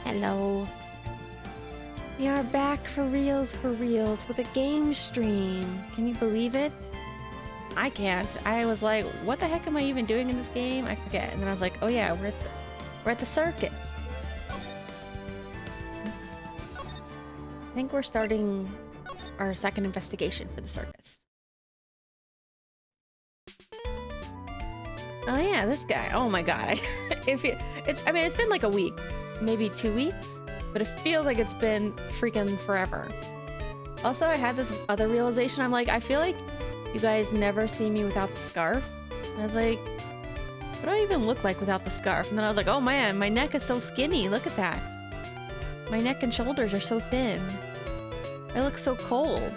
Hello. We are back for reals with a game stream. Can you believe it? I can't. I was like, what the heck am I even doing in this game? I forget. And then I was like, oh yeah, we're at the circus. I think we're starting our second investigation for the circus. Oh yeah, this guy. Oh my god. I mean, it's been like a week, maybe 2 weeks, but it feels like it's been freaking forever. Also, I had this other realization. I'm like, I feel like you guys never see me without the scarf. And I was like, what do I even look like without the scarf? And then I was like, oh man, my neck is so skinny. Look at that. My neck and shoulders are so thin. I look so cold.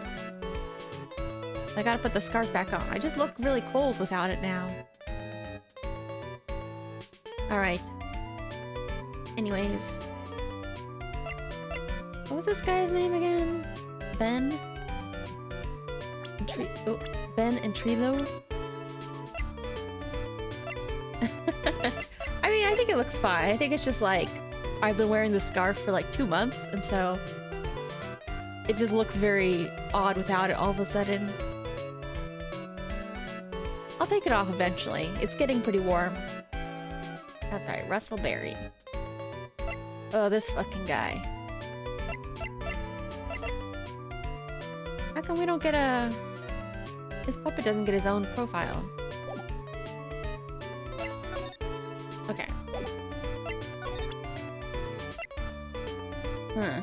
I gotta put the scarf back on. I just look really cold without it now. Alright. Anyways. What was this guy's name again? Ben? Ben and Trilo? I mean, I think it looks fine. I think it's just like, I've been wearing the scarf for like 2 months, and so it just looks very odd without it all of a sudden. I'll take it off eventually. It's getting pretty warm. That's right, Russell Berry. Oh, this fucking guy. How come we don't get a... This puppet doesn't get his own profile. Okay. Huh.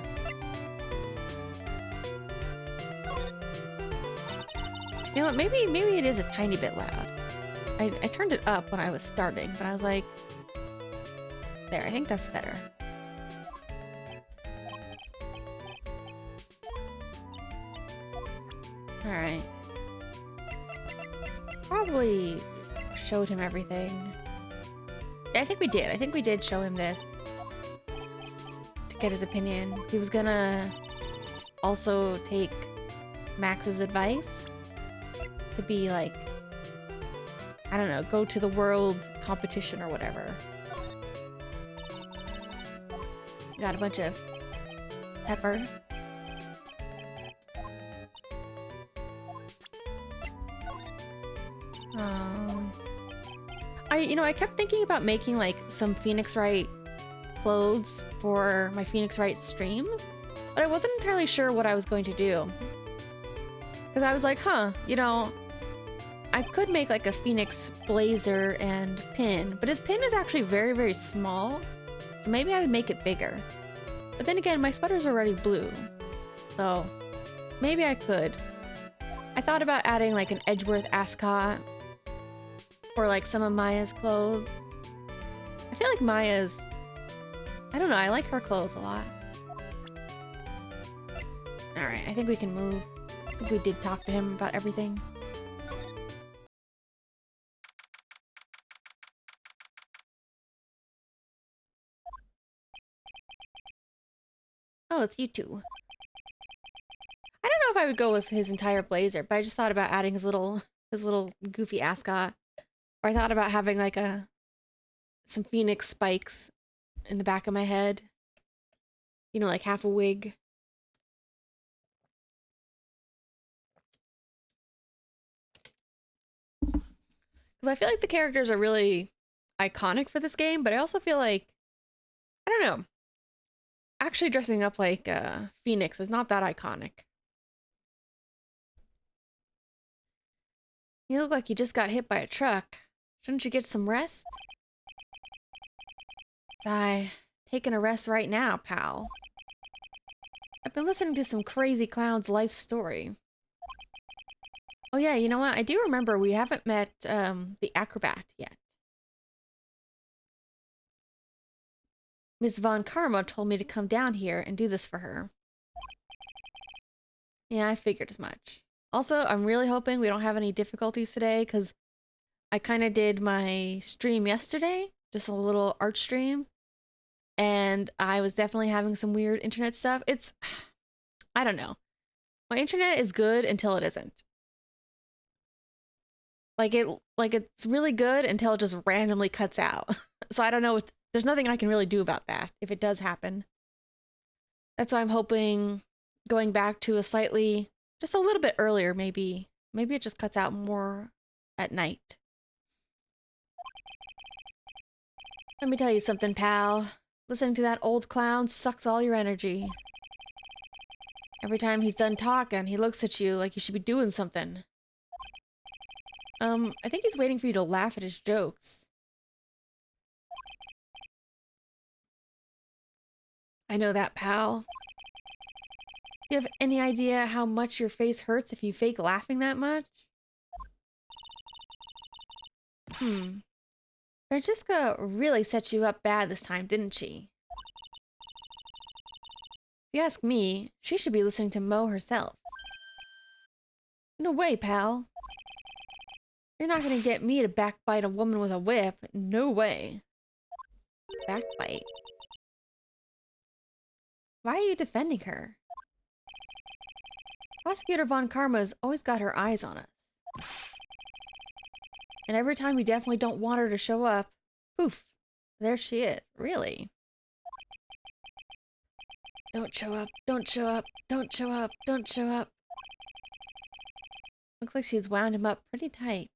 You know what, maybe it is a tiny bit loud. I turned it up when I was starting, but I was like... There, I think that's better. Alright. Probably showed him everything. I think we did. I think we did show him this. To get his opinion. He was gonna also take Max's advice. To be like... I don't know, go to the world competition or whatever. Got a bunch of pepper. I kept thinking about making like some Phoenix Wright clothes for my Phoenix Wright streams, but I wasn't entirely sure what I was going to do. Because I was like, huh, I could make like a Phoenix blazer and pin, but his pin is actually very, very small. So maybe I would make it bigger. But then again, my sweater's already blue. So maybe I could. I thought about adding like an Edgeworth ascot for like some of Maya's clothes. I feel like Maya's... I don't know, I like her clothes a lot. Alright, I think we can move. I think we did talk to him about everything. Oh, it's you two. I don't know if I would go with his entire blazer, but I just thought about adding his little goofy ascot. Or I thought about having like some phoenix spikes in the back of my head. You know, like half a wig. Because I feel like the characters are really iconic for this game, but I also feel like, I don't know, actually dressing up like Phoenix is not that iconic. You look like you just got hit by a truck. Shouldn't you get some rest? Taking a rest right now, pal. I've been listening to some crazy clown's life story. Oh yeah, you know what? I do remember we haven't met the acrobat yet. Miss Von Karma told me to come down here and do this for her. Yeah, I figured as much. Also, I'm really hoping we don't have any difficulties today, because I kind of did my stream yesterday, just a little art stream, and I was definitely having some weird internet stuff. I don't know. My internet is good until it isn't. Like it's really good until it just randomly cuts out. So I don't know, there's nothing I can really do about that if it does happen. That's why I'm hoping going back to a slightly, just a little bit earlier, maybe. Maybe it just cuts out more at night. Let me tell you something, pal. Listening to that old clown sucks all your energy. Every time he's done talking, he looks at you like you should be doing something. I think he's waiting for you to laugh at his jokes. I know that, pal. Do you have any idea how much your face hurts if you fake laughing that much? Francisca really set you up bad this time, didn't she? If you ask me, she should be listening to Mo herself. No way, pal. You're not gonna get me to backbite a woman with a whip. No way. Backbite? Why are you defending her? Prosecutor Von Karma's always got her eyes on us. And every time we definitely don't want her to show up, poof, there she is. Really? Don't show up, don't show up, don't show up, don't show up. Looks like she's wound him up pretty tight.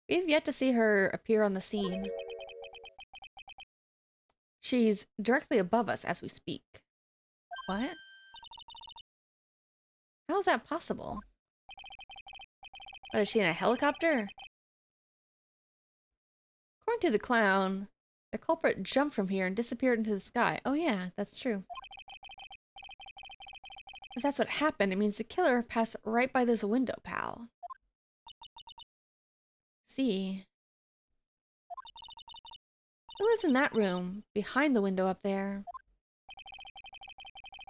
We've yet to see her appear on the scene. She's directly above us as we speak. What? How is that possible? What, is she in a helicopter? According to the clown, the culprit jumped from here and disappeared into the sky. Oh yeah, that's true. If that's what happened, it means the killer passed right by this window, pal. See? Who lives in that room, behind the window up there?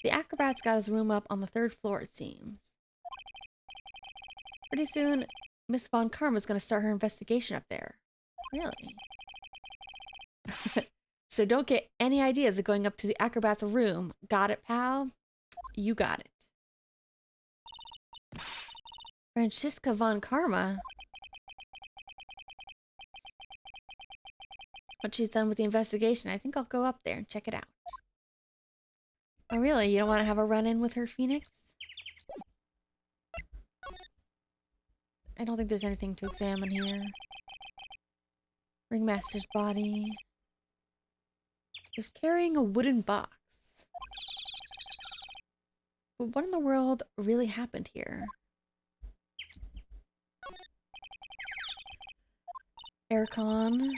The acrobat's got his room up on the 3rd floor, it seems. Pretty soon, Miss Von Karma's gonna start her investigation up there. Really? So don't get any ideas of going up to the acrobat's room. Got it, pal? You got it. Francisca Von Karma? Once she's done with the investigation, I think I'll go up there and check it out. Oh really? You don't want to have a run-in with her, Phoenix? I don't think there's anything to examine here. Ringmaster's body. Just carrying a wooden box. But what in the world really happened here? Aircon.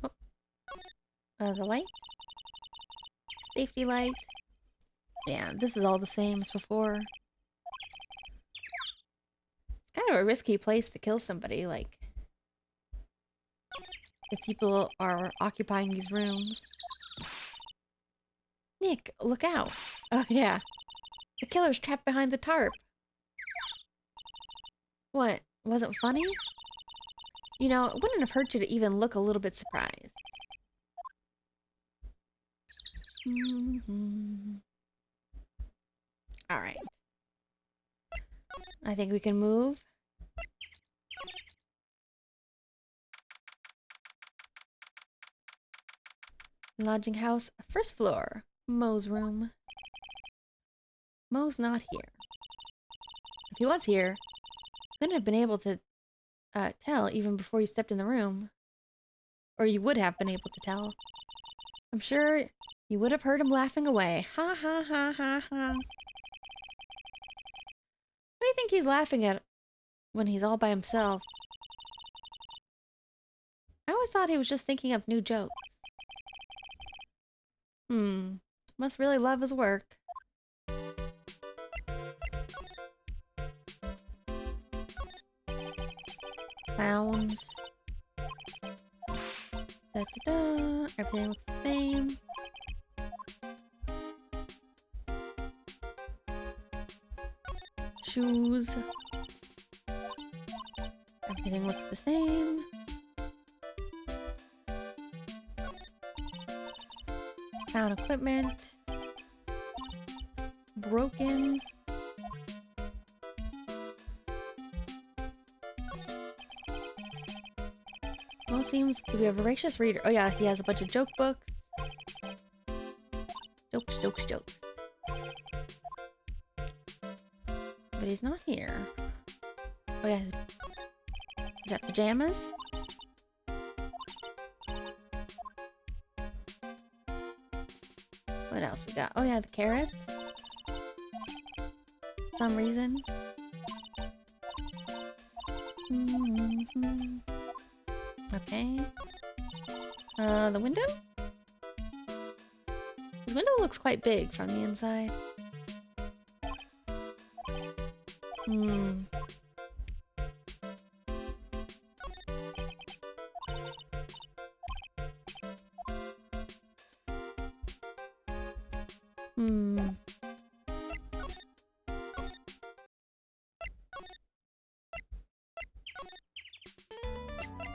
Oh. The light? Safety light? Yeah, this is all the same as before. It's kind of a risky place to kill somebody, like, if people are occupying these rooms. Nick, look out. Oh yeah. The killer's trapped behind the tarp. What? Wasn't funny? You know, it wouldn't have hurt you to even look a little bit surprised. Alright. I think we can move. Lodging house, 1st floor. Mo's room. Mo's not here. If he was here, couldn't have been able to tell even before you stepped in the room. Or you would have been able to tell. I'm sure you would have heard him laughing away. Ha ha ha ha ha. What do you think he's laughing at when he's all by himself? I always thought he was just thinking of new jokes. Must really love his work. Sounds. Da-da-da. Everything looks the same. Shoes. Everything looks the same. Sound equipment. Broken. Mo seems to be a voracious reader. Oh yeah, he has a bunch of joke books. Jokes, jokes, jokes. But he's not here. Oh yeah, is that pajamas? What else we got? Oh yeah, the carrots. For some reason. Okay. The window? The window looks quite big from the inside.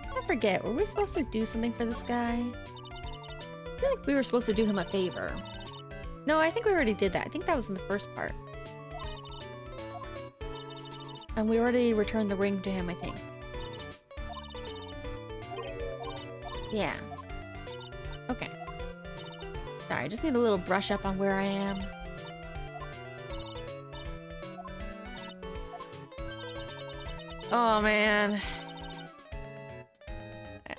I forget, were we supposed to do something for this guy? I feel like we were supposed to do him a favor. No, I think we already did that. I think that was in the first part. And we already returned the ring to him, I think. Yeah. Okay. Sorry, I just need a little brush up on where I am. Oh, man.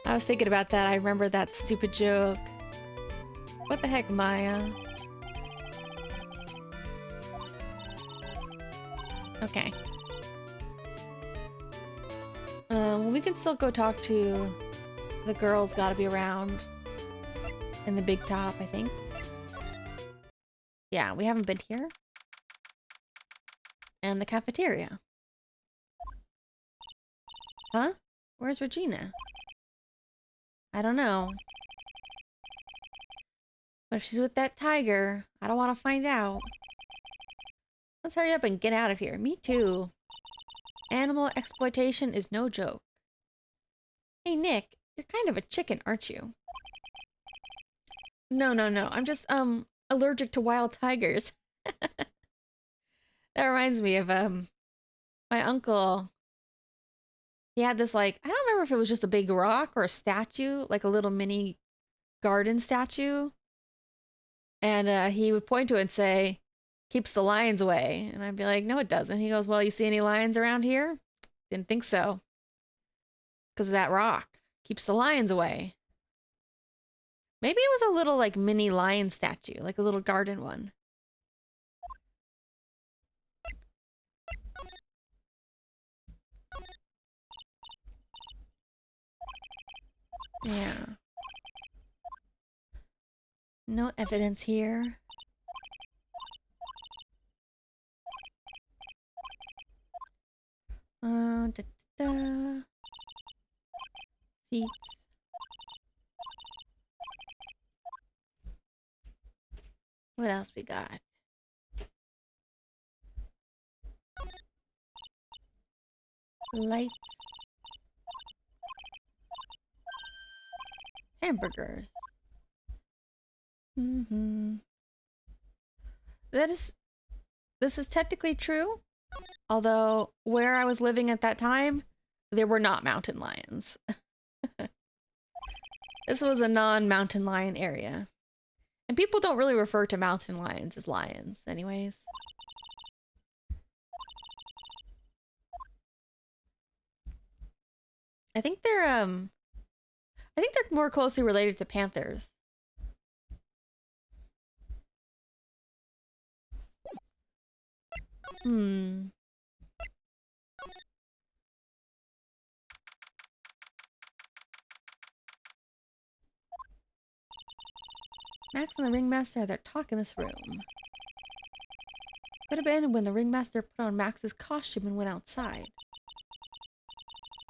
I was thinking about that. I remember that stupid joke. What the heck, Maya? Okay. Well, we can still go talk to the girls. Gotta be around in the big top, I think. Yeah, we haven't been here. And the cafeteria. Huh? Where's Regina? I don't know. But if she's with that tiger, I don't want to find out. Let's hurry up and get out of here. Me too. Animal exploitation is no joke. Hey, Nick, you're kind of a chicken, aren't you? No, no, no. I'm just, allergic to wild tigers. That reminds me of, my uncle. He had this, like, I don't remember if it was just a big rock or a statue, like a little mini garden statue. And he would point to it and say, keeps the lions away. And I'd be like, no, it doesn't. He goes, well, you see any lions around here? Didn't think so. Because of that rock. Keeps the lions away. Maybe it was a little, like, mini lion statue, like a little garden one. Yeah. No evidence here. Da, da, da. Seats. What else we got? Lights. Hamburgers. This is technically true. Although, where I was living at that time, there were not mountain lions. This was a non-mountain lion area. And people don't really refer to mountain lions as lions, anyways. I think they're more closely related to panthers. Max and the ringmaster had their talk in this room. Could have been when the ringmaster put on Max's costume and went outside.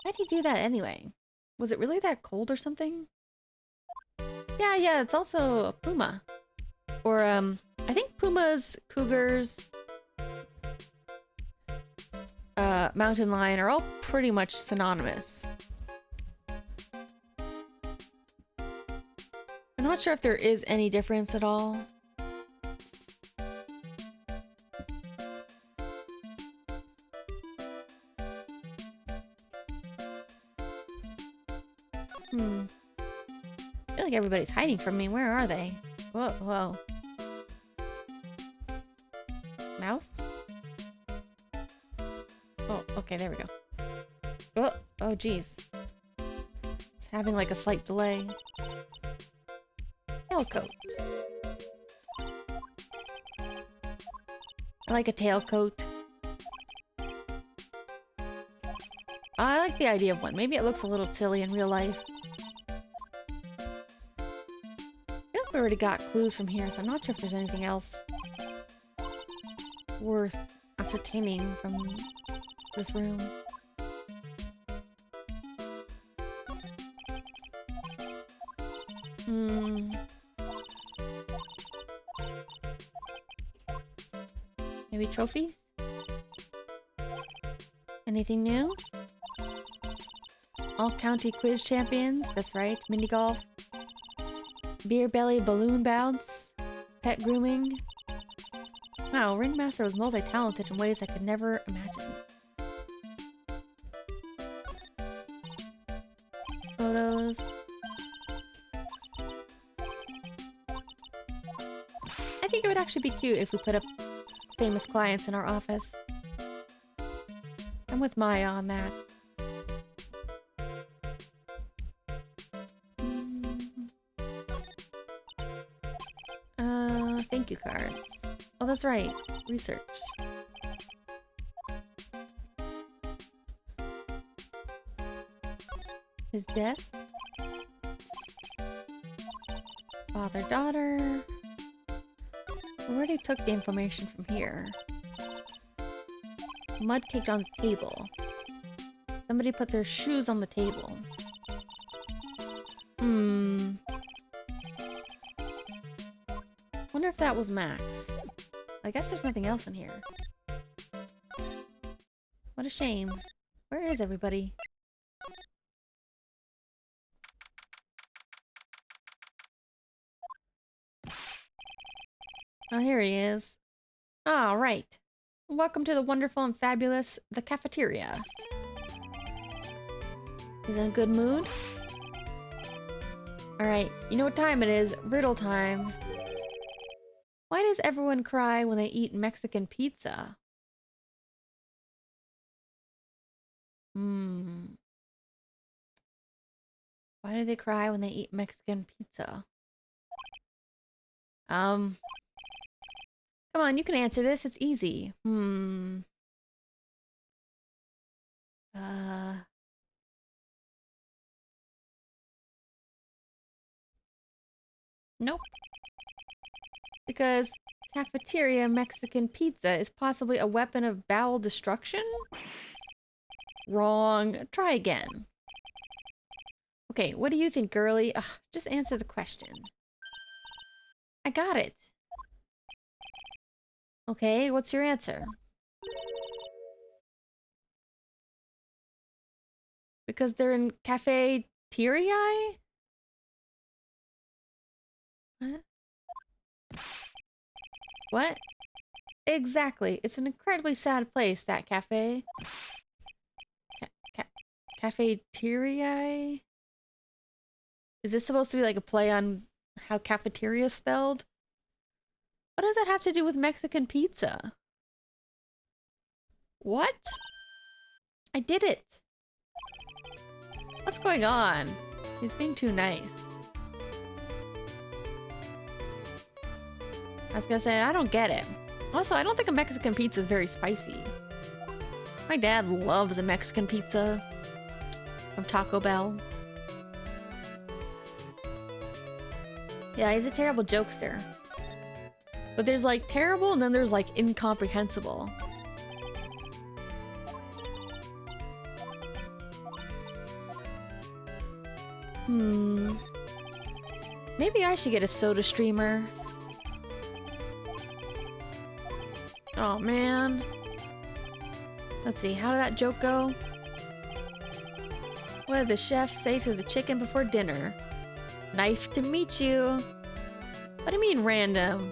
Why'd he do that anyway? Was it really that cold or something? Yeah, it's also a puma. Or, I think pumas, cougars, mountain lion are all pretty much synonymous. I'm not sure if there is any difference at all. like everybody's hiding from me. Where are they? Whoa, whoa. Mouse? Oh, okay, there we go. Oh, oh, geez. It's having like a slight delay. Tailcoat. I like a tailcoat. I like the idea of one. Maybe it looks a little silly in real life. I feel like we already got clues from here, so I'm not sure if there's anything else worth ascertaining from this room. Maybe trophies? Anything new? All county quiz champions, that's right. Mini golf. Beer belly balloon bounce. Pet grooming. Wow, Ringmaster was multi-talented in ways I could never imagine. Photos. I think it would actually be cute if we put up famous clients in our office. I'm with Maya on that. Thank you cards. Oh, that's right. Research. His desk. Father-daughter. We already took the information from here. Mud caked on the table. Somebody put their shoes on the table. Wonder if that was Max. I guess there's nothing else in here. What a shame. Where is everybody? Oh, here he is. Ah, right. Welcome to the wonderful and fabulous, the cafeteria. He's in a good mood? Alright, you know what time it is. Riddle time. Why does everyone cry when they eat Mexican pizza? Why do they cry when they eat Mexican pizza? Come on, you can answer this. It's easy. Nope. Because cafeteria Mexican pizza is possibly a weapon of bowel destruction? Wrong. Try again. Okay, what do you think, girly? Ugh, just answer the question. I got it. Okay, what's your answer? Because they're in cafeteria? What? What? Exactly. It's an incredibly sad place, that cafe. Cafeteria? Is this supposed to be like a play on how cafeteria is spelled? What does that have to do with Mexican pizza? What? I did it! What's going on? He's being too nice. I was gonna say, I don't get it. Also, I don't think a Mexican pizza is very spicy. My dad loves a Mexican pizza from Taco Bell. Yeah, he's a terrible jokester. But there's like terrible and then there's like incomprehensible. Maybe I should get a soda streamer. Oh man. Let's see, how did that joke go? What did the chef say to the chicken before dinner? Nice to meet you. What do you mean random?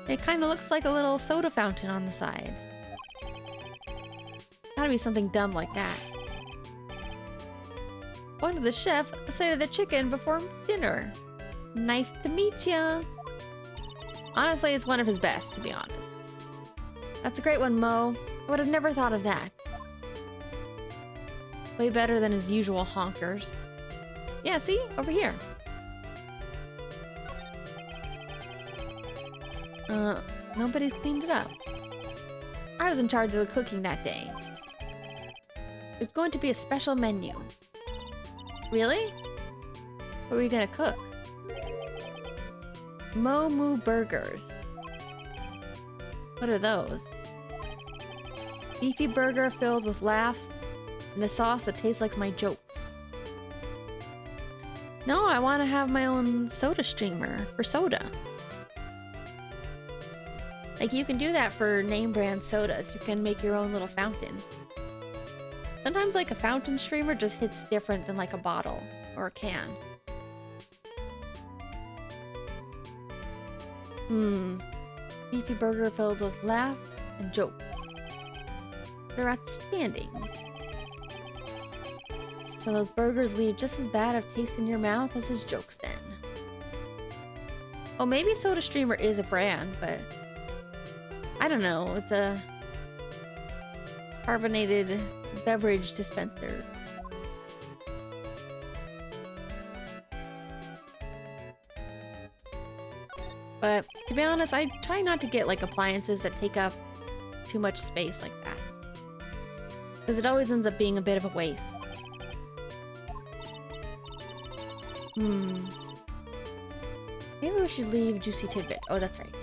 It kind of looks like a little soda fountain on the side. Gotta be something dumb like that. What did the chef say to the chicken before dinner? Nice to meet ya. Honestly, it's one of his best, to be honest. That's a great one, Mo. I would have never thought of that. Way better than his usual honkers. Yeah, see? Over here. Nobody's cleaned it up. I was in charge of the cooking that day. There's going to be a special menu. Really? What are we gonna cook? Moo burgers. What are those? Beefy burger filled with laughs and a sauce that tastes like my jokes. No, I want to have my own soda streamer for soda. Like, you can do that for name brand sodas. You can make your own little fountain. Sometimes, like, a fountain streamer just hits different than, like, a bottle or a can. Beefy burger filled with laughs and jokes. They're outstanding. So those burgers leave just as bad of taste in your mouth as his jokes then. Oh, maybe Soda Streamer is a brand, but I don't know. It's a carbonated beverage dispenser. But to be honest, I try not to get like appliances that take up too much space like that, because it always ends up being a bit of a waste. Maybe we should leave Juicy Tidbit. Oh, that's right.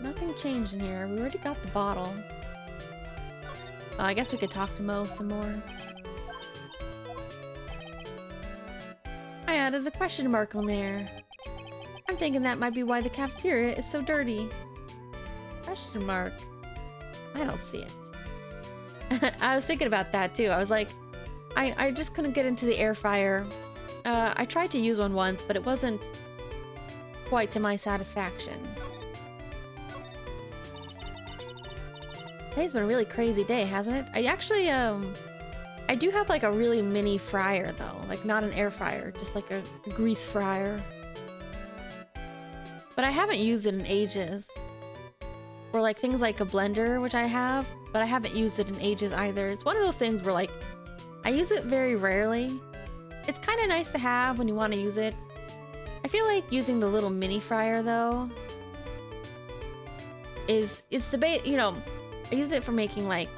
Nothing changed in here. We already got the bottle. Oh, I guess we could talk to Mo some more. I added a question mark on there. I'm thinking that might be why the cafeteria is so dirty. Question mark. I don't see it. I was thinking about that too. I was like, I just couldn't get into the air fryer. I tried to use one once, but it wasn't quite to my satisfaction. Today's been a really crazy day, hasn't it? I actually, I do have like a really mini fryer though. Like not an air fryer, just like a grease fryer. But I haven't used it in ages. Or like things like a blender, which I have, but I haven't used it in ages either. It's one of those things where like, I use it very rarely. It's kind of nice to have when you want to use it. I feel like using the little mini fryer though it's the you know, I use it for making like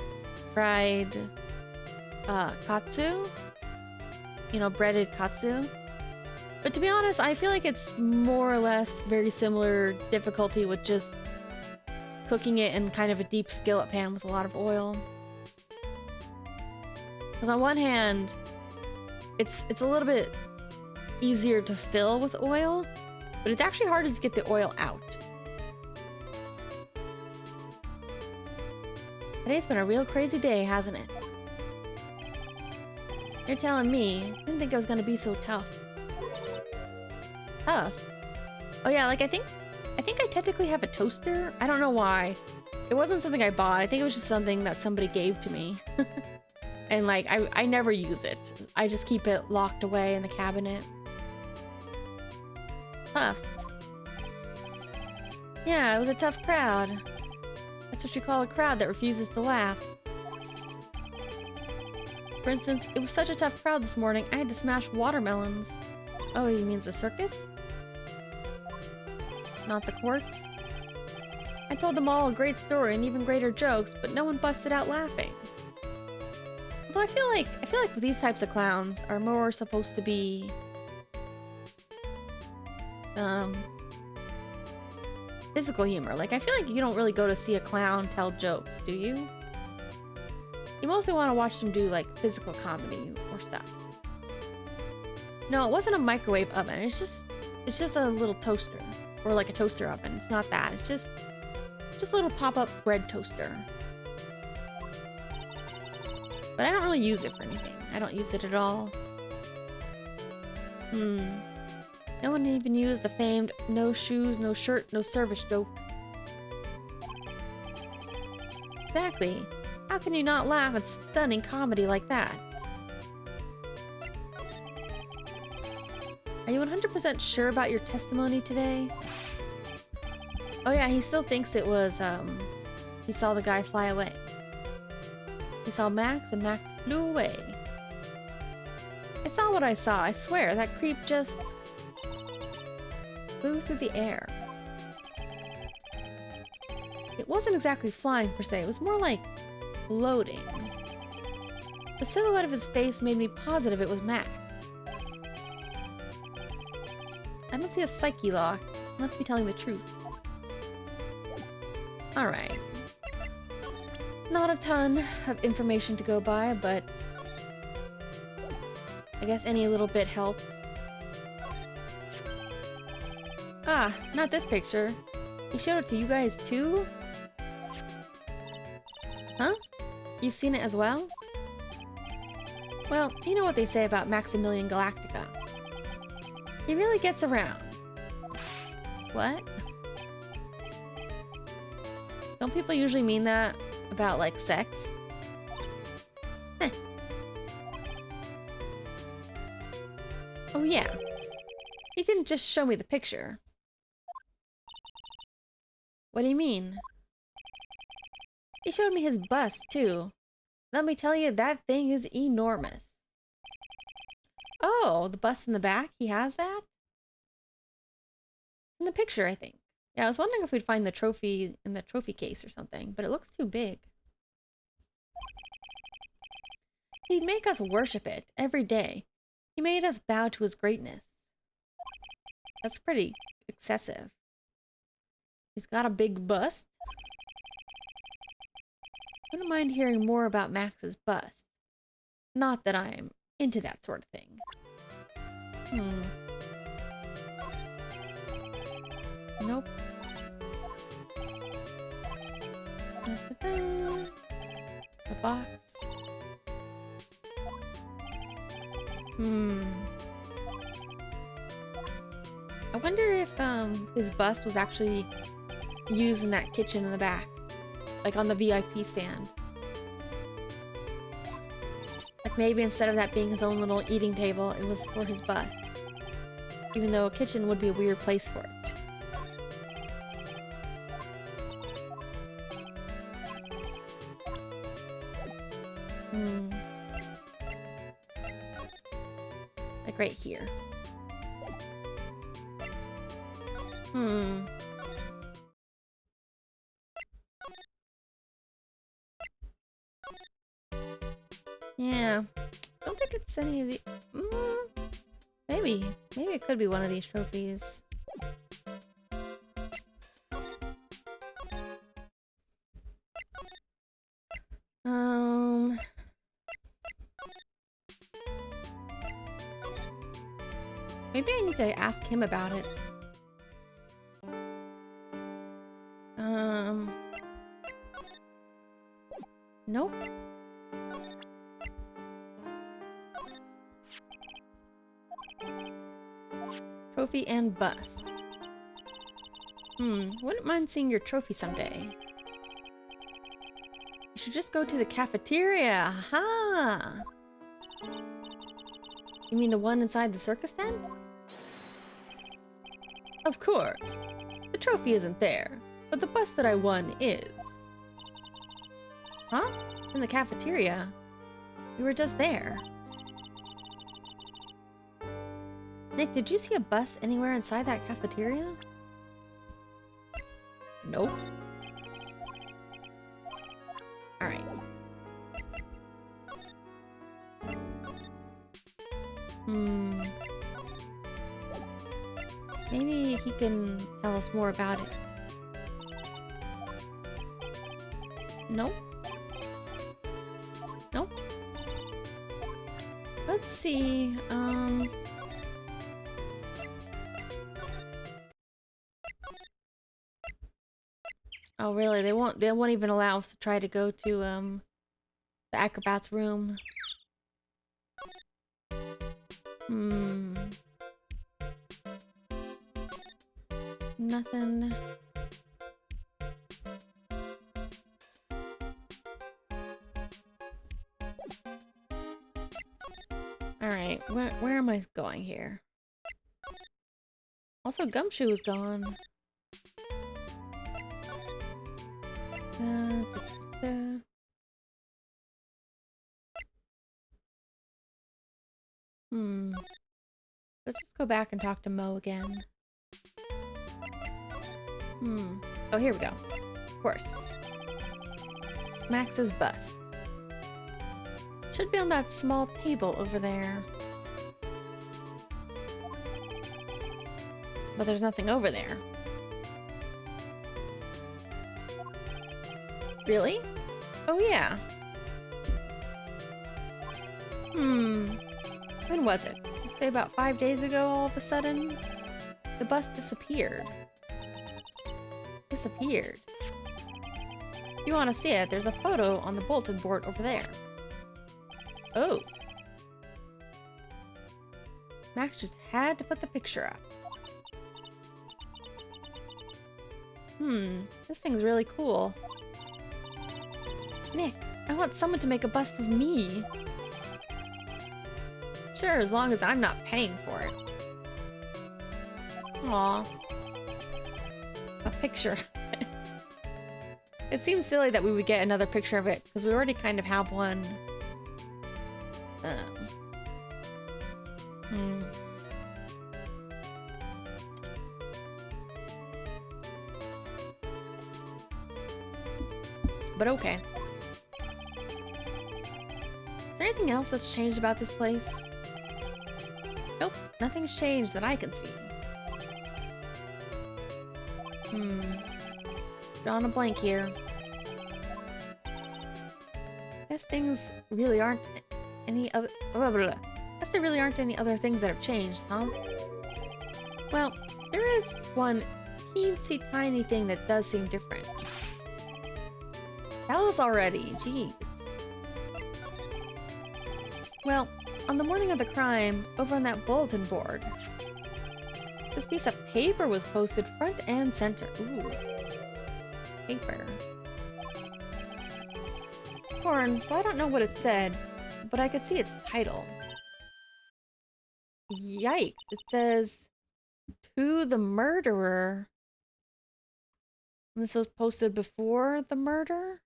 fried katsu, you know, breaded katsu. But to be honest, I feel like it's more or less very similar difficulty with just cooking it in kind of a deep skillet pan with a lot of oil. Because on one hand, it's a little bit easier to fill with oil, but it's actually harder to get the oil out. Today's been a real crazy day, hasn't it? You're telling me. I didn't think it was gonna be so tough. Tough? Oh yeah, like I think I technically have a toaster. I don't know why. It wasn't something I bought. I think it was just something that somebody gave to me. And like, I never use it. I just keep it locked away in the cabinet. Tough. Yeah, it was a tough crowd. That's what you call a crowd that refuses to laugh. For instance, it was such a tough crowd this morning, I had to smash watermelons. Oh, he means the circus? Not the court? I told them all a great story and even greater jokes, but no one busted out laughing. Although I feel like these types of clowns are more supposed to be physical humor. Like I feel like you don't really go to see a clown tell jokes, do you? You mostly want to watch them do like physical comedy or stuff. No, it wasn't a microwave oven. It's just a little toaster, or like a toaster oven. It's not that. It's just a little pop-up bread toaster. But I don't really use it for anything. I don't use it at all. No one even used the famed no shoes, no shirt, no service joke. Exactly. How can you not laugh at stunning comedy like that? Are you 100% sure about your testimony today? Oh yeah, he still thinks it was, he saw the guy fly away. He saw Max, and Max flew away. I saw what I saw, I swear. That creep just flew through the air. It wasn't exactly flying per se, it was more like floating. The silhouette of his face made me positive it was Max. I don't see a psyche lock. Must be telling the truth. Alright. Not a ton of information to go by, but I guess any little bit helps. Ah, not this picture. He showed it to you guys too? Huh? You've seen it as well? Well, you know what they say about Maximilian Galactica. He really gets around. What? Don't people usually mean that about, like, sex? Heh. Oh yeah. He didn't just show me the picture. What do you mean? He showed me his bust, too. Let me tell you, that thing is enormous. Oh, the bust in the back? He has that? In the picture, I think. Yeah, I was wondering if we'd find the trophy in the trophy case or something, but it looks too big. He'd make us worship it every day. He made us bow to his greatness. That's pretty excessive. He's got a big bust. I wouldn't mind hearing more about Max's bust. Not that I'm into that sort of thing. Nope. The box. I wonder if his bust was actually used in that kitchen in the back. Like on the VIP stand. Like maybe instead of that being his own little eating table, it was for his bust. Even though a kitchen would be a weird place for it. Like right here. Yeah. Don't think it's any of the... Maybe. Maybe it could be one of these trophies. Maybe I need to ask him about it. Nope. Trophy and bust. Wouldn't mind seeing your trophy someday. You should just go to the cafeteria. Aha! You mean the one inside the circus tent? Of course. The trophy isn't there, but the bust that I won is. Huh? In the cafeteria? You were just there. Nick, did you see a bus anywhere inside that cafeteria? Nope. Alright. Maybe he can tell us more about it. Nope. Nope. Let's see, Oh really, they won't even allow us to try to go to, the acrobat's room. Nothing. Where am I going here? Also, Gumshoe is gone. Da, da, da. Let's just go back and talk to Mo again. Oh, here we go. Of course. Max's bust. Should be on that small table over there. But there's nothing over there. Really? Oh, yeah. When was it? I'd say about 5 days ago, all of a sudden. The bus disappeared. Disappeared. If you want to see it, there's a photo on the bulletin board over there. Oh. Max just had to put the picture up. This thing's really cool. Nick, I want someone to make a bust of me. Sure, as long as I'm not paying for it. Aw. A picture. It seems silly that we would get another picture of it, because we already kind of have one. But okay. Is there anything else that's changed about this place? Nope, nothing's changed that I can see. Drawing a blank here. Guess things really aren't any other. Guess there really aren't any other things that have changed, huh? Well, there is one teensy tiny thing that does seem different. Tell us already, jeez. Well, on the morning of the crime, over on that bulletin board, this piece of paper was posted front and center. Ooh. Paper. Torn, so I don't know what it said, but I could see its title. Yikes. It says, "To the murderer." And this was posted before the murder?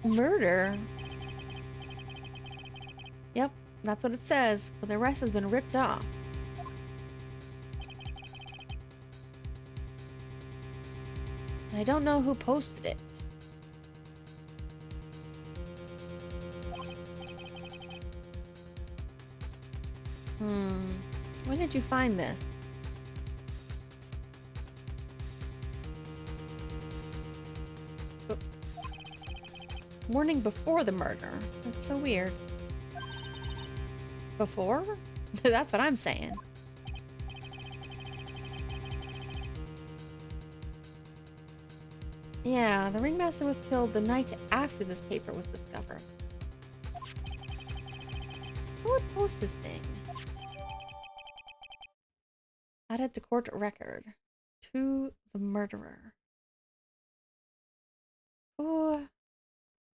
Murder? Yep, that's what it says, but the rest has been ripped off. I don't know who posted it. When did you find this? Morning before the murder. That's so weird. Before? That's what I'm saying. Yeah, the ringmaster was killed the night after this paper was discovered. Who would post this thing? Added to court record. To the murderer.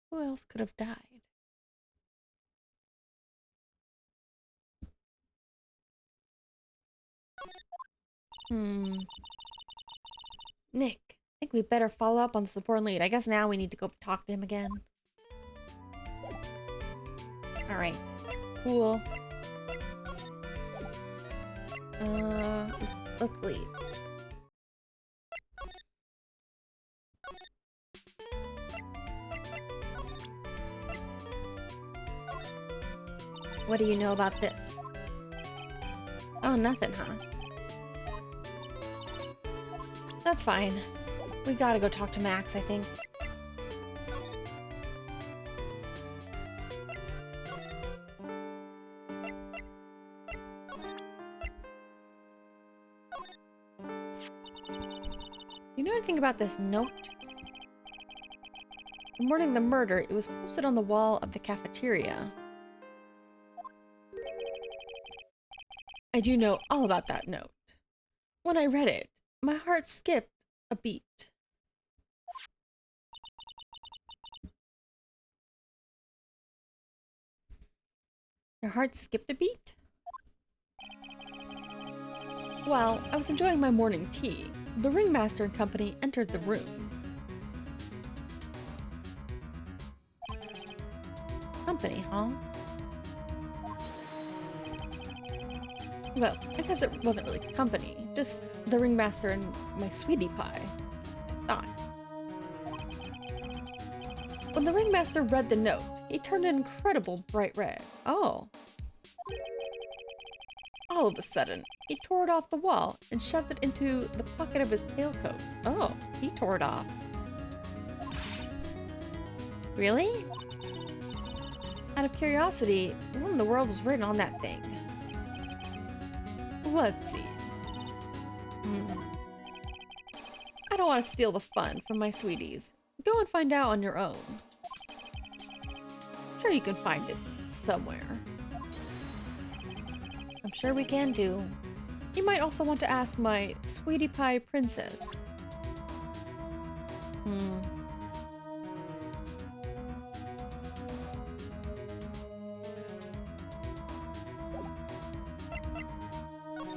Who else could have died? Nick, I think we better follow up on the support lead. I guess now we need to go talk to him again. Alright. Cool. Let's leave. What do you know about this? Oh, nothing, huh? That's fine. We gotta go talk to Max, I think. You know anything about this note? The morning of the murder, it was posted on the wall of the cafeteria. I do know all about that note. When I read it, my heart skipped a beat. Your heart skipped a beat? While I was enjoying my morning tea, the ringmaster and company entered the room. Company, huh? Well, I guess it wasn't really company, just the ringmaster and my sweetie pie. I thought. When the ringmaster read the note, he turned an incredible bright red. Oh. All of a sudden, he tore it off the wall and shoved it into the pocket of his tailcoat. Oh, he tore it off. Really? Out of curiosity, what in the world was written on that thing? Let's see. I don't want to steal the fun from my sweeties. Go and find out on your own. Sure you can find it somewhere. I'm sure we can do. You might also want to ask my sweetie pie princess.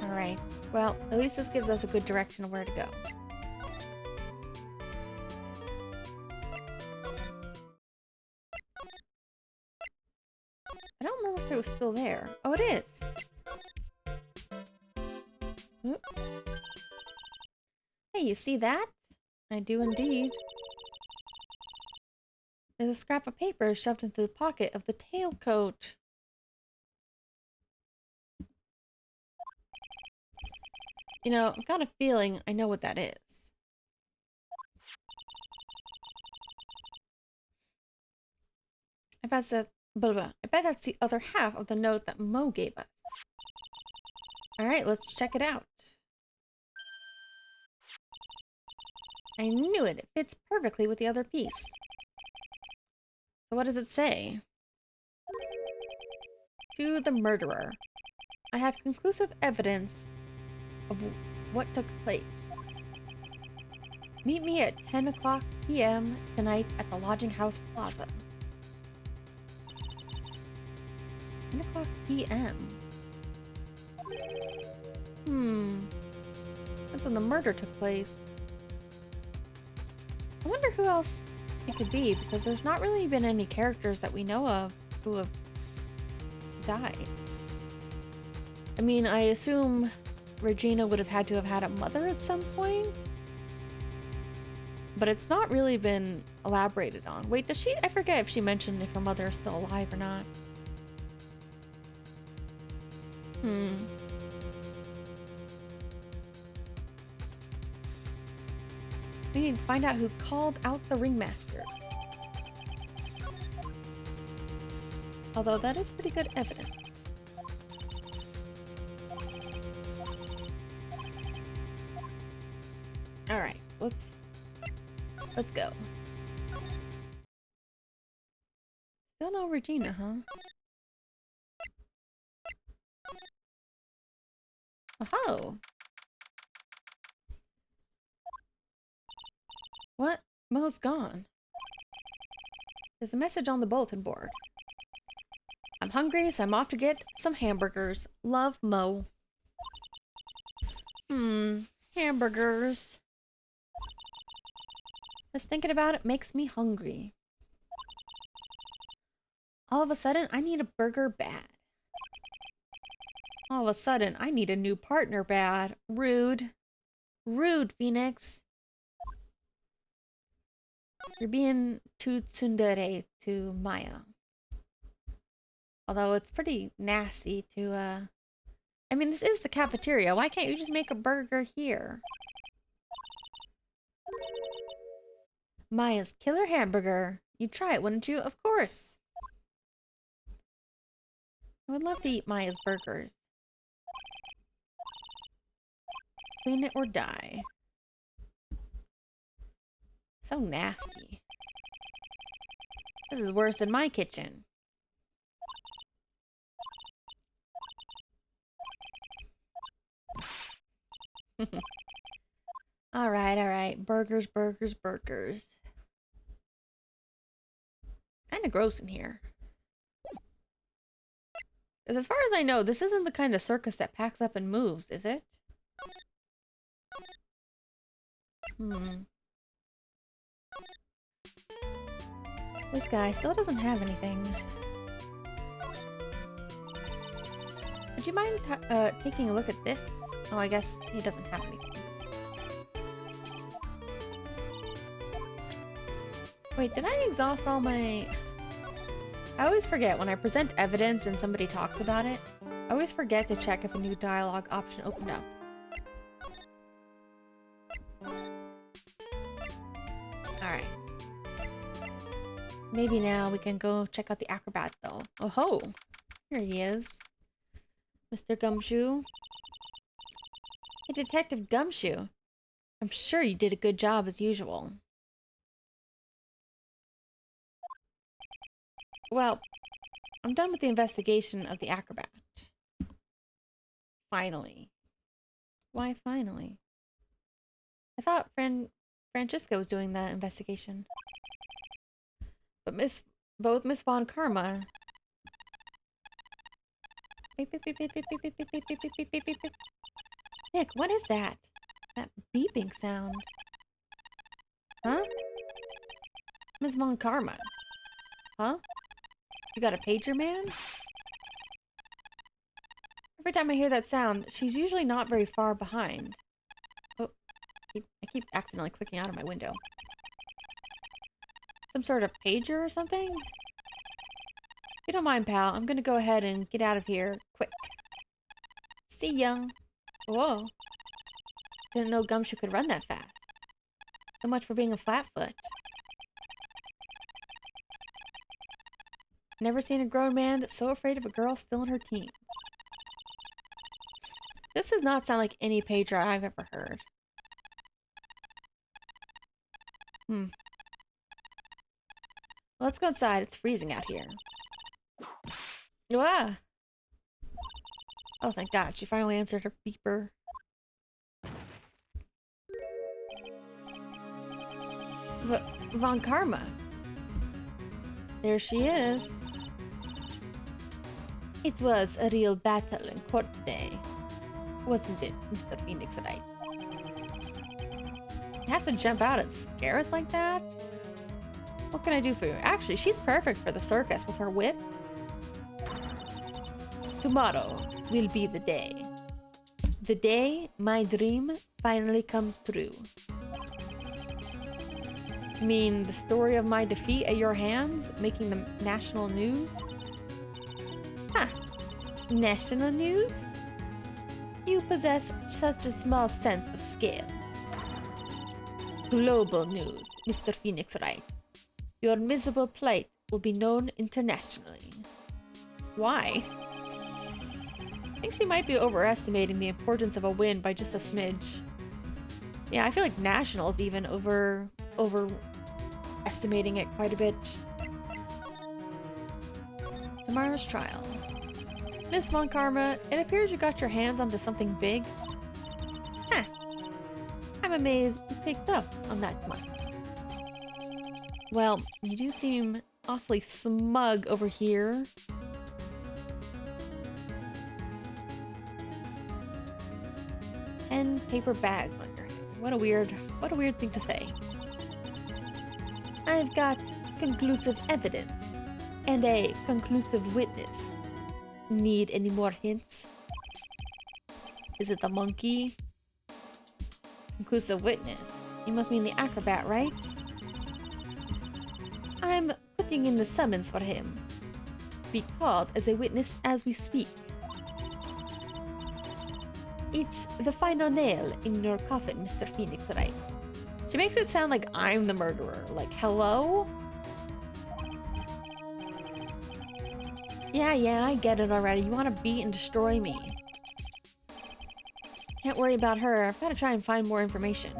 Alright. Well, at least this gives us a good direction of where to go. I don't remember if it was still there. Oh, it is! Oop. Hey, you see that? I do indeed. There's a scrap of paper shoved into the pocket of the tailcoat. You know, I've got a feeling I know what that is. I bet that's the other half of the note that Mo gave us. Alright, let's check it out. I knew it! It fits perfectly with the other piece. So what does it say? To the murderer. I have conclusive evidence of what took place. Meet me at 10 o'clock p.m. tonight at the Lodging House Plaza. 10 o'clock p.m. That's when the murder took place. I wonder who else it could be, because there's not really been any characters that we know of who have died. I mean, I assume Regina would have had to have had a mother at some point, but it's not really been elaborated on. Wait, does she? I forget if she mentioned if her mother is still alive or not. We need to find out who called out the ringmaster. Although that is pretty good evidence. Alright, let's go. Still no Regina, huh? Oh. What? Mo's gone. There's a message on the bulletin board. I'm hungry, so I'm off to get some hamburgers. Love, Mo. Hamburgers. Just thinking about it makes me hungry. All of a sudden, I need a burger bad. All of a sudden, I need a new partner bad. Rude. Rude, Phoenix. You're being too tsundere to Maya. Although it's pretty nasty to, I mean, this is the cafeteria. Why can't you just make a burger here? Maya's killer hamburger. You'd try it, wouldn't you? Of course. I would love to eat Maya's burgers. Clean it or die. So nasty. This is worse than my kitchen. Alright. Burgers. Kinda gross in here. Because as far as I know, this isn't the kind of circus that packs up and moves, is it? This guy still doesn't have anything. Would you mind taking a look at this? Oh, I guess he doesn't have anything. Wait, did I exhaust all my... I always forget when I present evidence and somebody talks about it. I always forget to check if a new dialogue option opened up. Alright. Maybe now we can go check out the acrobat though. Oh ho! Here he is. Mr. Gumshoe. Hey, Detective Gumshoe. I'm sure you did a good job as usual. Well, I'm done with the investigation of the acrobat. Finally. Why finally? I thought Francisca was doing the investigation. But both Miss Von Karma... Nick, what is that? That beeping sound. Huh? Miss Von Karma. Huh? You got a pager, man? Every time I hear that sound, she's usually not very far behind. Oh, I keep accidentally clicking out of my window. Some sort of pager or something? If you don't mind, pal, I'm gonna go ahead and get out of here quick. See ya! Whoa. Didn't know Gumshoe could run that fast. So much for being a flatfoot. Never seen a grown man so afraid of a girl still in her teens. This does not sound like any pager I've ever heard. Let's go inside. It's freezing out here. Ah! Oh, thank God. She finally answered her beeper. Von Karma. There she is. It was a real battle in court today. Wasn't it, Mr. Phoenix Wright? You have to jump out and scare us like that? What can I do for you? Actually, she's perfect for the circus with her whip. Tomorrow will be the day. The day my dream finally comes true. You mean the story of my defeat at your hands, making the national news? Huh. National news? You possess such a small sense of scale. Global news, Mr. Phoenix Wright. Your miserable plight will be known internationally. Why? I think she might be overestimating the importance of a win by just a smidge. Yeah, I feel like nationals even overestimating it quite a bit. Tomorrow's trial. Miss Von Karma, it appears you got your hands onto something big. Huh. I'm amazed you picked up on that much. Well, you do seem awfully smug over here. And paper bags on your head. What a weird thing to say. I've got conclusive evidence and a conclusive witness. Need any more hints? Is it the monkey? Conclusive witness. You must mean the acrobat, right? I'm putting in the summons for him. Be called as a witness as we speak. It's the final nail in your coffin, Mr. Phoenix Wright. She makes it sound like I'm the murderer. Like, hello? Yeah, I get it already. You want to beat and destroy me. Can't worry about her. I've got to try and find more information.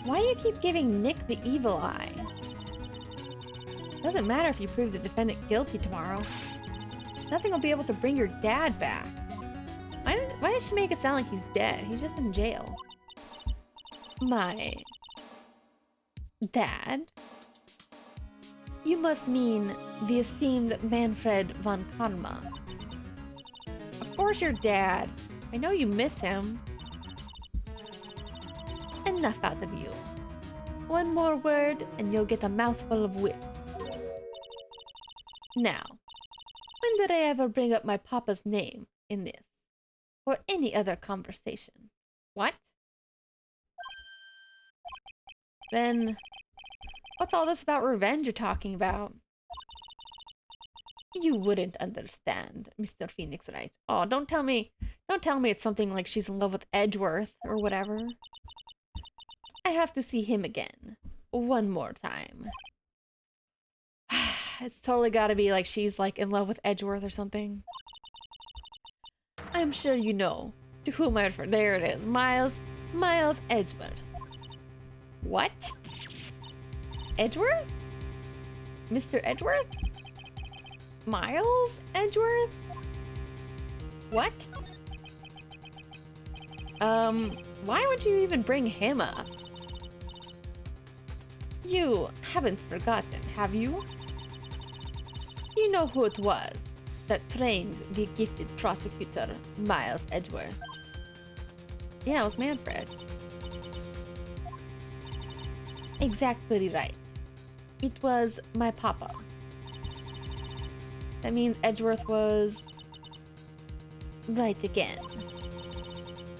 Why do you keep giving Nick the evil eye? Doesn't matter if you prove the defendant guilty tomorrow. Nothing will be able to bring your dad back. Why did she make it sound like he's dead? He's just in jail. My dad? You must mean the esteemed Manfred von Karma. Of course your dad. I know you miss him. Enough out of you. One more word and you'll get a mouthful of wit. Now, when did I ever bring up my papa's name in this? Or any other conversation? What? Then, what's all this about revenge you're talking about? You wouldn't understand, Mr. Phoenix Wright. Oh, don't tell me it's something like she's in love with Edgeworth or whatever. I have to see him again. One more time. It's totally gotta be like she's like in love with Edgeworth or something. I'm sure you know to whom I refer. There it is. Miles Edgeworth. What? Edgeworth? Mr. Edgeworth? Miles Edgeworth? What? Why would you even bring him up? You haven't forgotten, have you? You know who it was that trained the gifted prosecutor, Miles Edgeworth. Yeah, it was Manfred. Exactly right. It was my papa. That means Edgeworth was... right again.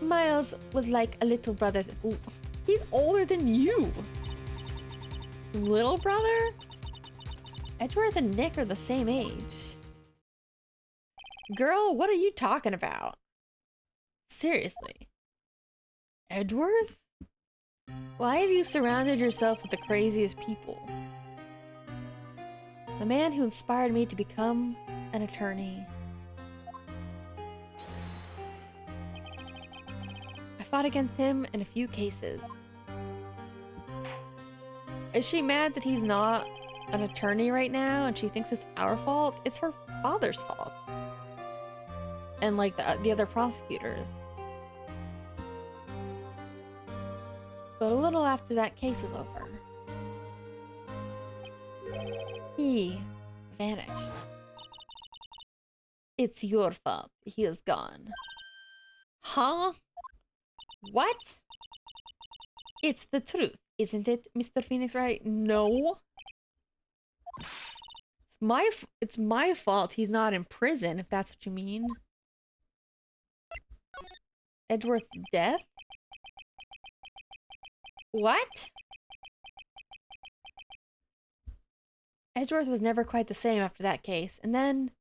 Miles was like a little brother. Ooh, he's older than you! Little brother? Edgeworth and Nick are the same age. Girl, what are you talking about? Seriously. Edgeworth? Why have you surrounded yourself with the craziest people? The man who inspired me to become an attorney. I fought against him in a few cases. Is she mad that he's not an attorney right now and she thinks it's our fault? It's her father's fault. And like the other prosecutors. But a little after that case was over, he vanished. It's your fault. He is gone. Huh? What? It's the truth, isn't it, Mr. Phoenix Wright? No. It's my fault he's not in prison, if that's what you mean. Edgeworth's death? What? Edgeworth was never quite the same after that case. And then,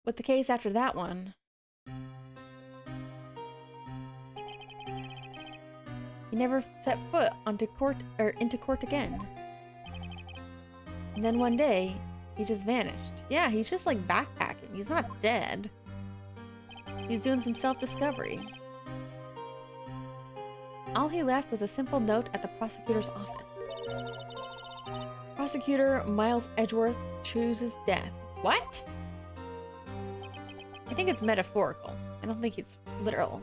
with the case after that one, he never set foot onto court or into court again. And then one day, he just vanished. Yeah, he's just like backpacking. He's not dead. He's doing some self-discovery. All he left was a simple note at the prosecutor's office. Prosecutor Miles Edgeworth chooses death. What? I think it's metaphorical. I don't think it's literal.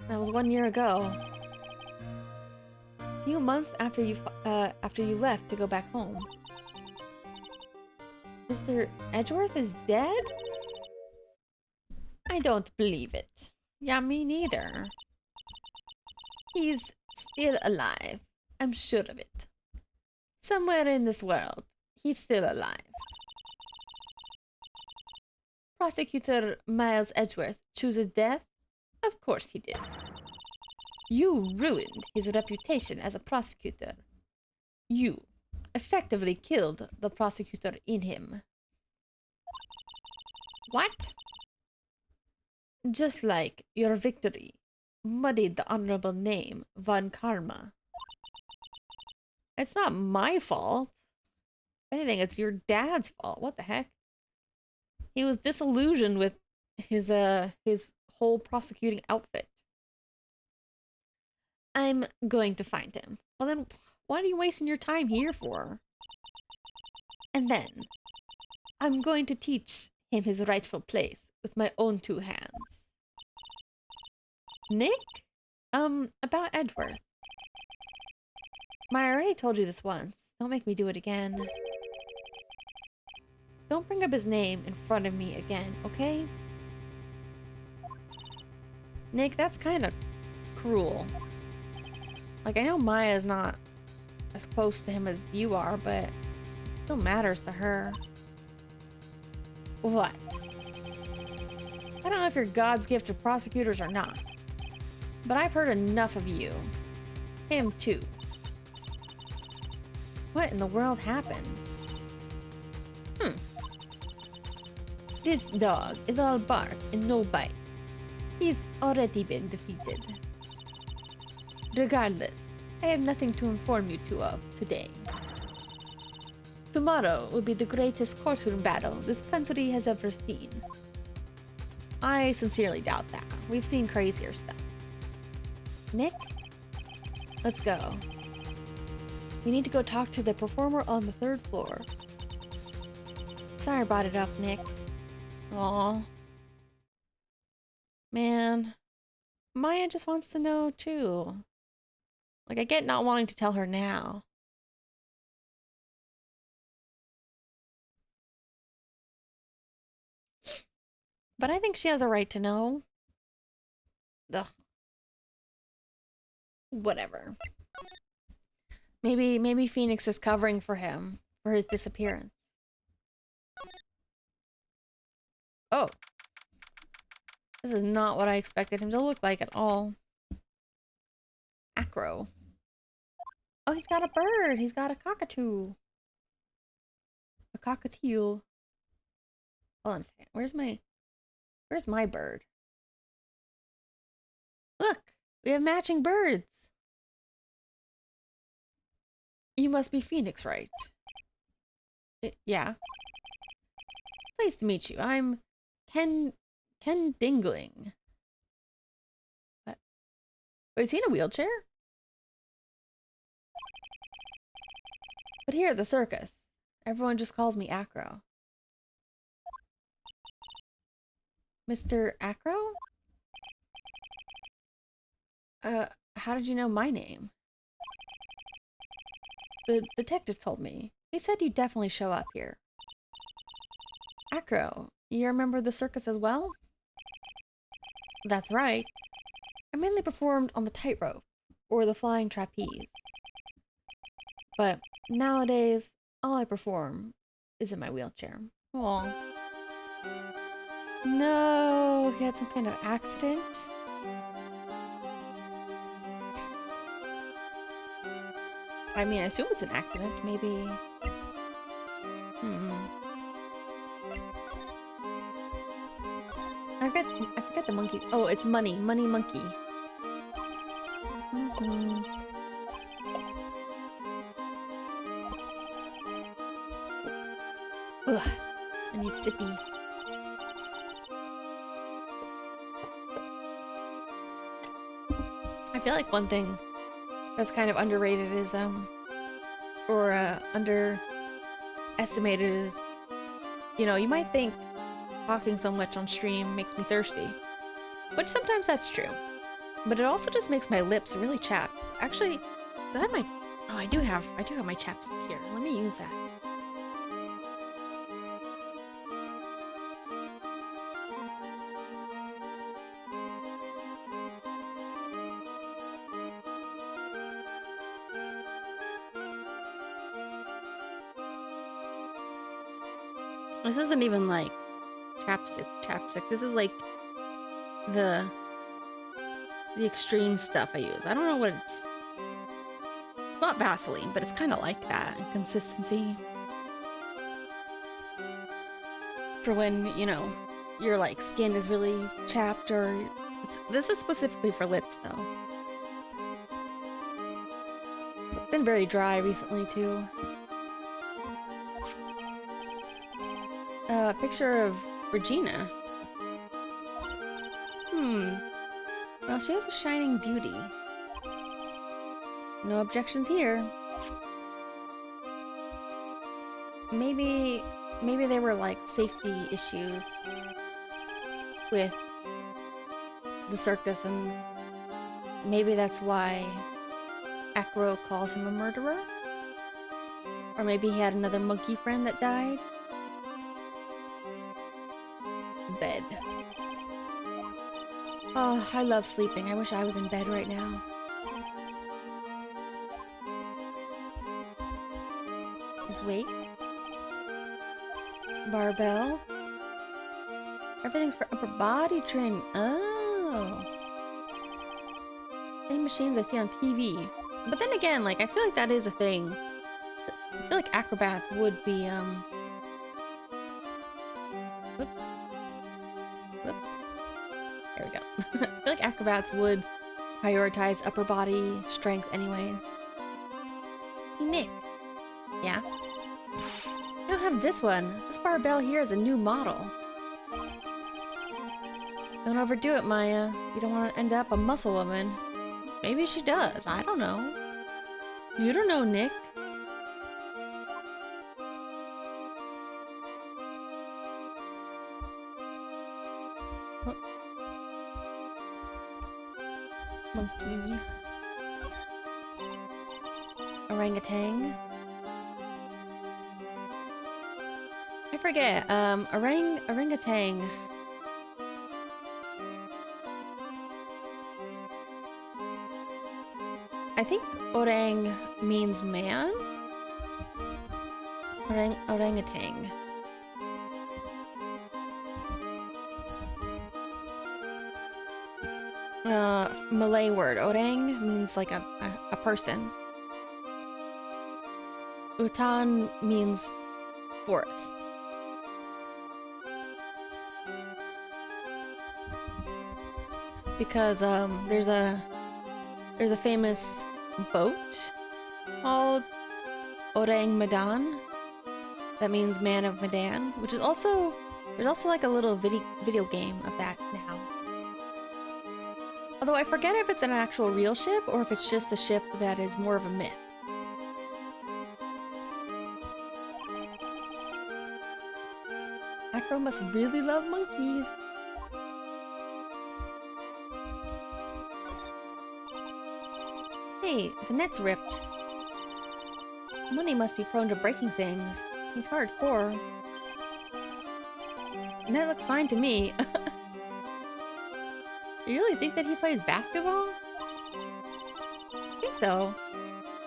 That was 1 year ago. A few months after you left to go back home. Mr. Edgeworth is dead? I don't believe it. Yeah, me neither. He's still alive. I'm sure of it. Somewhere in this world, he's still alive. Prosecutor Miles Edgeworth chooses death? Of course he did. You ruined his reputation as a prosecutor. You effectively killed the prosecutor in him. What? Just like your victory muddied the honorable name Von Karma. It's not my fault. If anything, it's your dad's fault. What the heck? He was disillusioned with his whole prosecuting outfit. I'm going to find him. Well then, what are you wasting your time here for? And then, I'm going to teach him his rightful place with my own two hands. Nick? About Edgeworth. I already told you this once. Don't make me do it again. Don't bring up his name in front of me again, okay? Nick, that's kind of cruel. Like, I know Maya's not as close to him as you are, but it still matters to her. What? I don't know if you're God's gift to prosecutors or not, but I've heard enough of you. Him too. What in the world happened? This dog is all bark and no bite. He's already been defeated. Regardless, I have nothing to inform you two of today. Tomorrow will be the greatest courtroom battle this country has ever seen. I sincerely doubt that. We've seen crazier stuff. Nick? Let's go. We need to go talk to the performer on the 3rd floor. Sorry I brought it up, Nick. Aw. Man. Maya just wants to know, too. Like, I get not wanting to tell her now. But I think she has a right to know. Ugh. Whatever. Maybe Phoenix is covering for him for his disappearance. Oh. This is not what I expected him to look like at all. Acro. Oh, he's got a bird. He's got a cockatoo. A cockatiel. Hold on a second. Where's my bird? Look, we have matching birds. You must be Phoenix, right? Yeah. Pleased to meet you. I'm Ken Dingling. What? Oh, is he in a wheelchair? But here at the circus, everyone just calls me Acro. Mr. Acro? How did you know my name? The detective told me. He said you'd definitely show up here. Acro, you remember the circus as well? That's right. I mainly performed on the tightrope, or the flying trapeze. But nowadays, all I perform is in my wheelchair. Aww. No, he had some kind of accident? I mean, I assume it's an accident, maybe... I forget the monkey. Oh, it's Money. Money Monkey. Ugh. I need sippy. I feel like one thing that's kind of underrated is, or underestimated is, you know, you might think talking so much on stream makes me thirsty, which sometimes that's true, but it also just makes my lips really chapped. Actually, do I have my... Oh, I do have my chapstick here. Let me use that. This isn't even like chapstick. This is like the extreme stuff I use. I don't know what it's not Vaseline, but it's kind of like that in consistency. For when, you know, your like skin is really chapped, or this is specifically for lips though. It's been very dry recently too. A picture of Regina. Well, she has a shining beauty. No objections here. Maybe there were like safety issues with the circus, and maybe that's why Acro calls him a murderer. Or maybe he had another monkey friend that died. Bed. Oh, I love sleeping. I wish I was in bed right now. His weight. Barbell. Everything's for upper body training. Oh. Same machines I see on TV. But then again, like, I feel like that is a thing. I feel like acrobats would be, Whoops. Whoops. There we go. I feel like acrobats would prioritize upper body strength anyways. Hey, Nick. Yeah? I don't have this one. This barbell here is a new model. Don't overdo it, Maya. You don't want to end up a muscle woman. Maybe she does. I don't know. You don't know, Nick. Monkey. Orangutan. I forget. Orangutan. I think orang means man. Orangutan. Malay word. Orang means like a person. Utan means forest. Because there's a famous boat called Orang Medan that means Man of Medan, which is also there's also like a little video game of that now. Although I forget if it's an actual real ship or if it's just a ship that is more of a myth. Acro must really love monkeys. Hey, the net's ripped. Money must be prone to breaking things. He's hardcore. The net looks fine to me. You really think that he plays basketball? I think so.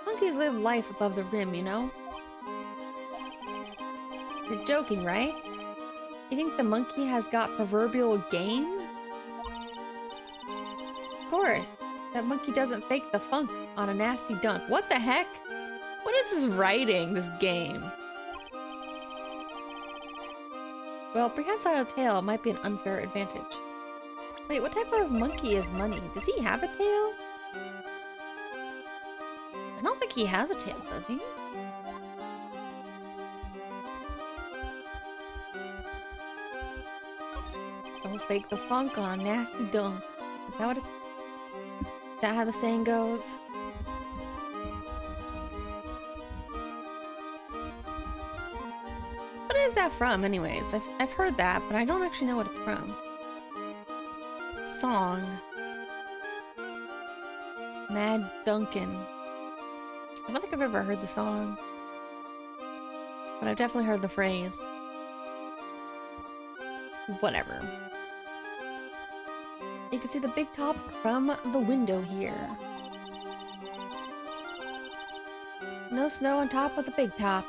Monkeys live life above the rim, you know? You're joking, right? You think the monkey has got proverbial game? Of course. That monkey doesn't fake the funk on a nasty dunk. What the heck? What is this writing, this game? Well, prehensile tail might be an unfair advantage. Wait, what type of monkey is Money? Does he have a tail? I don't think he has a tail, does he? Don't fake the funk on a nasty dunk. Is that what it's... Is that how the saying goes? What is that from, anyways? I've heard that, but I don't actually know what it's from. Song. Mad Duncan. I don't think I've ever heard the song, but I've definitely heard the phrase. Whatever. You can see the big top from the window here. No snow on top of the big top.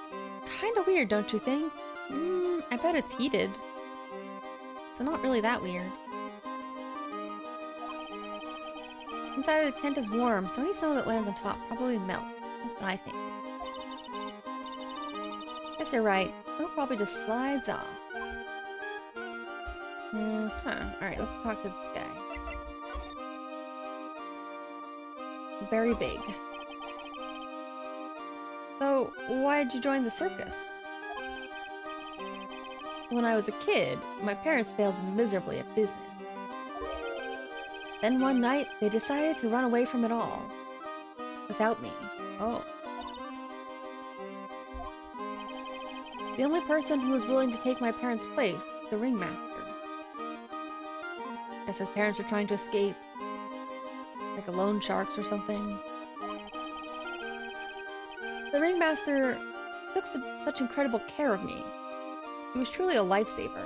Kinda weird, don't you think? I bet it's heated. So not really that weird. Inside of the tent is warm, so any snow that lands on top probably melts. That's what I think. Guess you're right. Snow probably just slides off. Alright, let's talk to this guy. Very big. So, why did you join the circus? When I was a kid, my parents failed miserably at business. Then one night, they decided to run away from it all. Without me. Oh. The only person who was willing to take my parents' place was the ringmaster. Guess his parents are trying to escape. Like a loan sharks or something. The ringmaster took such incredible care of me. He was truly a lifesaver.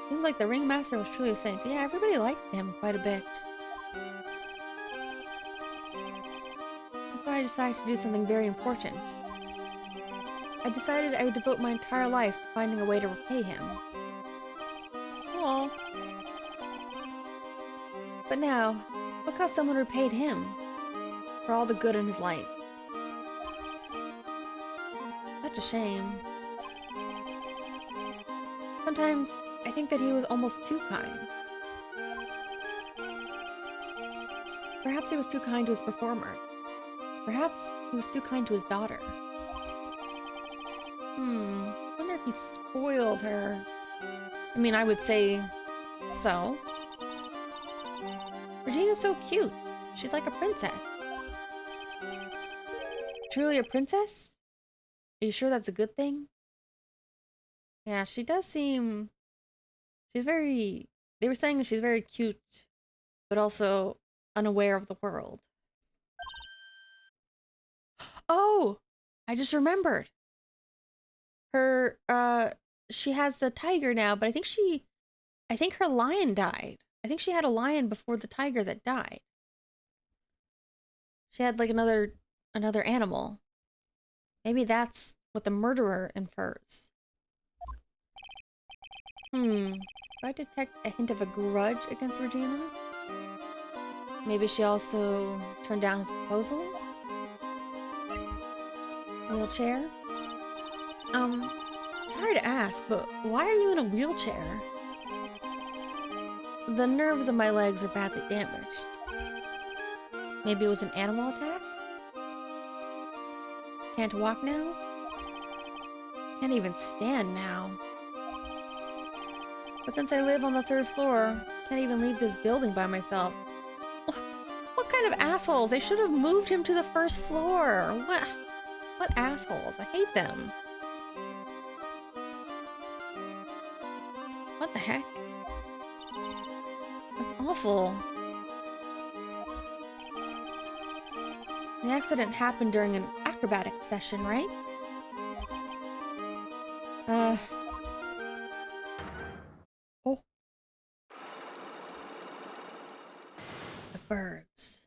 Seemed like the ringmaster was truly a saint. Yeah, everybody liked him quite a bit. That's why I decided to do something very important. I decided I would devote my entire life to finding a way to repay him. Aww. But now, look how someone repaid him for all the good in his life. Such a shame. Sometimes I think that he was almost too kind. Perhaps he was too kind to his performers. Perhaps he was too kind to his daughter. I wonder if he spoiled her. I mean, I would say so. Regina's so cute. She's like a princess. Truly a princess? Are you sure that's a good thing? Yeah, she does seem... She's very... They were saying that she's very cute, but also unaware of the world. Oh! I just remembered. She has the tiger now, but I think her lion died. I think she had a lion before the tiger that died. She had like another animal. Maybe that's what the murderer infers. Do I detect a hint of a grudge against Regina? Maybe she also turned down his proposal? Wheelchair? Sorry to ask, but why are you in a wheelchair? The nerves of my legs are badly damaged. Maybe it was an animal attack? Can't walk now? Can't even stand now. But since I live on the 3rd floor, can't even leave this building by myself. What kind of assholes? They should have moved him to the 1st floor. What assholes? I hate them. What the heck? That's awful. The accident happened during an acrobatics session, right? Oh. The birds.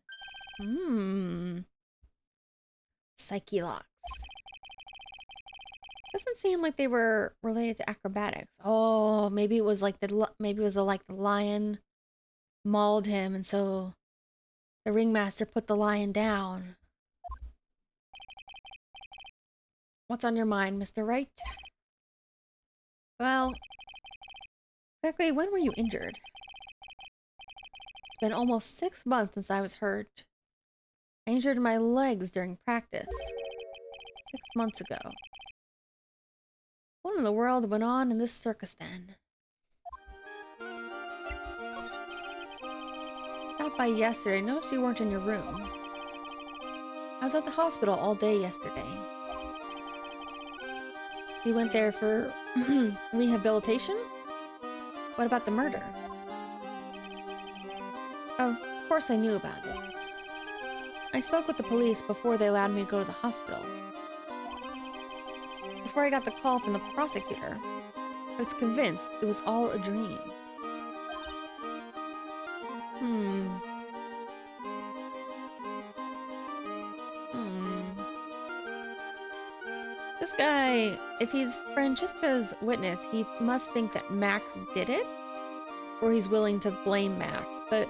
Psyche locks. Doesn't seem like they were related to acrobatics. Oh, maybe it was like the lion mauled him, and so the ringmaster put the lion down. What's on your mind, Mr. Wright? Well, exactly when were you injured? It's been almost 6 months since I was hurt. I injured my legs during practice 6 months ago. What in the world went on in this circus then? Stopped by yesterday. Noticed you weren't in your room. I was at the hospital all day yesterday. You went there for rehabilitation? What about the murder? Of course I knew about it. I spoke with the police before they allowed me to go to the hospital. Before I got the call from the prosecutor, I was convinced it was all a dream. This guy, if he's Francesca's witness, he must think that Max did it, or he's willing to blame Max. But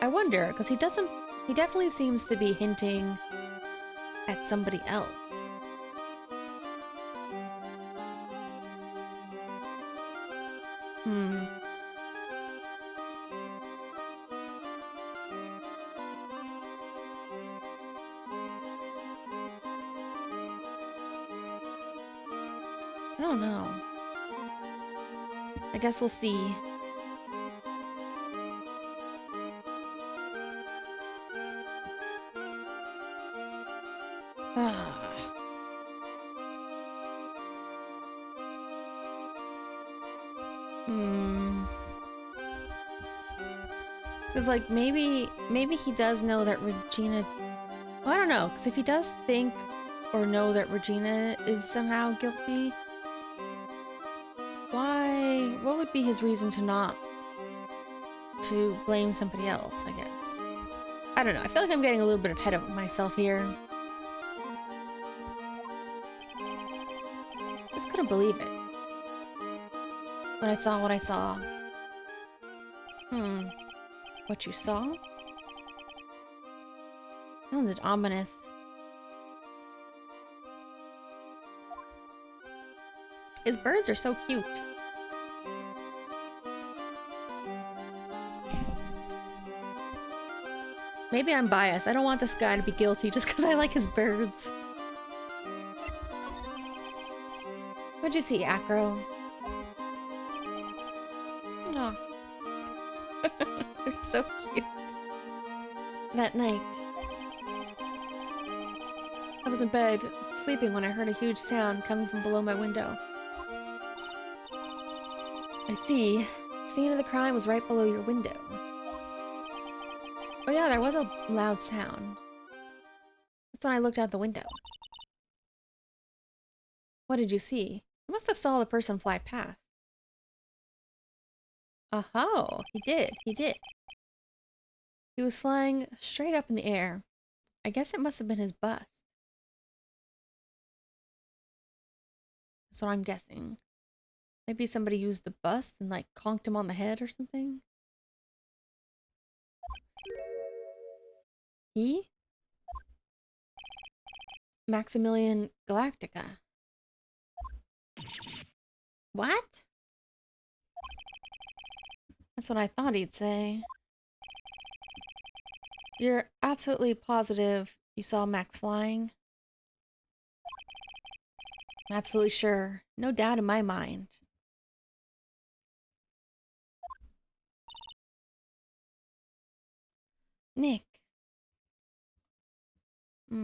I wonder, because he definitely seems to be hinting at somebody else. I don't know. I guess we'll see. Because, like, maybe he does know that Regina Well, I don't know, because if he does think or know that Regina is somehow guilty, why? What would be his reason to not to blame somebody else, I guess? I don't know. I feel like I'm getting a little bit ahead of myself here. Just couldn't believe it. When I saw what I saw. What you saw? Sounded ominous. His birds are so cute. Maybe I'm biased. I don't want this guy to be guilty just because I like his birds. What'd you see, Acro? Oh. They're so cute. That night, I was in bed, sleeping when I heard a huge sound coming from below my window. I see. The scene of the crime was right below your window. Oh yeah, there was a loud sound. That's when I looked out the window. What did you see? You must have saw the person fly past. Oh, he did. He was flying straight up in the air. I guess it must have been his bust. That's what I'm guessing. Maybe somebody used the bust and like conked him on the head or something. He? Maximilian Galactica. What? That's what I thought he'd say. You're absolutely positive you saw Max flying? I'm absolutely sure. No doubt in my mind. Nick. I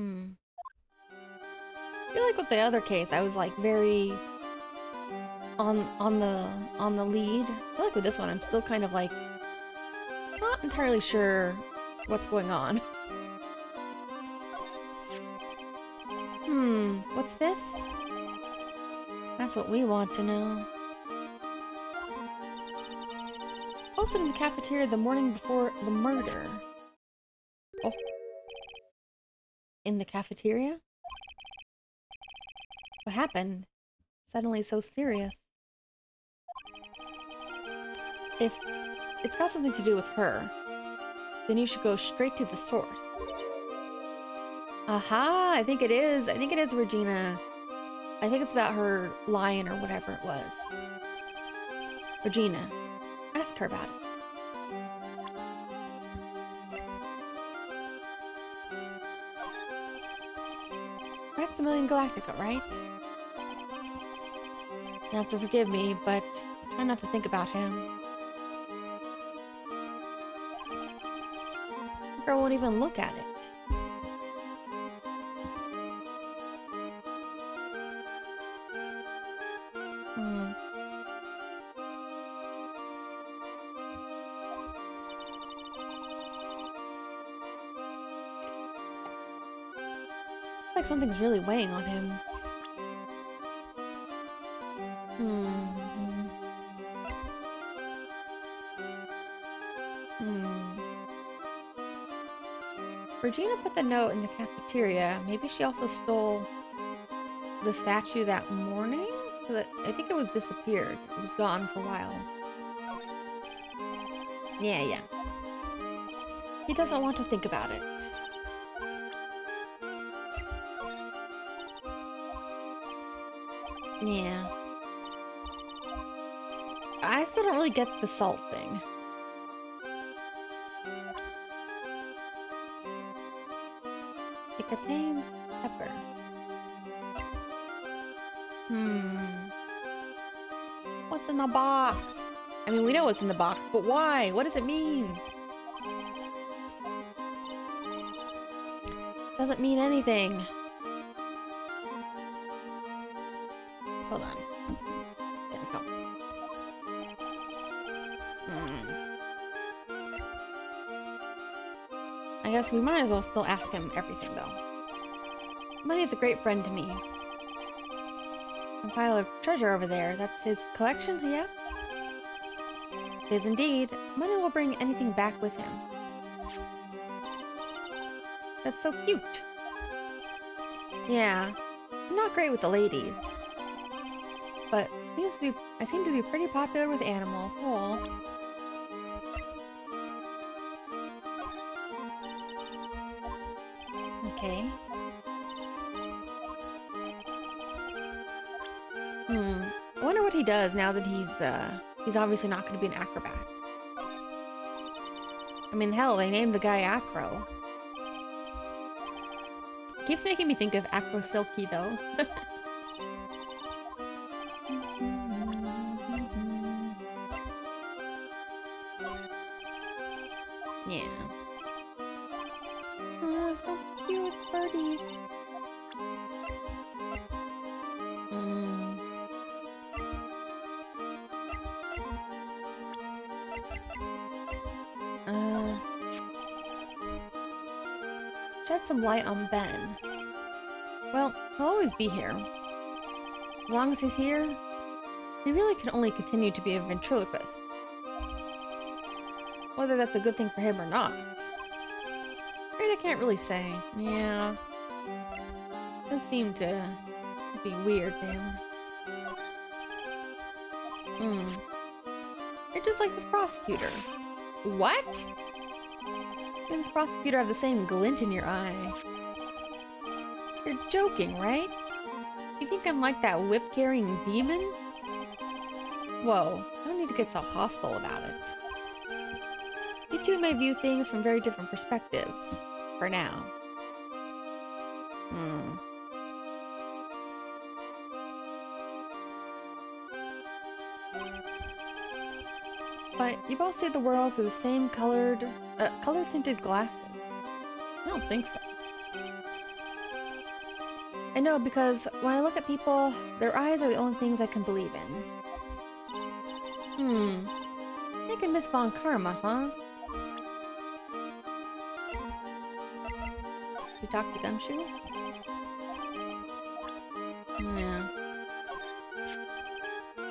feel like with the other case, I was like very on the lead. I feel like with this one, I'm still kind of like not entirely sure what's going on. What's this? That's what we want to know. Posted in the cafeteria the morning before the murder. Oh. In the cafeteria? What happened? Suddenly so serious. If it's got something to do with her, then you should go straight to the source. Aha! I think it is. I think it is Regina. I think it's about her lion or whatever it was. Regina. Ask her about it. Maximilian Galactica, right? You have to forgive me, but try not to think about him. The girl won't even look at it. Like something's really weighing on him. Regina put the note in the cafeteria. Maybe she also stole the statue that morning? I think it was disappeared. It was gone for a while. Yeah. He doesn't want to think about it. Yeah. I still don't really get the salt thing. It contains pepper. What's in the box? I mean, we know what's in the box, but why? What does it mean? Doesn't mean anything. Hold on. There we go. I guess we might as well still ask him everything, though. Money is a great friend to me. A pile of treasure over there. That's his collection, yeah? It is indeed. Money will bring anything back with him. That's so cute. Yeah. I'm not great with the ladies. But I seem to be pretty popular with animals. Aw. Okay. I wonder what he does now that he's obviously not going to be an acrobat. I mean, hell, they named the guy Acro. Keeps making me think of Acro Silky, though. Yeah. Oh, so cute birdies. Shed some light on Ben. Well, he'll always be here. As long as he's here, he really can only continue to be a ventriloquist. Whether that's a good thing for him or not, I can't really say. Yeah. Does seem to be weird, man. You're just like this prosecutor. What? You and this prosecutor have the same glint in your eye. You're joking, right? You think I'm like that whip-carrying demon? Whoa, I don't need to get so hostile about it. You two may view things from very different perspectives. For now. But you both see the world through the same color-tinted glasses. I don't think so. I know, because when I look at people, their eyes are the only things I can believe in. Taking Miss Von Karma, huh? You talk to Gumshoe? Yeah.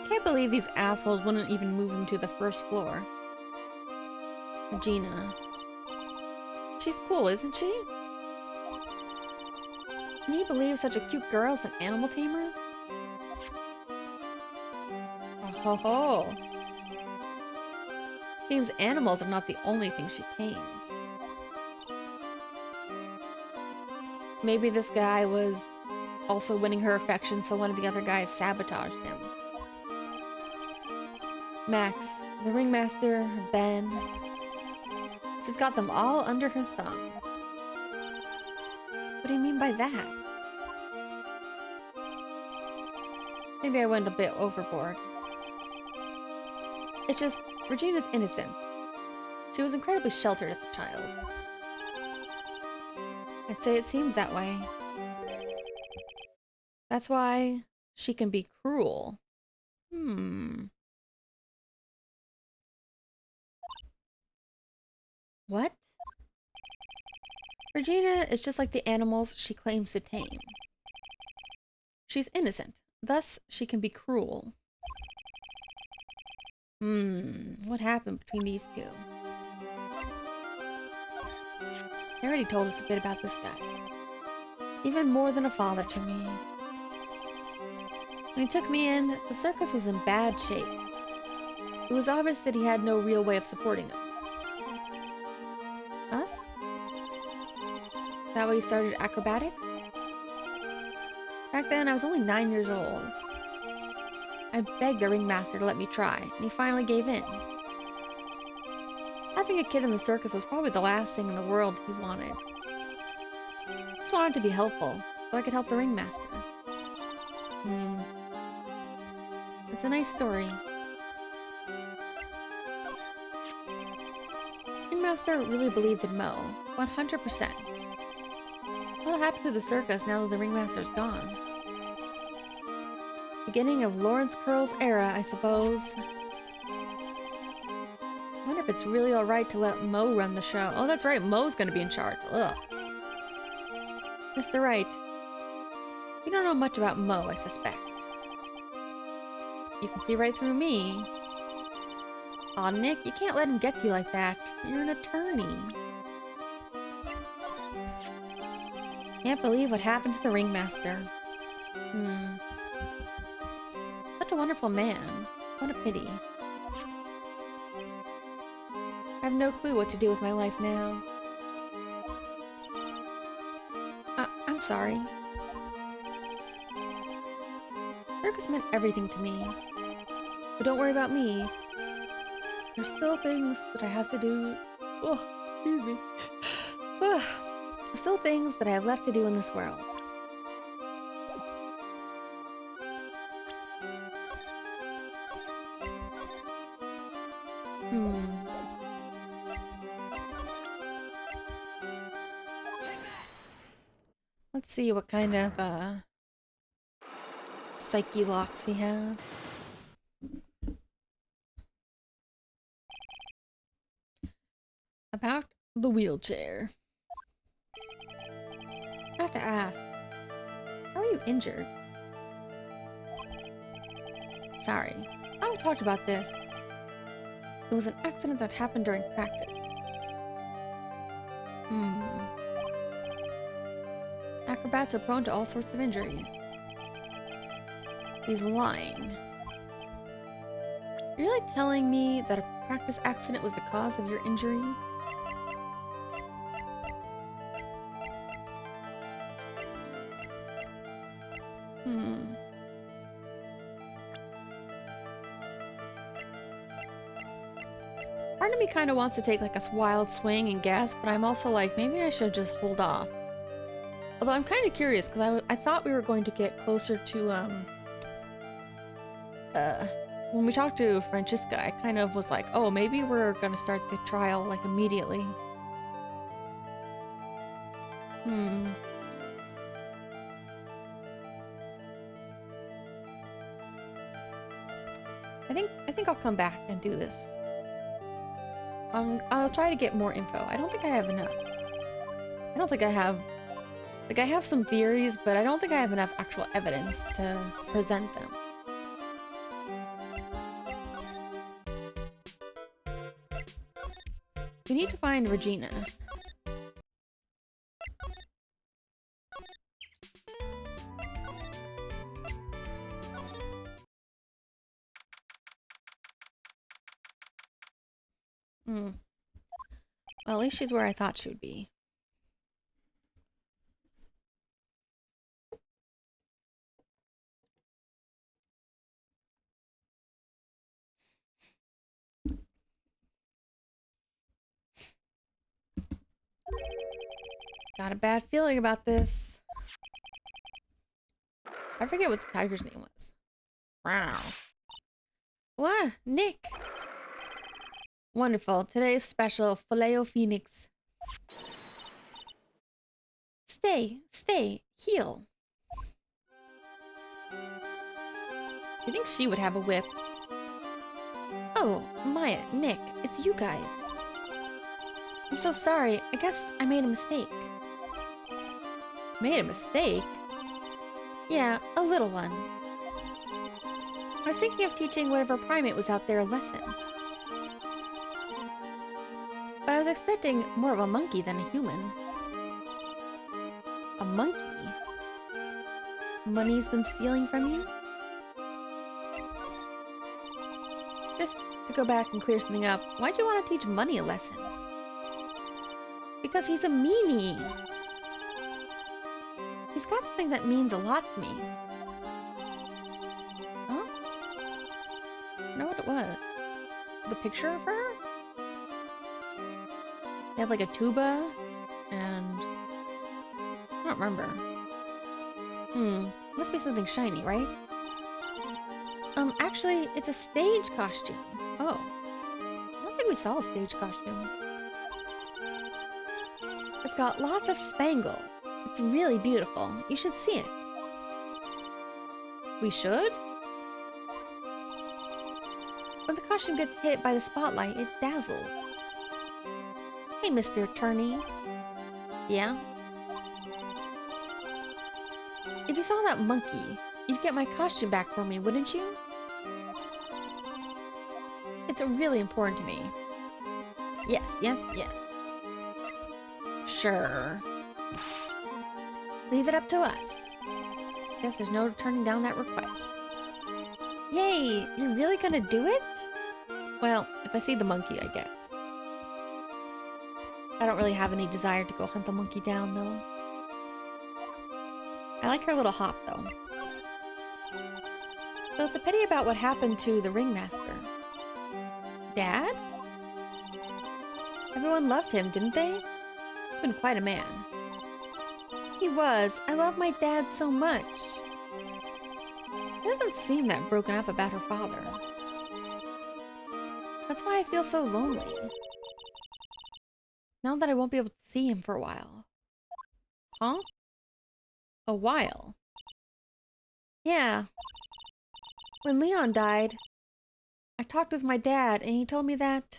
Can't believe these assholes wouldn't even move him to the first floor. Regina. She's cool, isn't she? Can you believe such a cute girl's an animal tamer? Oh ho ho! Seems animals are not the only thing she tames. Maybe this guy was also winning her affection, so one of the other guys sabotaged him. Max, the ringmaster, Ben. She's got them all under her thumb. What do you mean by that? Maybe I went a bit overboard. It's just Regina's innocence. She was incredibly sheltered as a child. I'd say it seems that way. That's why she can be cruel. What? Regina is just like the animals she claims to tame. She's innocent, thus she can be cruel. What happened between these two? They already told us a bit about this guy. Even more than a father to me. When he took me in, the circus was in bad shape. It was obvious that he had no real way of supporting us. Us? Is that why you started acrobatics? Back then, I was only 9 years old. I begged the ringmaster to let me try, and he finally gave in. Having a kid in the circus was probably the last thing in the world he wanted. I just wanted to be helpful, so I could help the ringmaster. It's a nice story. Ringmaster really believed in Mo, 100%. What'll happen to the circus now that the ringmaster's gone? Beginning of Lawrence Curl's era, I suppose. I wonder if if it's really alright to let Mo run the show. Oh, that's right, Mo's gonna be in charge. Ugh. Mr. Wright, you don't know much about Mo, I suspect. You can see right through me. Aw, Nick, you can't let him get to you like that. You're an attorney. Can't believe what happened to the ringmaster. Such a wonderful man. What a pity. I have no clue what to do with my life now. I'm sorry. Circus meant everything to me. But don't worry about me. There's still things that I have to do. Oh, excuse me. There's still things that I have left to do in this world. Let's see what kind of psyche locks he has. About the wheelchair. I have to ask, how are you injured? Sorry, I haven't talked about this. It was an accident that happened during practice. Acrobats are prone to all sorts of injuries. He's lying. You're really telling me that a practice accident was the cause of your injury? Part of me kind of wants to take like a wild swing and guess, but I'm also like, maybe I should just hold off. Although I'm kind of curious, because I thought we were going to get closer to, when we talked to Francesca, I kind of was like, oh, maybe we're going to start the trial, like, immediately. I think I'll come back and do this. I'll try to get more info. I don't think I have enough. I don't think I have... Like, I have some theories, but I don't think I have enough actual evidence to present them. We need to find Regina. Well, at least she's where I thought she would be. Got a bad feeling about this. I forget what the tiger's name was. Wow. What? Nick! Wonderful. Today's special, Filet-O-Phoenix. Stay, heal. You think she would have a whip? Oh, Maya, Nick, it's you guys. I'm so sorry. I guess I made a mistake. Made a mistake? Yeah, a little one. I was thinking of teaching whatever primate was out there a lesson. But I was expecting more of a monkey than a human. A monkey? Money's been stealing from you? Just to go back and clear something up, why'd you want to teach Money a lesson? Because he's a meanie. He's got something that means a lot to me. Huh? I know what it was. The picture of her? He had like a tuba, and... I don't remember. Must be something shiny, right? Actually, it's a stage costume. Oh. I don't think we saw a stage costume. It's got lots of spangle. It's really beautiful. You should see it. We should? when the costume gets hit by the spotlight, it dazzles. Hey, Mr. Attorney. Yeah? If you saw that monkey, you'd get my costume back for me, wouldn't you? It's really important to me. Yes, yes, yes. Sure. Leave it up to us. Guess there's no turning down that request. Yay! You're really gonna do it? Well, if I see the monkey, I guess. I don't really have any desire to go hunt the monkey down, though. I like her little hop, though. So it's a pity about what happened to the ringmaster. Dad? Everyone loved him, didn't they? He's been quite a man. He was. I love my dad so much. He doesn't seem that broken up about her father. That's why I feel so lonely. Now that I won't be able to see him for a while. Huh? A while? Yeah. When Leon died, I talked with my dad and he told me that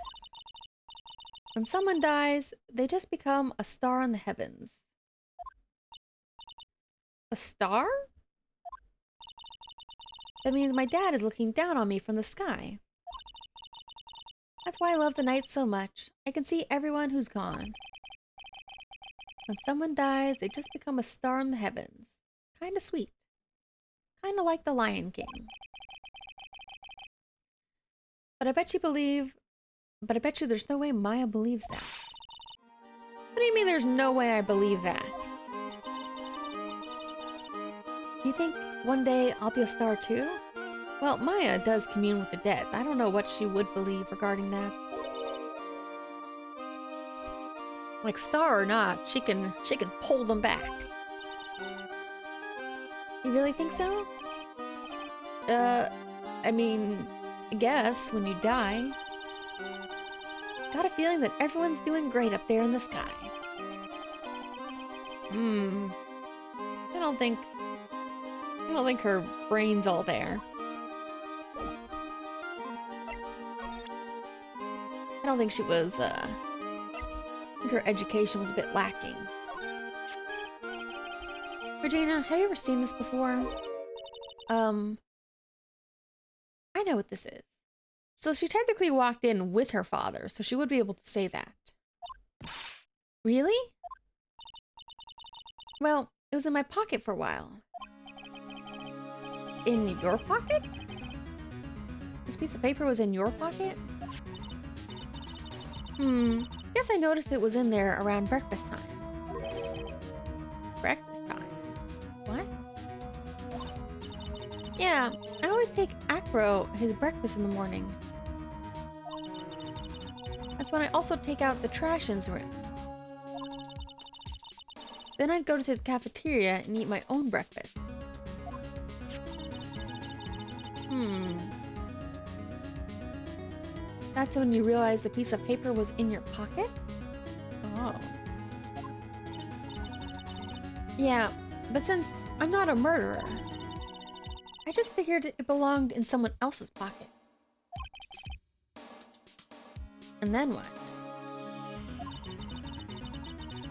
when someone dies, they just become a star in the heavens. A star? That means my dad is looking down on me from the sky. That's why I love the night so much. I can see everyone who's gone. When someone dies, they just become a star in the heavens. Kinda sweet. Kinda like the Lion King. But I bet you there's no way Maya believes that. What do you mean there's no way I believe that? You think one day I'll be a star too? Well, Maya does commune with the dead. I don't know what she would believe regarding that. Like, star or not, she can pull them back. You really think so? I mean, I guess when you die. Got a feeling that everyone's doing great up there in the sky. I don't think her brain's all there. I don't think she was, I think her education was a bit lacking. Regina, have you ever seen this before? I know what this is. So she technically walked in with her father, so she would be able to say that. Really? Well, it was in my pocket for a while. In your pocket? This piece of paper was in your pocket? Guess I noticed it was in there around breakfast time. Breakfast time? What? Yeah, I always take Acro his breakfast in the morning. That's when I also take out the trash in his room. Then I'd go to the cafeteria and eat my own breakfast. That's when you realize the piece of paper was in your pocket? Oh. Yeah, but since I'm not a murderer, I just figured it belonged in someone else's pocket. And then what?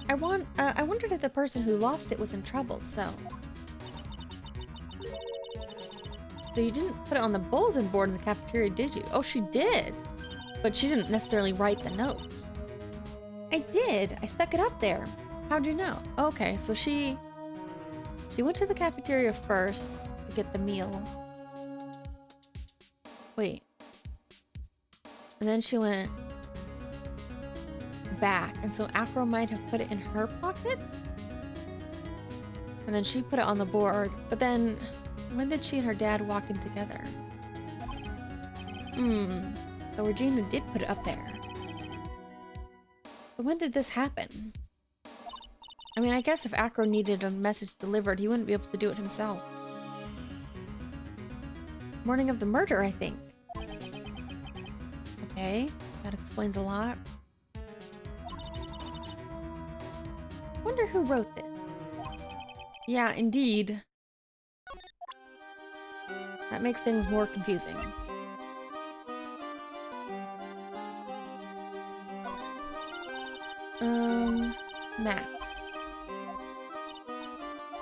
I wondered if the person who lost it was in trouble, so you didn't put it on the bulletin board in the cafeteria, did you? Oh, she did. But she didn't necessarily write the note. I did. I stuck it up there. How'd you know? Okay, so she went to the cafeteria first to get the meal. Wait. And then she went back, and so Acro might have put it in her pocket? And then she put it on the board, but then when did she and her dad walk in together? So Regina did put it up there. But when did this happen? I mean, I guess if Acro needed a message delivered, he wouldn't be able to do it himself. Morning of the murder, I think. Okay, that explains a lot. Wonder who wrote this. Yeah, indeed. That makes things more confusing. Max.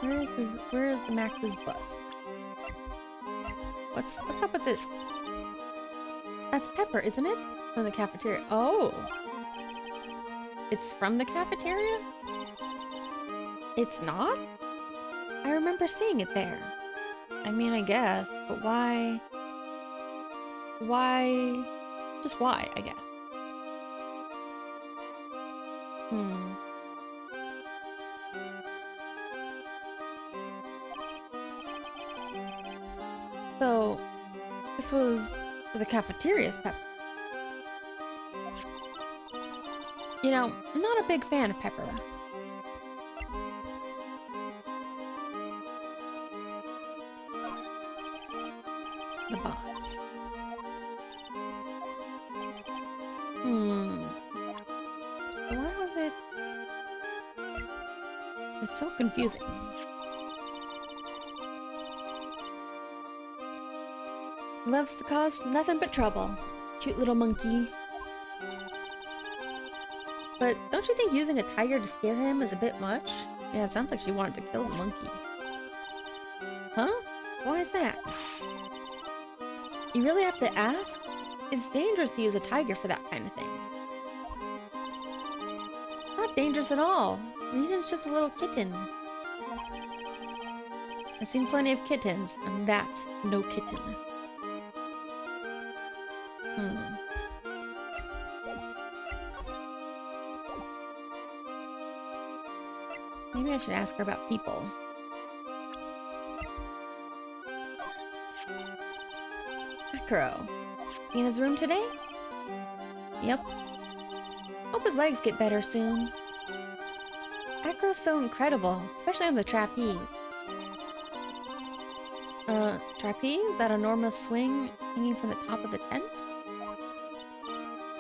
Where is this? Where is the Max's bust? What's up with this? That's Pepper, isn't it? From the cafeteria. Oh. It's from the cafeteria? It's not? I remember seeing it there. I mean, I guess, but why? Why? Just why, I guess. So, this was for the cafeteria's Pepper. You know, I'm not a big fan of Pepper. The box. Why was it? It's so confusing. Loves the cause nothing but trouble. Cute little monkey. But don't you think using a tiger to scare him is a bit much? Yeah, it sounds like she wanted to kill the monkey. Huh? Why is that? You really have to ask? It's dangerous to use a tiger for that kind of thing. Not dangerous at all. Regent's just a little kitten. I've seen plenty of kittens, and that's no kitten. Maybe I should ask her about people. Acro. In his room today? Yep. Hope his legs get better soon. Acro's so incredible, especially on the trapeze. Trapeze? That enormous swing hanging from the top of the tent?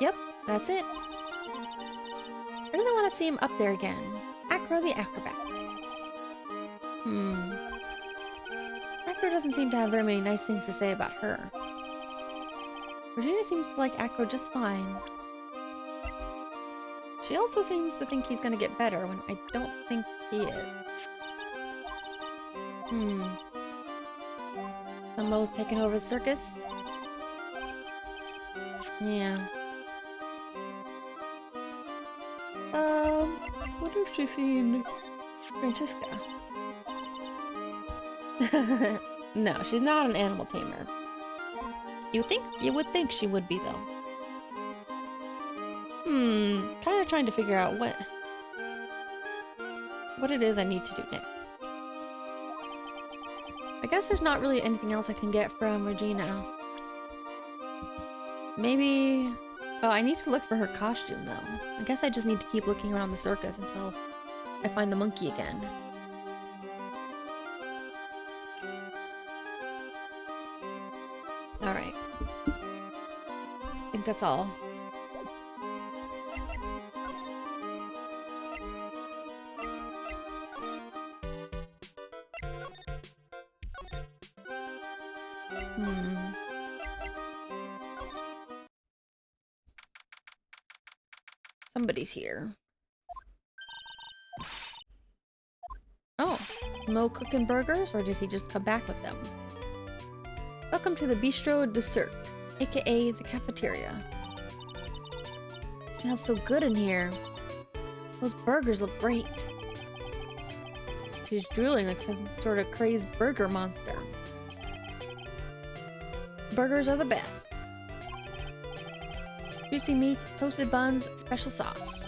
Yep, that's it. I really want to see him up there again. Acro the acrobat. Acro doesn't seem to have very many nice things to say about her. Regina seems to like Acro just fine. She also seems to think he's gonna get better when I don't think he is. Mo's taking over the circus? Yeah. Wonder if she's seen Francesca. No, she's not an animal tamer. You would think she would be though. Kind of trying to figure out what it is I need to do next. I guess there's not really anything else I can get from Regina. Maybe... Oh, I need to look for her costume though. I guess I just need to keep looking around the circus until I find the monkey again. Alright. I think that's all. Somebody's here. Oh, is Mo cooking burgers, or did he just come back with them? Welcome to the Bistro du Cirque, aka the cafeteria. It smells so good in here. Those burgers look great. She's drooling like some sort of crazed burger monster. Burgers are the best. Juicy meat, toasted buns, special sauce.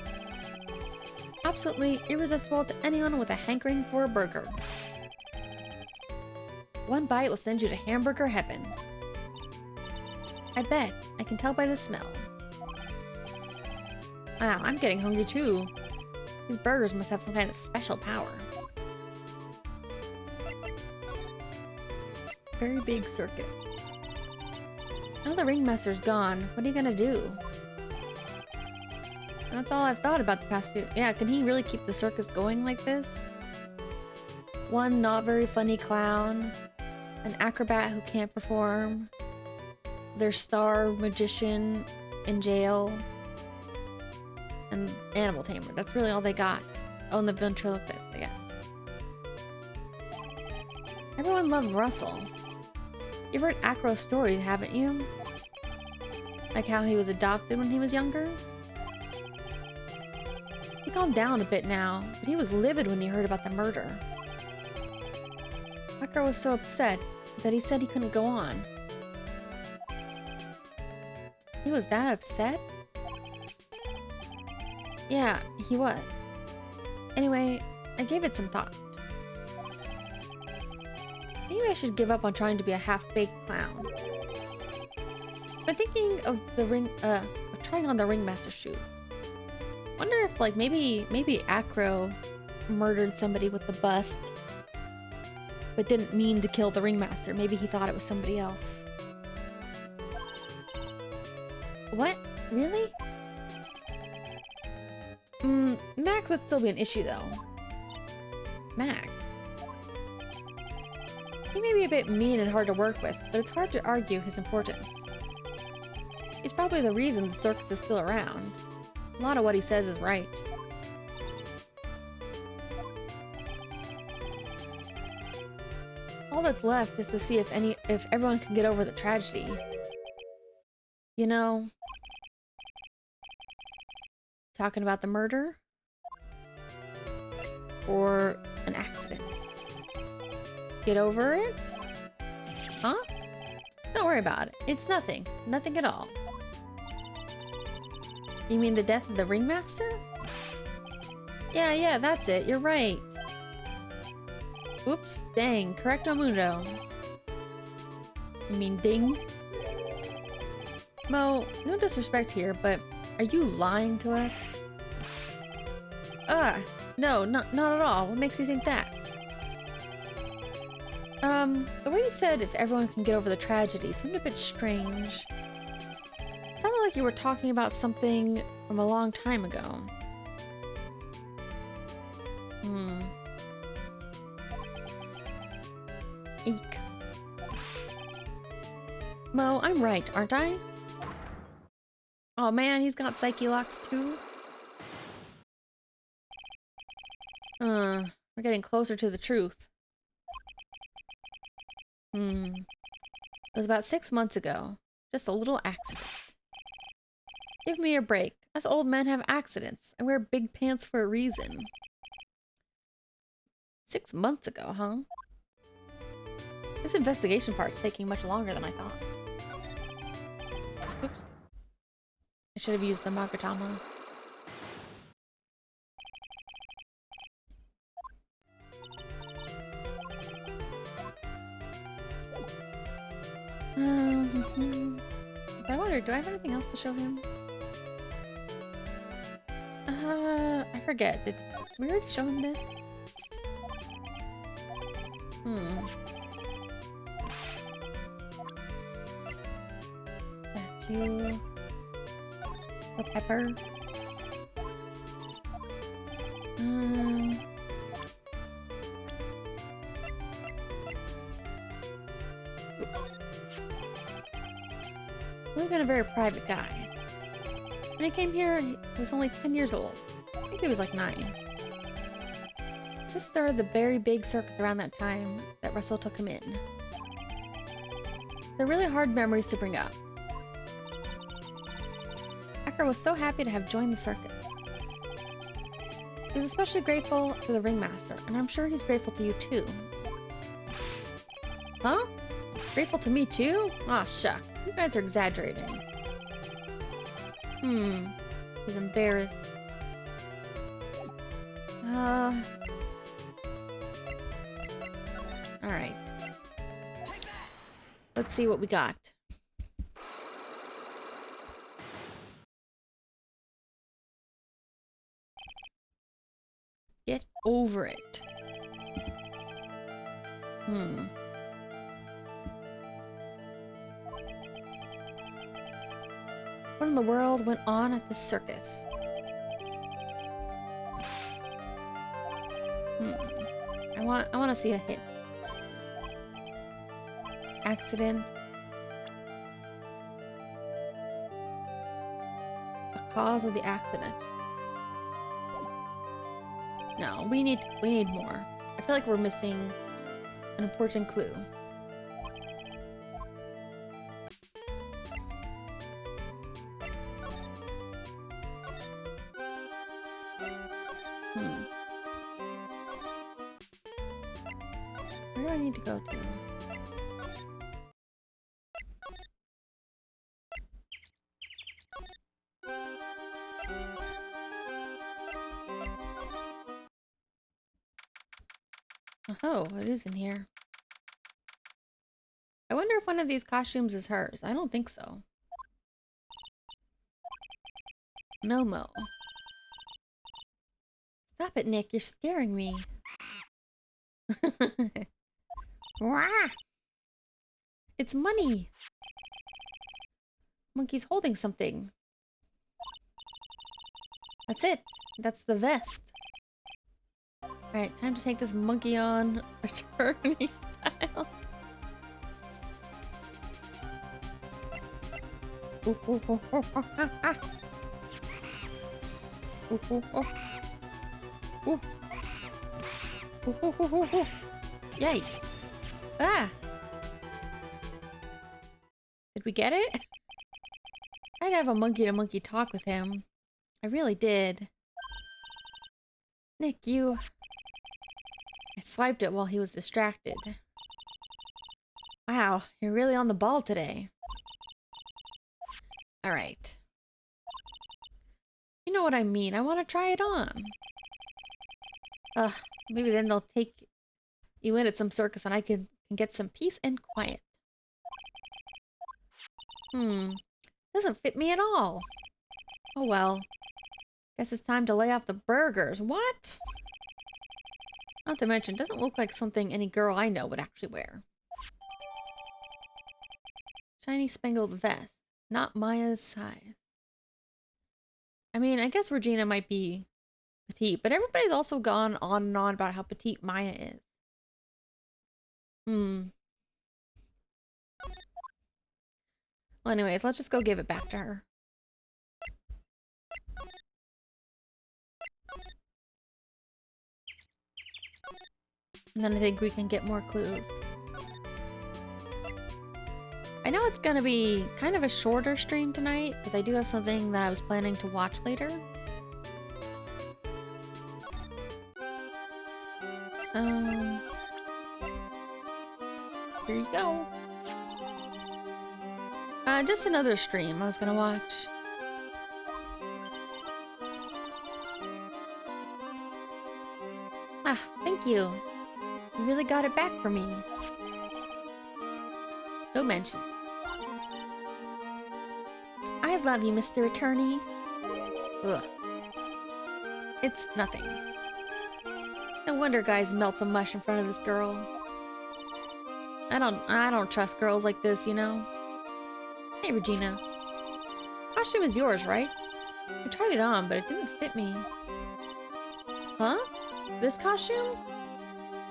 Absolutely irresistible to anyone with a hankering for a burger. One bite will send you to hamburger heaven. I bet. I can tell by the smell. Wow, I'm getting hungry too. These burgers must have some kind of special power. Very big circuit. Now the ringmaster's gone. What are you gonna do? That's all I've thought about the past few. Yeah, can he really keep the circus going like this? One not very funny clown, an acrobat who can't perform, their star magician in jail. and animal tamer. That's really all they got. Oh, and the ventriloquist, I guess. Everyone loved Russell. You've heard Acro's story, haven't you? Like how he was adopted when he was younger? He calmed down a bit now, but he was livid when he heard about the murder. Acro was so upset that he said he couldn't go on. He was that upset? Yeah, he was. Anyway, I gave it some thought. Maybe I should give up on trying to be a half-baked clown. But thinking of of trying on the ringmaster shoe. Wonder if, like, maybe Acro murdered somebody with the bust, but didn't mean to kill the ringmaster. Maybe he thought it was somebody else. What? Really? Max would still be an issue, though. Max? He may be a bit mean and hard to work with, but it's hard to argue his importance. He's probably the reason the circus is still around. A lot of what he says is right. All that's left is to see if everyone can get over the tragedy. You know, talking about the murder or an accident. Get over it? Huh? Don't worry about it. It's nothing. Nothing at all. You mean the death of the ringmaster? Yeah, that's it. You're right. Oops, dang. Correcto mundo. You mean ding? Mo, no disrespect here, but are you lying to us? No, not at all. What makes you think that? The way you said if everyone can get over the tragedy seemed a bit strange. It sounded like you were talking about something from a long time ago. Eek. Mo, I'm right, aren't I? Oh man, he's got psyche locks too? We're getting closer to the truth. It was about 6 months ago. Just a little accident. Give me a break. Us old men have accidents. I wear big pants for a reason. 6 months ago, huh? This investigation part's taking much longer than I thought. Oops. I should have used the Magatama. But I wonder, do I have anything else to show him? I forget. Did we already show him this? Statue. A pepper. He's been a very private guy. When he came here, he was only 10 years old. I think he was like 9. Just started the very big circus around that time that Russell took him in. They're really hard memories to bring up. Acker was so happy to have joined the circus. He was especially grateful to the ringmaster, and I'm sure he's grateful to you too. Huh? Grateful to me too? Aw, shucks. You guys are exaggerating. He's embarrassed. Alright. Let's see what we got. Get over it. What in the world went on at the circus? I want to see a hit. Accident. A cause of the accident. No, we need more. I feel like we're missing an important clue. Where do I need to go to? Oh, it is in here. I wonder if one of these costumes is hers. I don't think so. Momo. Stop it, Nick. You're scaring me. It's money. Monkey's holding something. That's it. That's the vest. Alright, time to take this monkey on attorney style. Yay! Ah! Did we get it? I'd have a monkey-to-monkey talk with him. I really did. Nick, you... I swiped it while he was distracted. Wow, you're really on the ball today. Alright. You know what I mean. I want to try it on. Ugh, maybe then they'll take you in at some circus and I can get some peace and quiet. Doesn't fit me at all. Oh well. Guess it's time to lay off the burgers. What? Not to mention, doesn't look like something any girl I know would actually wear. Shiny spangled vest. Not Maya's size. I mean, I guess Regina might be petite, but everybody's also gone on and on about how petite Maya is. Well, anyways, let's just go give it back to her. And then I think we can get more clues. I know it's gonna be kind of a shorter stream tonight, because I do have something that I was planning to watch later. Here you go. Just another stream I was gonna watch. Ah, thank you. You really got it back for me. No mention. I love you, Mr. Attorney. Ugh. It's nothing. No wonder guys melt the mush in front of this girl. I don't trust girls like this, you know? Hey, Regina. Costume is yours, right? I tried it on, but it didn't fit me. Huh? This costume?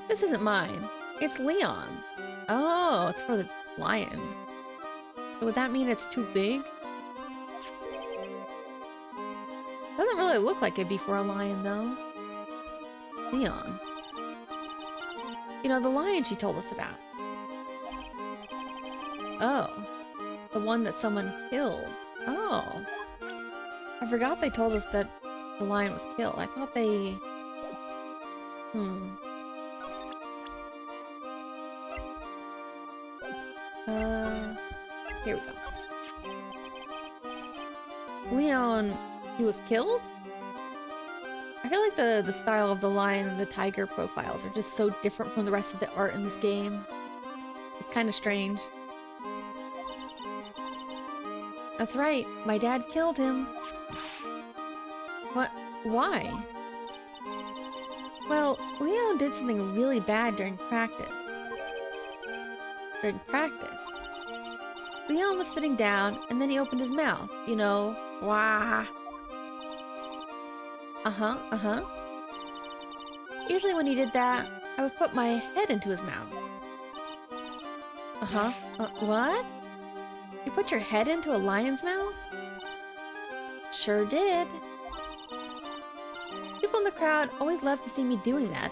This isn't mine. It's Leon's. Oh, it's for the lion. So would that mean it's too big? Doesn't really look like it'd be for a lion, though. Leon. You know, the lion she told us about. Oh. The one that someone killed. Oh. I forgot they told us that the lion was killed. I thought they... Here we go. Leon, he was killed? I feel like the style of the lion and the tiger profiles are just so different from the rest of the art in this game. It's kind of strange. That's right, my dad killed him. What? Why? Well, Leon did something really bad during practice. Leon was sitting down, and then he opened his mouth. You know, wah. Usually when he did that, I would put my head into his mouth. What? You put your head into a lion's mouth? Sure did. People People in the crowd always loved to see me doing that.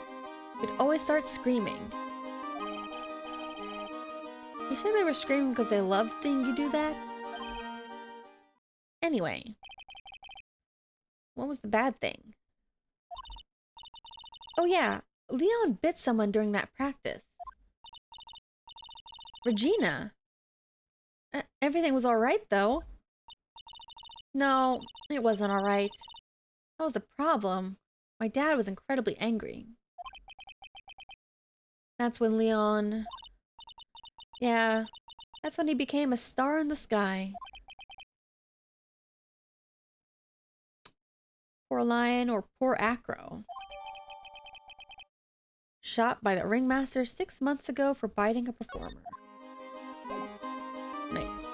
We'd always start screaming. You sure they were screaming because they loved seeing you do that? Anyway, what was the bad thing? Oh yeah, Leon bit someone during that practice. Regina? Everything was alright though. No, it wasn't alright. That was the problem. My dad was incredibly angry. That's when Leon... Yeah, that's when he became a star in the sky. Poor Lion or poor Acro. Shot by the ringmaster 6 months ago for biting a performer. Nice.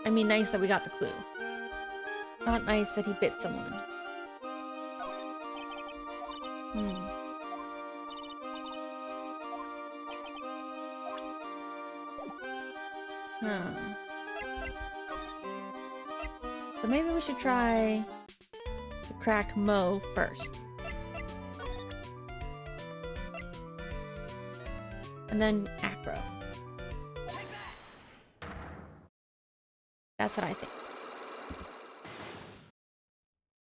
I mean, nice that we got the clue. Not nice that he bit someone. So maybe we should try to crack Mo first. And then Acro. That's what I think.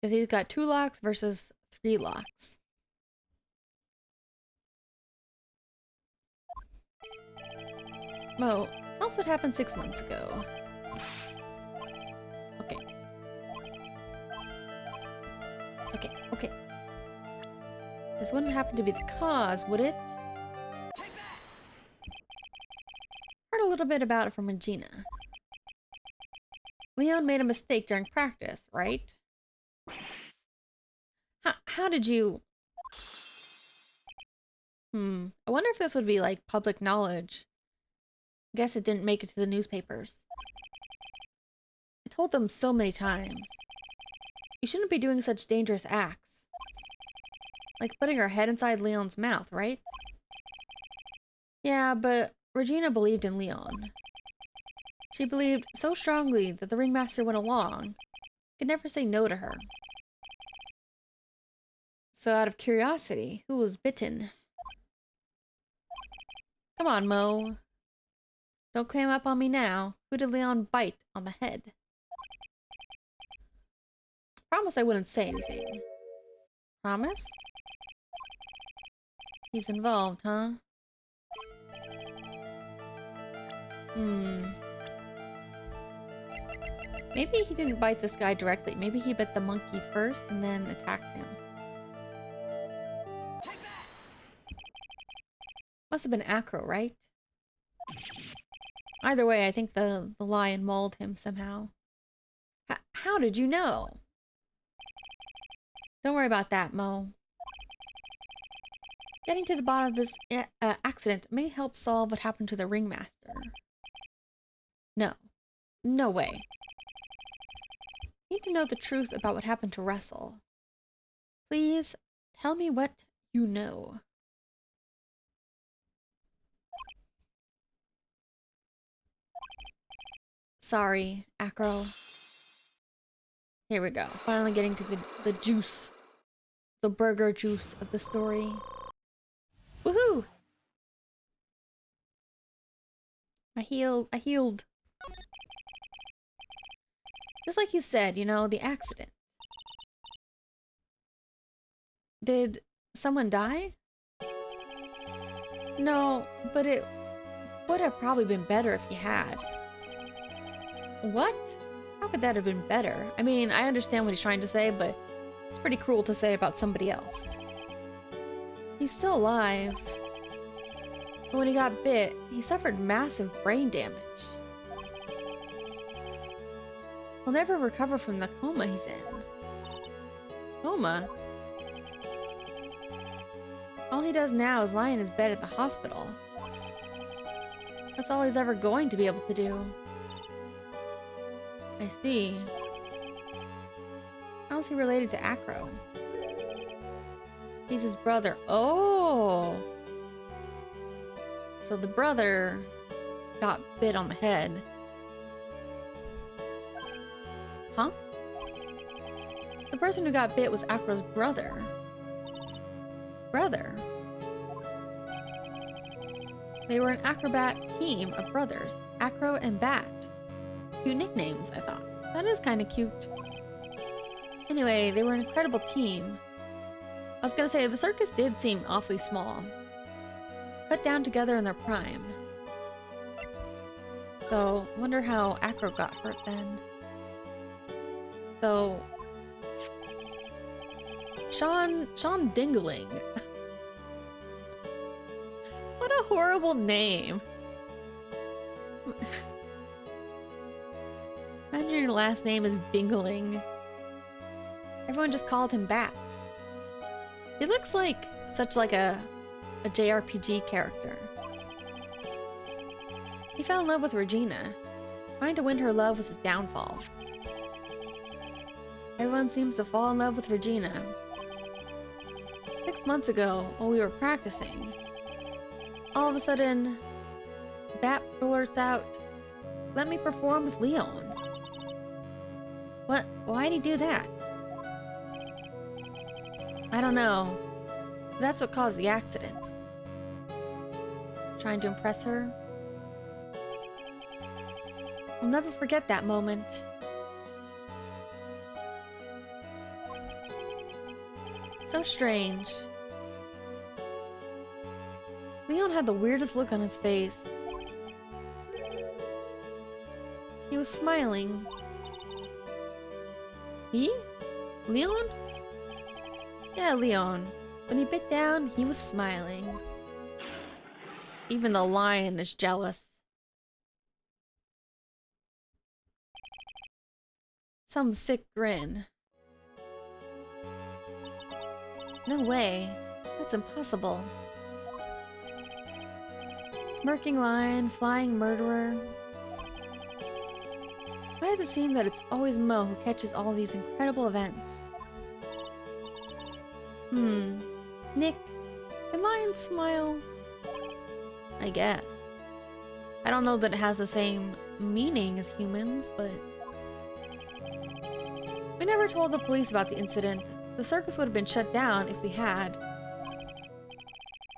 Because he's got 2 locks versus 3 locks. Mo, tell us what happened 6 months ago. Okay. Okay. This wouldn't happen to be the cause, would it? Heard a little bit about it from Regina. Leon made a mistake during practice, right? How did you... I wonder if this would be like public knowledge. I guess it didn't make it to the newspapers. I told them so many times. You shouldn't be doing such dangerous acts. Like putting her head inside Leon's mouth, right? Yeah, but Regina believed in Leon. She believed so strongly that the ringmaster went along. Could never say no to her. So out of curiosity, who was bitten? Come on, Mo. Don't clam up on me now. Who did Leon bite on the head? Promise I wouldn't say anything. Promise? He's involved, huh? Maybe he didn't bite this guy directly. Maybe he bit the monkey first and then attacked him. Must have been Acro, right? Either way, I think the lion mauled him somehow. How did you know? Don't worry about that, Mo. Getting to the bottom of this accident may help solve what happened to the ringmaster. No. No way. Need to know the truth about what happened to Russell. Please, tell me what you know. Sorry, Acro. Here we go. Finally getting to the juice. The burger juice of the story. Woohoo! I healed. Just like you said, you know, the accident. Did someone die? No, but it would have probably been better if he had. What? How could that have been better? I mean, I understand what he's trying to say, but it's pretty cruel to say about somebody else. He's still alive. But when he got bit, he suffered massive brain damage. He'll never recover from the coma he's in. Coma? All he does now is lie in his bed at the hospital. That's all he's ever going to be able to do. I see. How's he related to Acro? He's his brother. Oh! So the brother got bit on the head. Huh? The person who got bit was Acro's brother. Brother? They were an acrobat team of brothers, Acro and Bat. Cute nicknames, I thought. That is kind of cute. Anyway, they were an incredible team. I was gonna say, the circus did seem awfully small. Cut down together in their prime. So, wonder how Acro got hurt then. So... Sean Dingling. What a horrible name. Imagine your last name is Dingling. Everyone just called him Bat. He looks like such like a JRPG character. He fell in love with Regina. Trying to win her love was his downfall. Everyone seems to fall in love with Regina. 6 months ago, while we were practicing, all of a sudden, Bat blurts out, "Let me perform with Leon." What? Why'd he do that? I don't know. That's what caused the accident. Trying to impress her? I'll never forget that moment. So strange. Leon had the weirdest look on his face. He was smiling. He? Leon? Yeah, Leon. When he bit down, he was smiling. Even the lion is jealous. Some sick grin. No way. That's impossible. Smirking lion, flying murderer. Why does it seem that it's always Mo who catches all these incredible events? Nick, can lions smile? I guess. I don't know that it has the same meaning as humans, but... We never told the police about the incident. The circus would have been shut down if we had.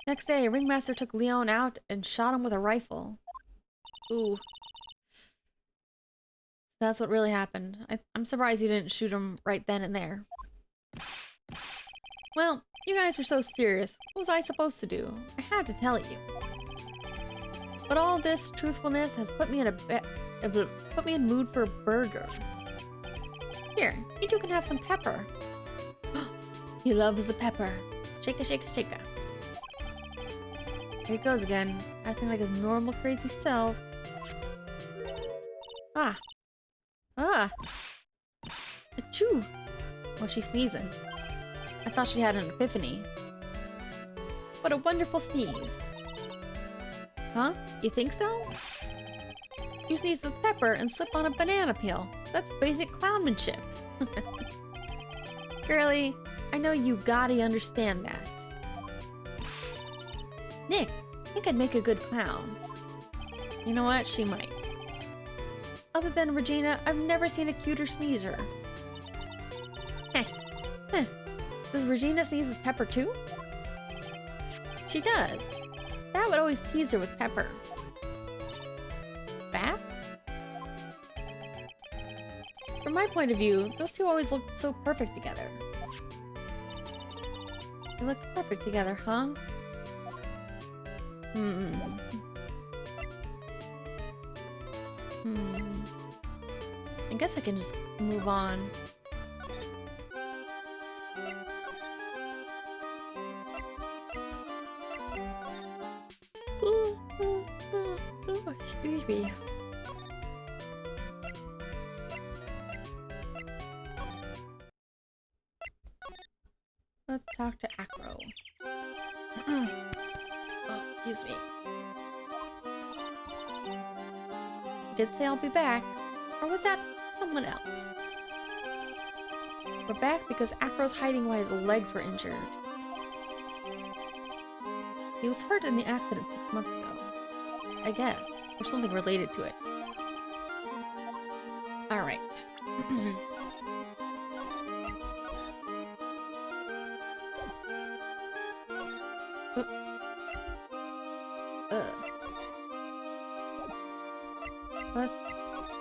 Next day, Ringmaster took Leon out and shot him with a rifle. Ooh. That's what really happened. I'm surprised he didn't shoot him right then and there. Well, you guys were so serious. What was I supposed to do? I had to tell you. But all this truthfulness has put me in a mood for a burger. Here, you two can have some pepper. He loves the pepper. Shaka, shaka, shaka. Here he goes again, acting like his normal crazy self. Ah. Ah. Achoo. Oh, she's sneezing. I thought she had an epiphany. What a wonderful sneeze. Huh? You think so? You sneeze with pepper and slip on a banana peel. That's basic clownmanship. Girlie, I know you gotta understand that. Nick, I think I'd make a good clown. You know what? She might. Other than Regina, I've never seen a cuter sneezer. Heh. Heh. Does Regina sneeze with pepper too? She does. Bat would always tease her with pepper. Bat? From my point of view, those two always looked so perfect together. They look perfect together, huh? I guess I can just move on. Excuse me. Let's talk to Acro. Oh, excuse me. Did say I'll be back, or was that someone else? We're back because Acro's hiding why his legs were injured. He was hurt in the accident 6 months ago, I guess, or something related to it. Alright.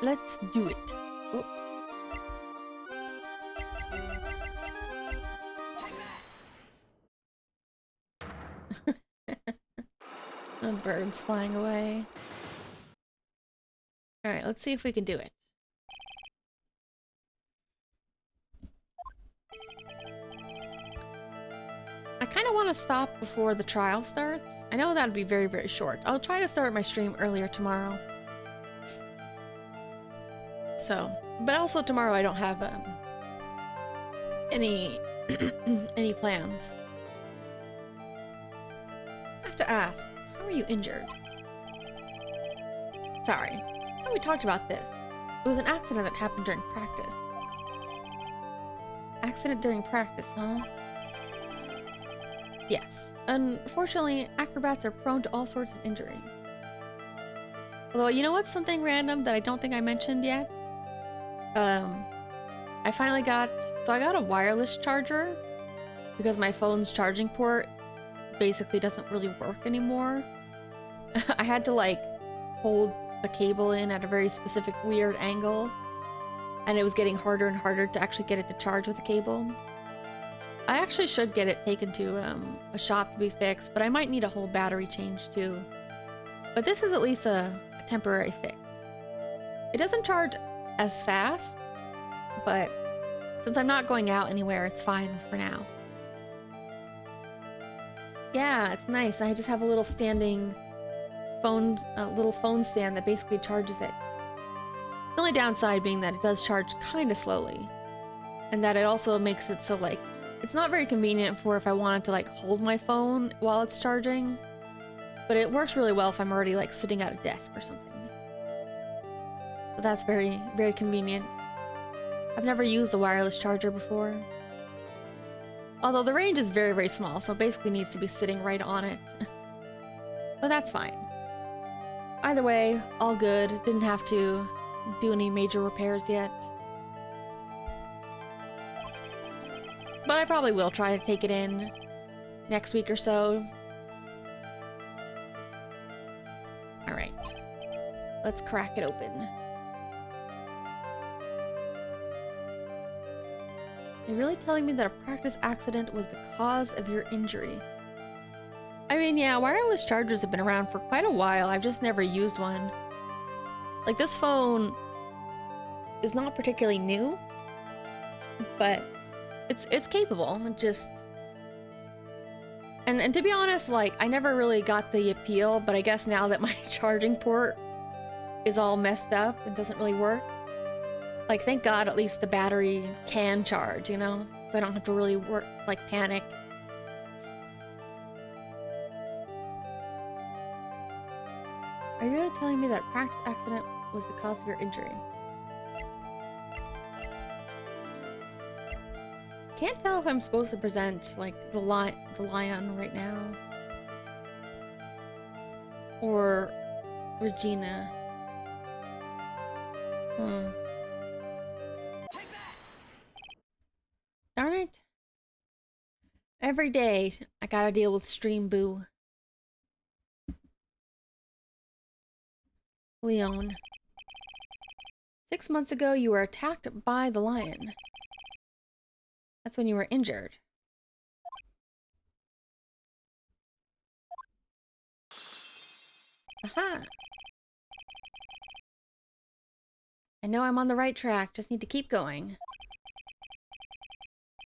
Let's do it. Oh. The bird's flying away. Alright, let's see if we can do it. I kind of want to stop before the trial starts. I know that would be very, very short. I'll try to start my stream earlier tomorrow. So, but also tomorrow I don't have any any plans. I have to ask, how are you injured? Sorry, I thought we talked about this. It was an accident that happened during practice. Accident during practice, huh? Yes. Unfortunately, acrobats are prone to all sorts of injuries. Although, you know what's something random that I don't think I mentioned yet? I finally got a wireless charger because my phone's charging port basically doesn't really work anymore. I had to like hold the cable in at a very specific weird angle, and it was getting harder and harder to actually get it to charge with the cable. I actually should get it taken to a shop to be fixed, but I might need a whole battery change too. But this is at least a temporary fix. It doesn't charge as fast, but since I'm not going out anywhere, it's fine for now. Yeah, it's nice. I just have a little standing phone, little phone stand that basically charges it. The only downside being that it does charge kind of slowly, and that it also makes it so like it's not very convenient for if I wanted to like hold my phone while it's charging, but it works really well if I'm already like sitting at a desk or something. So that's very, very convenient. I've never used a wireless charger before. Although the range is very, very small, so it basically needs to be sitting right on it. But that's fine. Either way, all good. Didn't have to do any major repairs yet. But I probably will try to take it in next week or so. Alright. Let's crack it open. You're really telling me that a practice accident was the cause of your injury? I mean, yeah, wireless chargers have been around for quite a while. I've just never used one. Like, this phone is not particularly new, but it's capable. It just... And to be honest, like, I never really got the appeal, but I guess now that my charging port is all messed up and doesn't really work, like, thank God at least the battery can charge, you know? So I don't have to really panic. Are you really telling me that practice accident was the cause of your injury? Can't tell if I'm supposed to present, like, the lion right now. Or Regina. Darn it. Every day, I gotta deal with Stream Boo. Leon. 6 months ago, you were attacked by the lion. That's when you were injured. Aha! I know I'm on the right track, just need to keep going.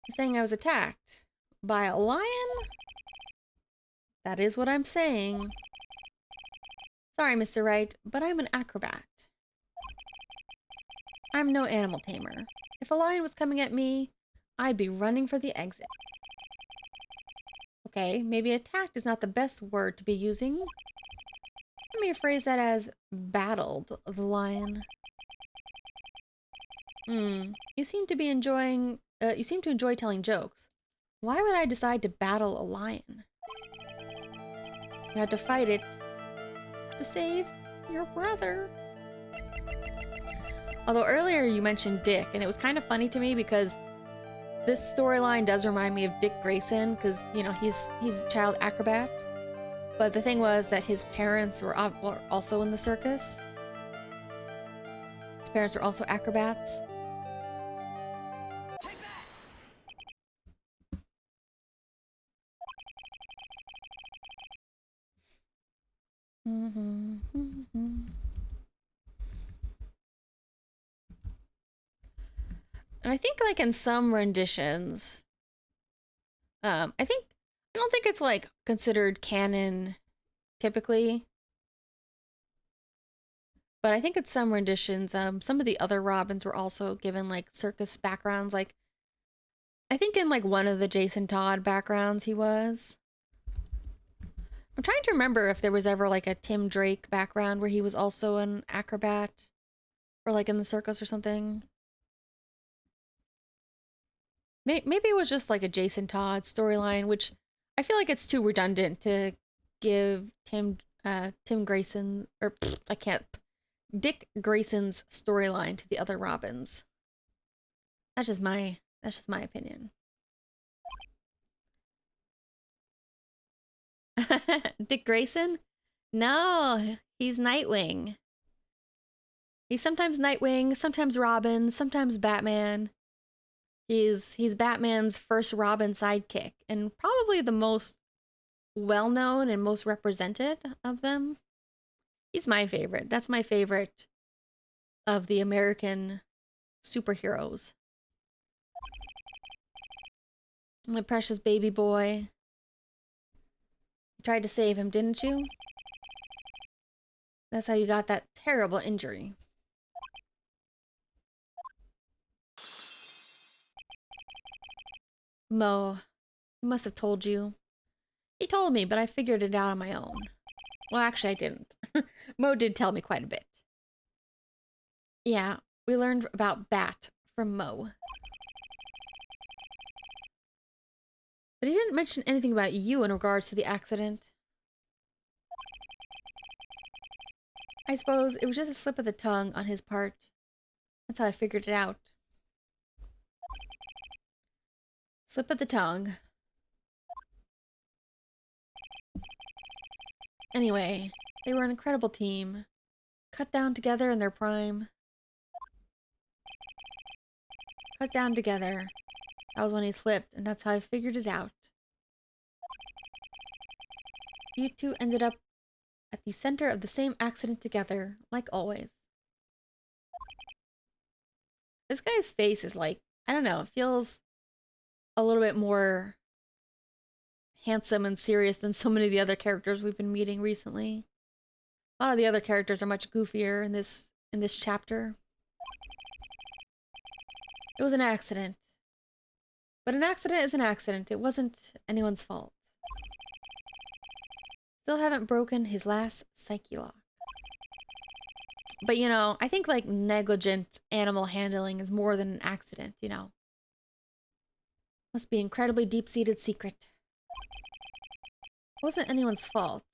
You're saying I was attacked by a lion? That is what I'm saying. Sorry, Mr. Wright, but I'm an acrobat. I'm no animal tamer. If a lion was coming at me, I'd be running for the exit. Okay, maybe attacked is not the best word to be using. Let me rephrase that as battled the lion. You seem to enjoy telling jokes. Why would I decide to battle a lion? You had to fight it to save your brother. Although earlier you mentioned Dick, and it was kind of funny to me because this storyline does remind me of Dick Grayson, because, you know, he's a child acrobat. But the thing was that his parents were also in the circus. His parents were also acrobats. And I think like in some renditions, I don't think it's like considered canon typically, but I think in some renditions, some of the other Robins were also given like circus backgrounds. Like I think in like one of the Jason Todd backgrounds he was. I'm trying to remember if there was ever like a Tim Drake background where he was also an acrobat or like in the circus or something. Maybe it was just like a Jason Todd storyline, which I feel like it's too redundant to give Tim Grayson or I can't Dick Grayson's storyline to the other Robins. That's just my opinion. Dick Grayson? No, he's Nightwing. He's sometimes Nightwing, sometimes Robin, sometimes Batman. He's Batman's first Robin sidekick and probably the most well-known and most represented of them. He's my favorite. That's my favorite of the American superheroes. My precious baby boy. You tried to save him, didn't you? That's how you got that terrible injury. Mo, he must have told you. He told me, but I figured it out on my own. Well, actually, I didn't. Mo did tell me quite a bit. Yeah, we learned about Bat from Mo. But he didn't mention anything about you in regards to the accident. I suppose it was just a slip of the tongue on his part. That's how I figured it out. Slip of the tongue. Anyway, they were an incredible team. Cut down together in their prime. Cut down together. That was when he slipped, and that's how I figured it out. You two ended up at the center of the same accident together, like always. This guy's face is like, I don't know, it feels a little bit more handsome and serious than so many of the other characters we've been meeting recently. A lot of the other characters are much goofier in this chapter. It was an accident. But an accident is an accident. It wasn't anyone's fault. Still haven't broken his last psyche lock. But you know, I think like negligent animal handling is more than an accident, you know. Must be incredibly deep-seated secret. It wasn't anyone's fault.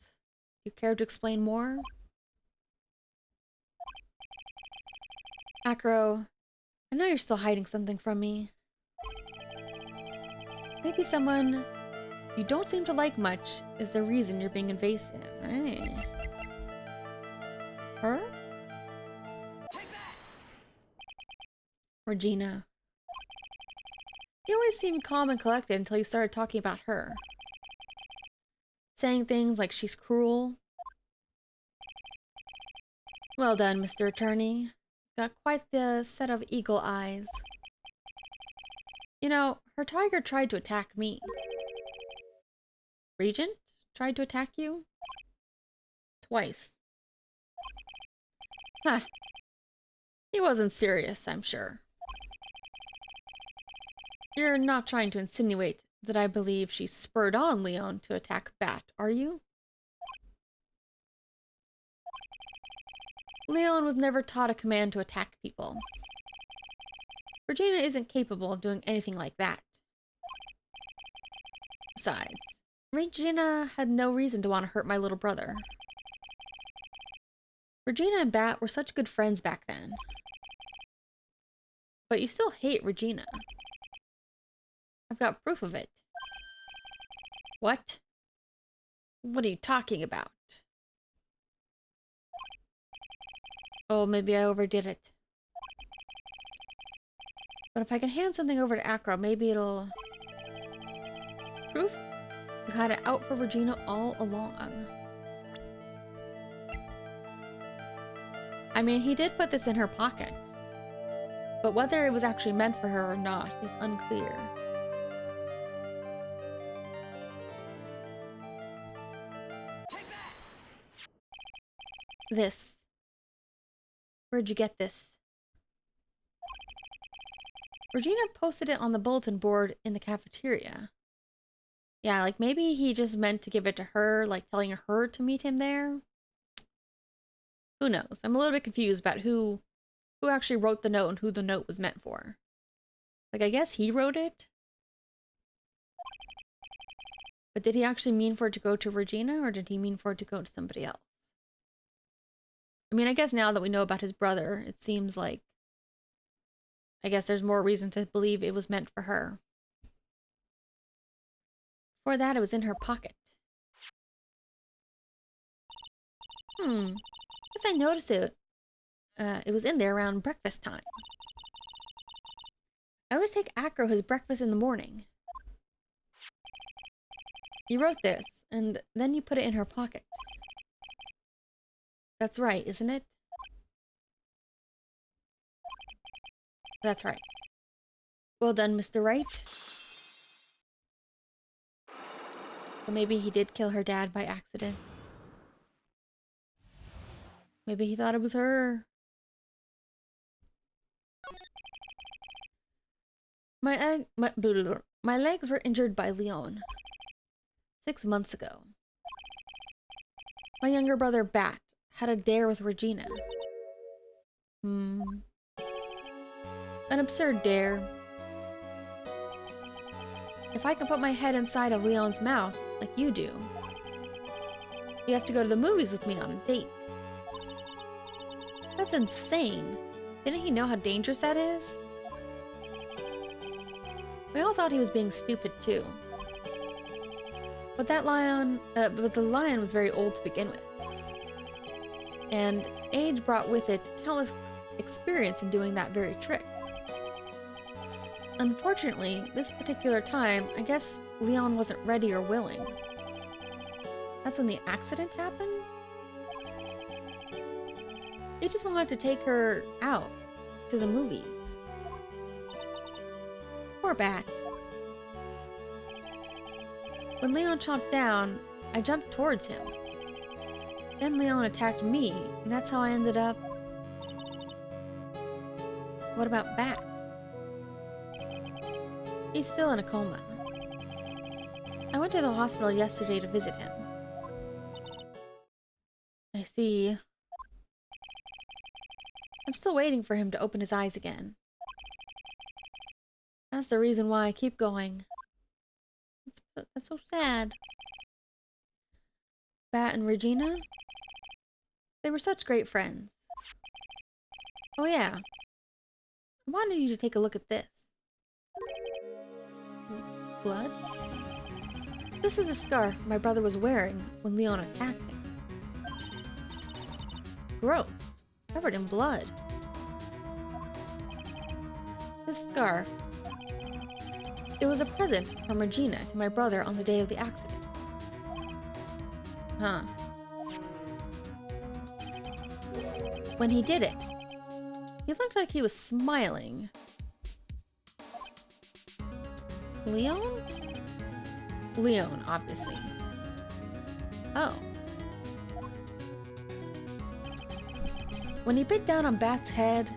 You care to explain more? Acro, I know you're still hiding something from me. Maybe someone you don't seem to like much is the reason you're being invasive. Hey. Her? Regina. You always seemed calm and collected until you started talking about her. Saying things like she's cruel. Well done, Mr. Attorney. Got quite the set of eagle eyes. You know, her tiger tried to attack me. Regent tried to attack you? Twice. Huh. He wasn't serious, I'm sure. You're not trying to insinuate that I believe she spurred on Leon to attack Bat, are you? Leon was never taught a command to attack people. Regina isn't capable of doing anything like that. Besides, Regina had no reason to want to hurt my little brother. Regina and Bat were such good friends back then. But you still hate Regina. I've got proof of it. What? What are you talking about? Oh, maybe I overdid it. But if I can hand something over to Acro, maybe it'll... Proof? You had it out for Regina all along. I mean, he did put this in her pocket. But whether it was actually meant for her or not is unclear. This. Where'd you get this? Regina posted it on the bulletin board in the cafeteria. Yeah, like maybe he just meant to give it to her, like telling her to meet him there. Who knows? I'm a little bit confused about who actually wrote the note and who the note was meant for. Like, I guess he wrote it. But did he actually mean for it to go to Regina, or did he mean for it to go to somebody else? I mean, I guess now that we know about his brother, it seems like... I guess there's more reason to believe it was meant for her. Before that, it was in her pocket. Guess I noticed it. It was in there around breakfast time. I always take Acro his breakfast in the morning. You wrote this, and then you put it in her pocket. That's right, isn't it? That's right. Well done, Mr. Wright. So maybe he did kill her dad by accident. Maybe he thought it was her. My legs were injured by Leon 6 months ago. My younger brother, Bat, had a dare with Regina. An absurd dare. If I can put my head inside of Leon's mouth, like you do, you have to go to the movies with me on a date. That's insane. Didn't he know how dangerous that is? We all thought he was being stupid too. But the lion was very old to begin with. And age brought with it countless experience in doing that very trick. Unfortunately, this particular time, I guess Leon wasn't ready or willing. That's when the accident happened? He just wanted to take her out to the movies. Poor Bat. When Leon chomped down, I jumped towards him. Then Leon attacked me, and that's how I ended up... What about Bat? He's still in a coma. I went to the hospital yesterday to visit him. I see. I'm still waiting for him to open his eyes again. That's the reason why I keep going. That's so sad. Bat and Regina? They were such great friends. Oh yeah. I wanted you to take a look at this. Blood? This is the scarf my brother was wearing when Leon attacked him. Gross. It's covered in blood. This scarf. It was a present from Regina to my brother on the day of the accident. Huh. When he did it, he looked like he was smiling. Leon? Leon, obviously. Oh. When he bit down on Bat's head,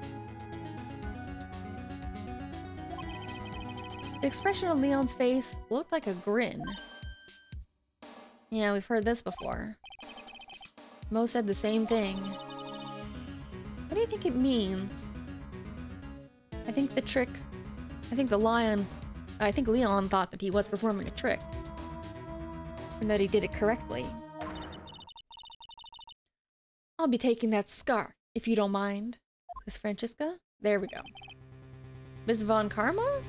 the expression on Leon's face looked like a grin. Yeah, we've heard this before. Mo said the same thing. What do you think it means? I think Leon thought that he was performing a trick. And that he did it correctly. I'll be taking that scarf, if you don't mind. Miss Francisca? There we go. Miss Von Karma?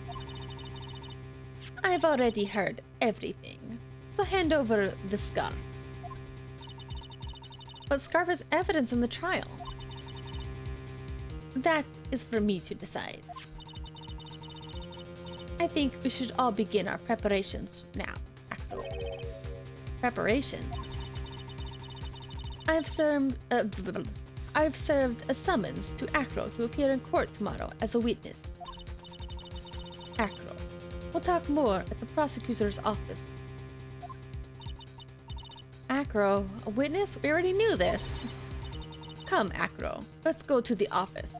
I've already heard everything, so hand over the scarf. But Scarf is evidence in the trial. That is for me to decide. I think we should all begin our preparations now. Preparations? I've served a summons to Acro to appear in court tomorrow as a witness. Acro. We'll talk more at the prosecutor's office. Acro, a witness? We already knew this. Come, Acro. Let's go to the office.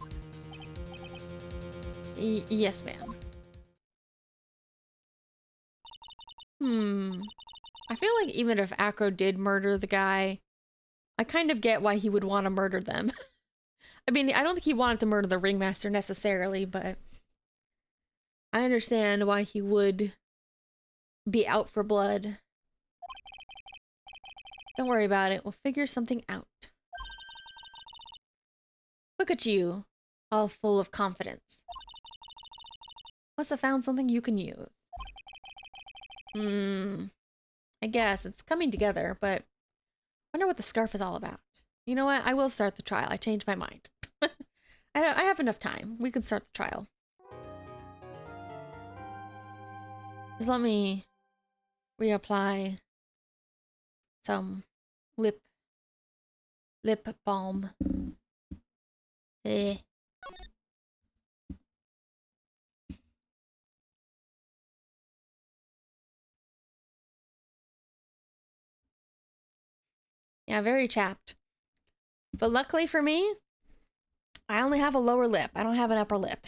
Yes, ma'am. I feel like even if Acro did murder the guy, I kind of get why he would want to murder them. I mean, I don't think he wanted to murder the ringmaster necessarily, but I understand why he would be out for blood. Don't worry about it. We'll figure something out. Look at you, all full of confidence. Must have found something you can use. I guess it's coming together, but I wonder what the scarf is all about. You know what? I will start the trial. I changed my mind. I have enough time. We can start the trial. Just let me reapply some lip balm. Yeah, very chapped. But luckily for me, I only have a lower lip. I don't have an upper lip.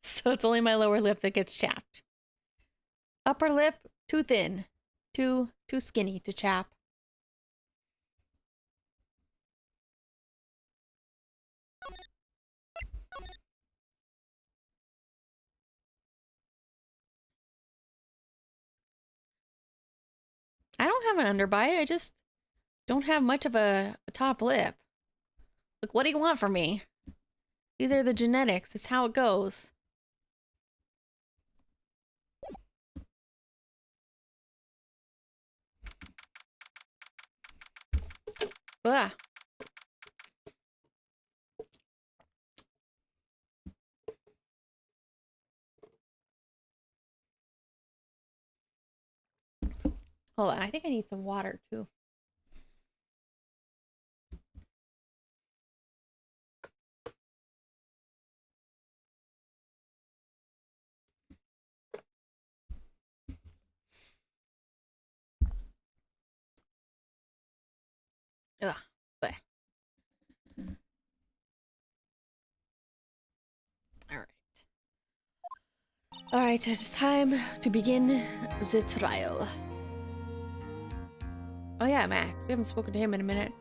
So it's only my lower lip that gets chapped. Upper lip, too thin. Too skinny to chap. I don't have an underbite. I just don't have much of a top lip. Look, what do you want from me? These are the genetics. It's how it goes. Blah. Hold on, I think I need some water too. Ugh. Bleh. All right, it's time to begin the trial. Oh yeah, Max. We haven't spoken to him in a minute.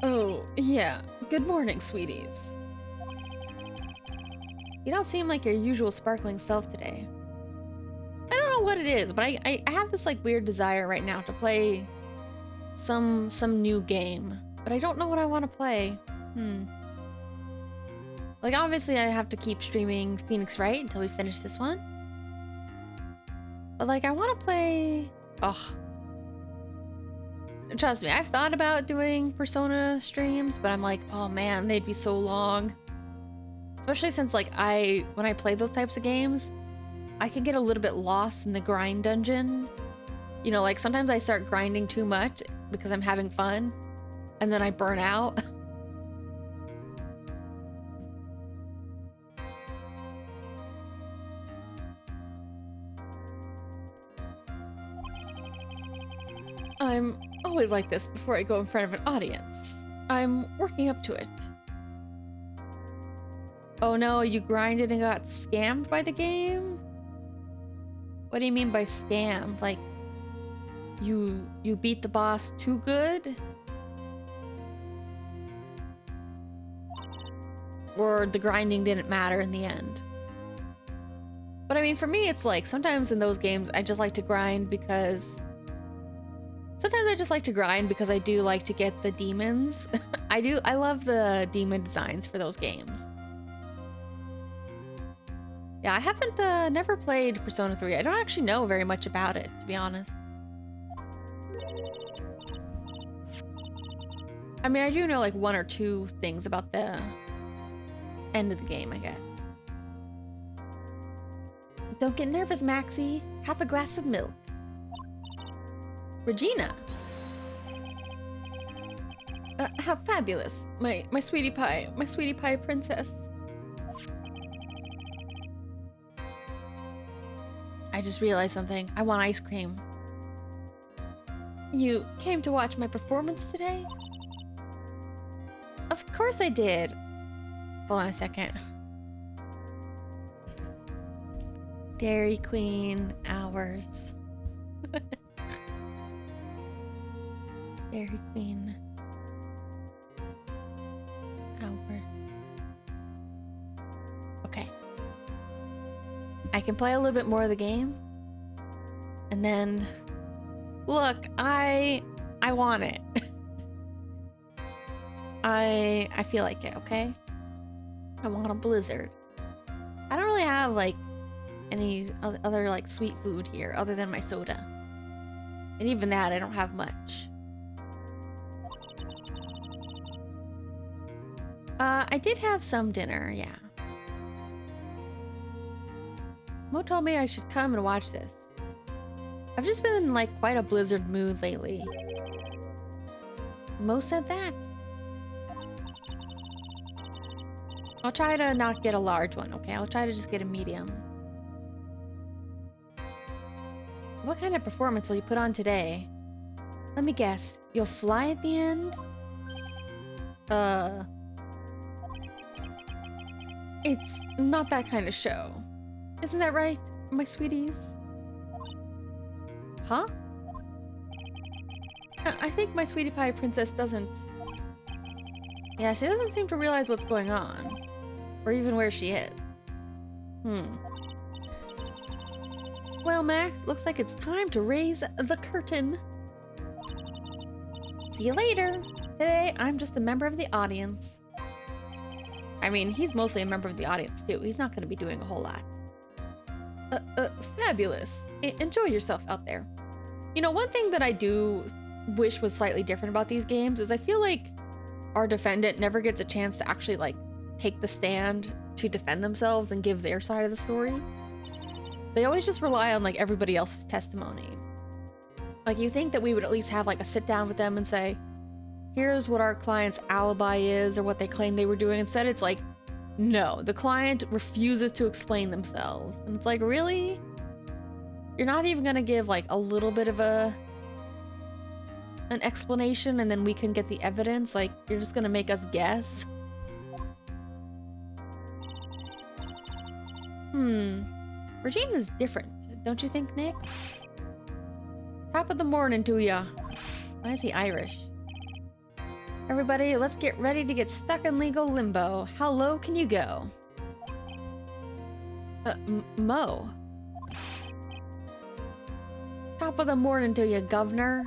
Oh, yeah. Good morning, sweeties. You don't seem like your usual sparkling self today. I don't know what it is, but I have this like weird desire right now to play some new game, but I don't know what I want to play. Like obviously I have to keep streaming Phoenix Wright until we finish this one. But like I want to play... Oh. Trust me, I've thought about doing Persona streams, but I'm like, oh man, they'd be so long. Especially since like when I play those types of games, I can get a little bit lost in the grind dungeon. You know, like sometimes I start grinding too much because I'm having fun, and then I burn out. I'm always like this before I go in front of an audience. I'm working up to it. Oh no, you grinded and got scammed by the game? What do you mean by scam? Like, you beat the boss too good? Or the grinding didn't matter in the end? But I mean, for me, it's like, sometimes in those games, I just like to grind because... Sometimes I just like to grind because I do like to get the demons. I love the demon designs for those games. Yeah, I haven't never played Persona 3. I don't actually know very much about it, to be honest. I mean, I do know like one or two things about the end of the game, I guess. Don't get nervous, Maxie. Have a glass of milk. Regina. How fabulous. My sweetie pie princess. I just realized something. I want ice cream. You came to watch my performance today? Of course I did. Hold on a second. Dairy Queen hours. Dairy Queen hour. Okay. I can play a little bit more of the game. And then look, I want it. I feel like it, okay? I want a blizzard. I don't really have like any other like sweet food here other than my soda. And even that, I don't have much. I did have some dinner, yeah. Mo told me I should come and watch this. I've just been in like quite a blizzard mood lately. Mo said that. I'll try to not get a large one, okay? I'll try to just get a medium. What kind of performance will you put on today? Let me guess. You'll fly at the end? It's not that kind of show. Isn't that right, my sweeties? Huh? I think my sweetie pie princess doesn't... Yeah, she doesn't seem to realize what's going on. Or even where she is. Well, Max, looks like it's time to raise the curtain. See you later. Today, I'm just a member of the audience. I mean, he's mostly a member of the audience, too. He's not going to be doing a whole lot. Fabulous. Enjoy yourself out there. You know, one thing that I do wish was slightly different about these games is I feel like our defendant never gets a chance to actually, like, take the stand to defend themselves and give their side of the story. They always just rely on, like, everybody else's testimony. Like, you think that we would at least have, like, a sit down with them and say, here's what our client's alibi is or what they claim they were doing. Instead, it's like, no, the client refuses to explain themselves. And it's like, really? You're not even gonna give, like, a little bit of an explanation and then we can get the evidence? Like, you're just gonna make us guess? Regina's different, don't you think, Nick? Top of the morning to ya. Why is he Irish? Everybody, let's get ready to get stuck in legal limbo. How low can you go? Mo. Top of the morning to you, governor.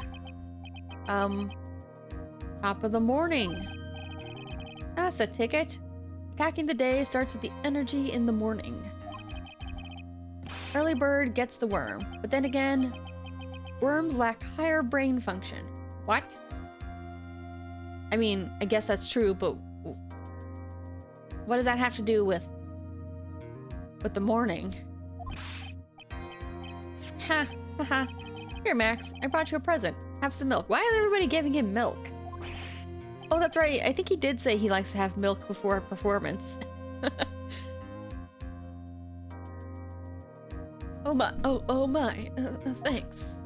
Top of the morning. That's a ticket. Attacking the day starts with the energy in the morning. Early bird gets the worm, but then again, worms lack higher brain function. What? I mean, I guess that's true, but what does that have to do with the morning? Ha, ha, ha. Here, Max, I brought you a present. Have some milk. Why is everybody giving him milk? Oh, that's right. I think he did say he likes to have milk before a performance. Oh my, oh my, thanks.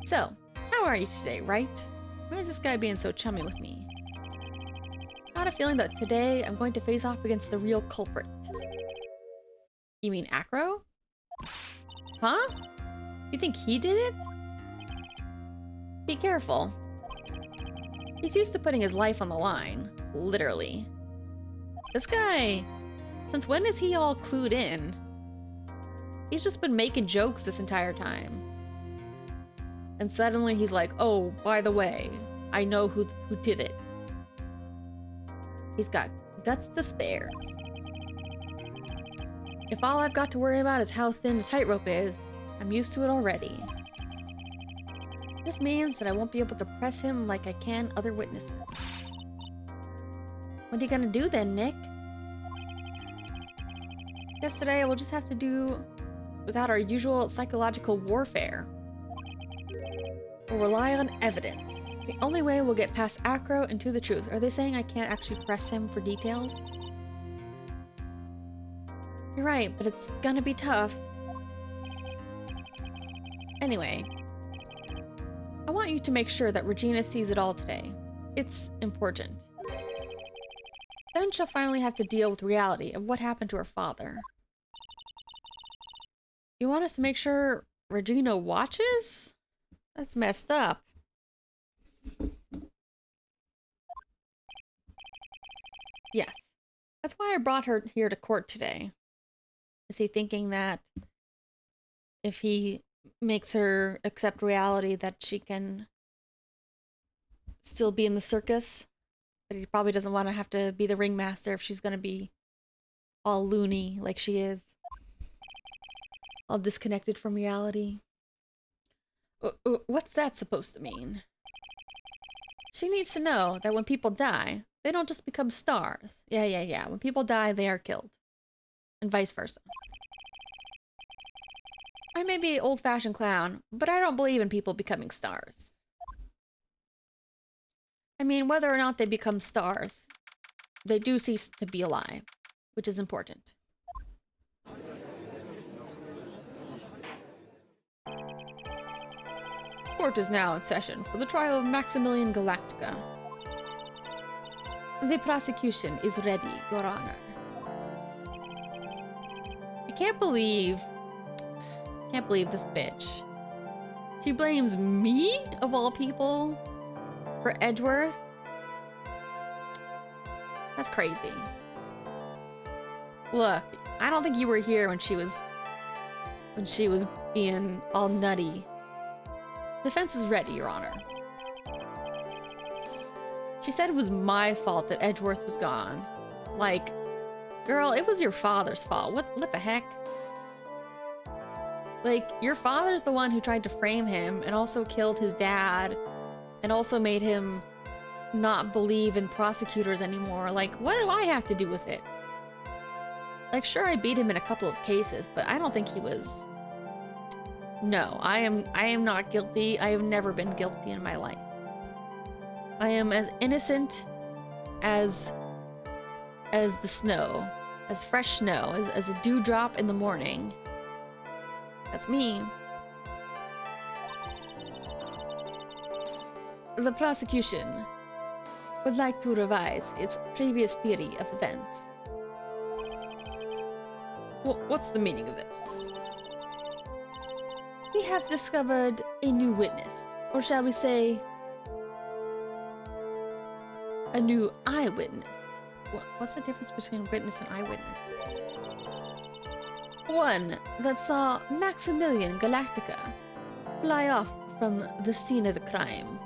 So, how are you today, Wright? Why is this guy being so chummy with me? Got a feeling that today I'm going to face off against the real culprit. You mean Acro? Huh? You think he did it? Be careful. He's used to putting his life on the line, literally. This guy, since when is he all clued in? He's just been making jokes this entire time. And suddenly he's like, oh, by the way, I know who did it. He's got guts to spare. If all I've got to worry about is how thin the tightrope is, I'm used to it already. This means that I won't be able to press him like I can other witnesses. What are you gonna do then, Nick? Guess today we'll just have to do without our usual psychological warfare. We'll rely on evidence. It's the only way we'll get past Acro and to the truth. Are they saying I can't actually press him for details? You're right, but it's gonna be tough. Anyway, I want you to make sure that Regina sees it all today. It's important. Then she'll finally have to deal with reality of what happened to her father. You want us to make sure Regina watches? That's messed up. Yes. That's why I brought her here to court today. Is he thinking that if he makes her accept reality that she can still be in the circus? That he probably doesn't want to have to be the ringmaster if she's going to be all loony like she is. All disconnected from reality. What's that supposed to mean? She needs to know that when people die, they don't just become stars. Yeah. When people die, they are killed. And vice versa. I may be an old-fashioned clown, but I don't believe in people becoming stars. I mean, whether or not they become stars, they do cease to be alive, which is important. Court is now in session for the trial of Maximilian Galactica. The prosecution is ready, Your Honor. I can't believe this bitch. She blames me, of all people, for Edgeworth? That's crazy. Look, I don't think you were here when she was being all nutty. Defense is ready, Your Honor. She said it was my fault that Edgeworth was gone. Like, girl, it was your father's fault. What the heck? Like, your father's the one who tried to frame him and also killed his dad and also made him not believe in prosecutors anymore. Like, what do I have to do with it? Like, sure, I beat him in a couple of cases, but I don't think he was... No, I am not guilty. I have never been guilty in my life. I am as innocent as the snow, as fresh snow, as a dewdrop in the morning. That's me. The prosecution would like to revise its previous theory of events. What's the meaning of this? We have discovered a new witness, or shall we say, a new eyewitness. What's the difference between witness and eyewitness? One that saw Maximilian Galactica fly off from the scene of the crime.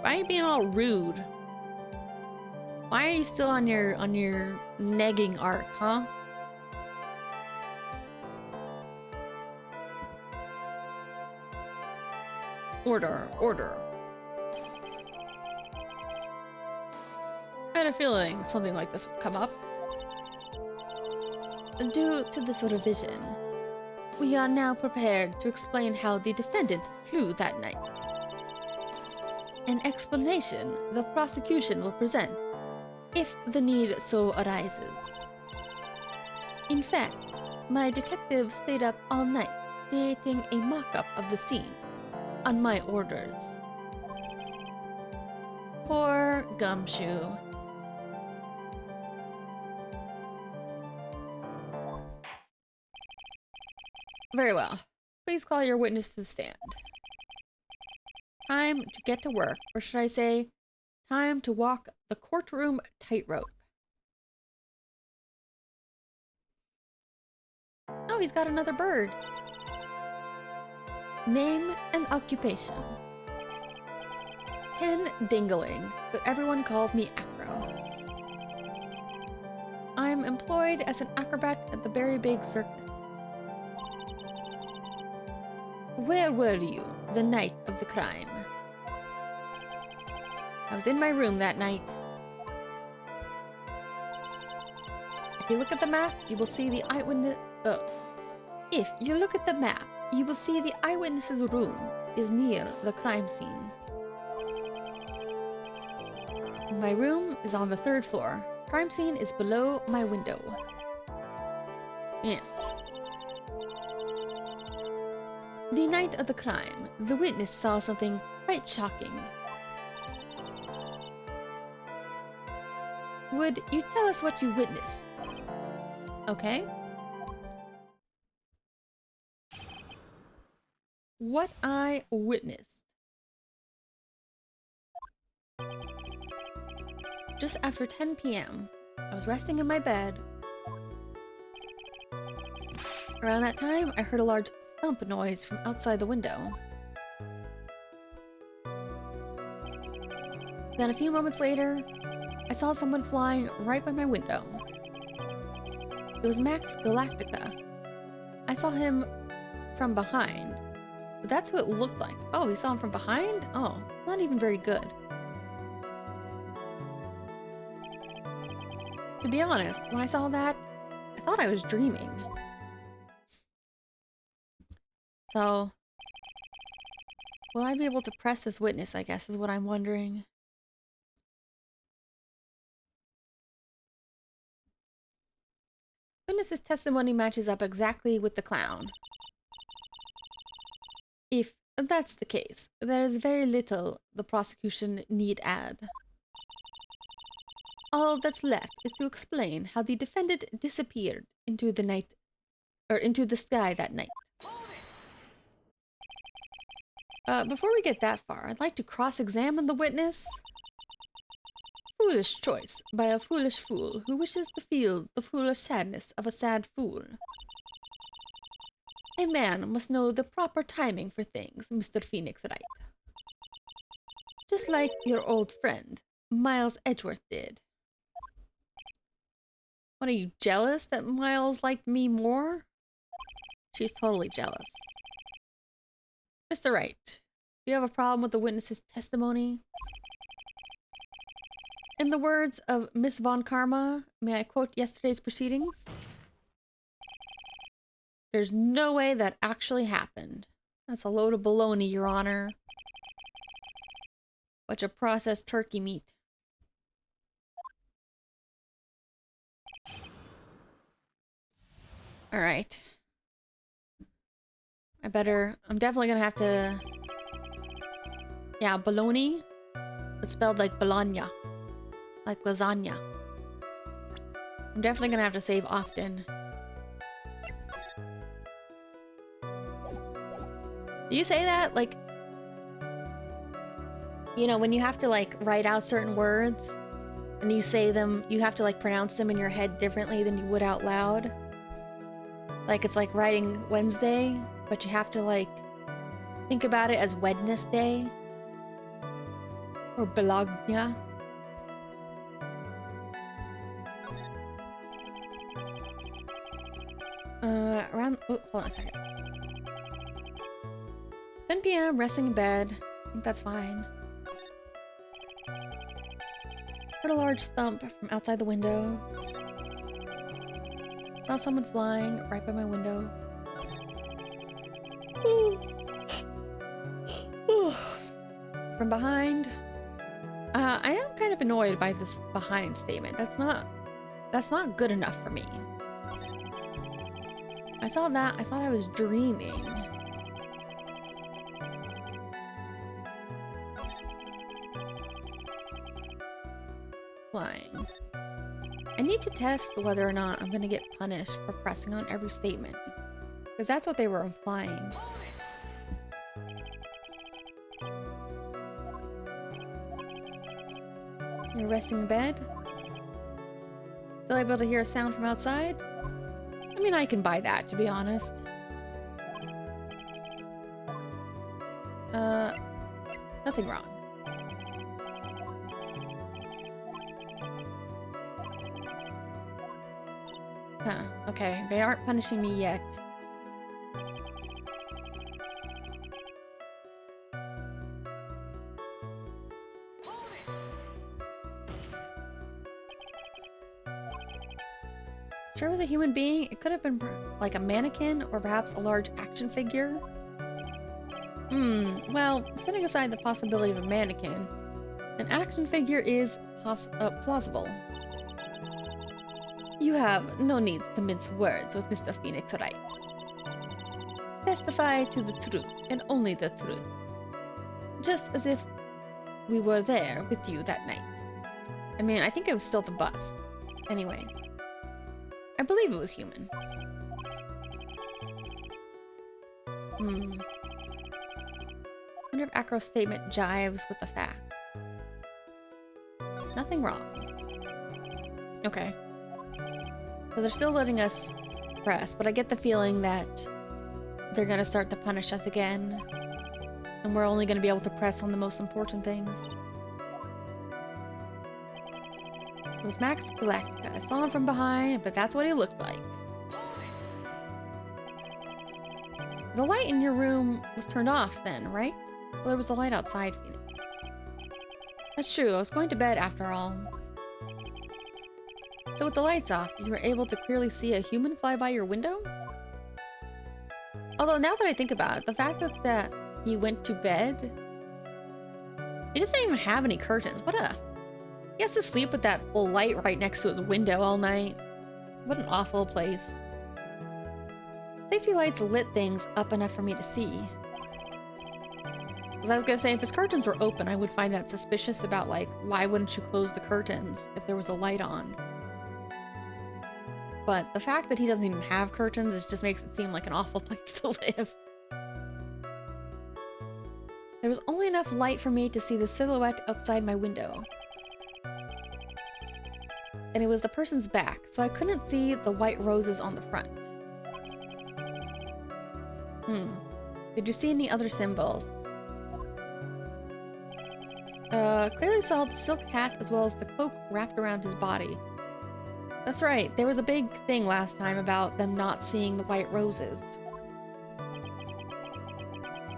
Why are you being all rude? Why are you still on your negging arc, huh? Order. I had a feeling something like this would come up. Due to this revision, we are now prepared to explain how the defendant flew that night. An explanation the prosecution will present, if the need so arises. In fact, my detective stayed up all night creating a mock-up of the scene, on my orders. Poor Gumshoe. Very well. Please call your witness to the stand. Time to get to work, or should I say, time to walk the courtroom tightrope. Oh, he's got another bird. Name and occupation. Ken Dingling, but everyone calls me Acro. I'm employed as an acrobat at the Berry Big Circus. Where were you the night of the crime? I was in my room that night. If you look at the map, you will see the eyewitness. If you look at the map, you will see the eyewitness's room is near the crime scene. My room is on the 3rd floor. Crime scene is below my window. Yeah. The night of the crime, the witness saw something quite shocking. Would you tell us what you witnessed? Okay. What I witnessed. Just after 10 p.m., I was resting in my bed. Around that time, I heard a large thump noise from outside the window. Then a few moments later, I saw someone flying right by my window. It was Max Galactica. I saw him from behind. But that's who it looked like. Oh, you saw him from behind? Oh, not even very good. To be honest, when I saw that, I thought I was dreaming. So, will I be able to press this witness, I guess, is what I'm wondering. Witness's testimony matches up exactly with the clown. If that's the case, there is very little the prosecution need add. All that's left is to explain how the defendant disappeared into the night, or into the sky that night. Before we get that far, I'd like to cross-examine the witness. Foolish choice by a foolish fool who wishes to feel the foolish sadness of a sad fool. A man must know the proper timing for things, Mr. Phoenix Wright. Just like your old friend, Miles Edgeworth did. What, are you jealous that Miles liked me more? She's totally jealous. Mr. Wright, do you have a problem with the witness's testimony? In the words of Miss Von Karma, may I quote yesterday's proceedings? There's no way that actually happened. That's a load of baloney, Your Honor. Bunch of processed turkey meat. Alright. I'm definitely gonna have to... Yeah, bologna. It's spelled like Bologna. Like lasagna. I'm definitely gonna have to save often. Do you say that? Like... You know, when you have to, like, write out certain words, and you say them, you have to, like, pronounce them in your head differently than you would out loud. Like, it's like writing Wednesday, but you have to, like, think about it as Wednesday. Or Bologna. Oh, hold on a second. 10 p.m., resting in bed. I think that's fine. Heard a large thump from outside the window. Saw someone flying right by my window. From behind. I am kind of annoyed by this behind statement. That's not good enough for me. I saw that, I thought I was dreaming. Flying. I need to test whether or not I'm gonna get punished for pressing on every statement. Because that's what they were implying. You're resting in bed? Still able to hear a sound from outside? I mean, I can buy that, to be honest. Nothing wrong. Huh, okay. They aren't punishing me yet. sure it was a human being? It could have been like a mannequin or perhaps a large action figure. Well, setting aside the possibility of a mannequin, an action figure is plausible. You have no need to mince words with Mr. Phoenix Wright. Testify to the truth and only the truth. Just as if we were there with you that night. I mean, I think it was still the bus. Anyway, I believe it was human. I wonder if Acro's statement jives with the fact. Nothing wrong. Okay. So they're still letting us press, but I get the feeling that they're gonna start to punish us again. And we're only gonna be able to press on the most important things. It was Max Galactica. I saw him from behind, but that's what he looked like. The light in your room was turned off then, right? Well, there was the light outside, Phoenix. That's true, I was going to bed after all. So with the lights off, you were able to clearly see a human fly by your window? Although now that I think about it, the fact that he went to bed... He doesn't even have any curtains. He has to sleep with that light right next to his window all night. What an awful place. Safety lights lit things up enough for me to see. Because I was gonna say, if his curtains were open, I would find that suspicious about, like, why wouldn't you close the curtains if there was a light on? But the fact that he doesn't even have curtains just makes it seem like an awful place to live. There was only enough light for me to see the silhouette outside my window. And it was the person's back, so I couldn't see the white roses on the front. Did you see any other symbols? Clearly saw the silk hat as well as the cloak wrapped around his body. That's right, there was a big thing last time about them not seeing the white roses.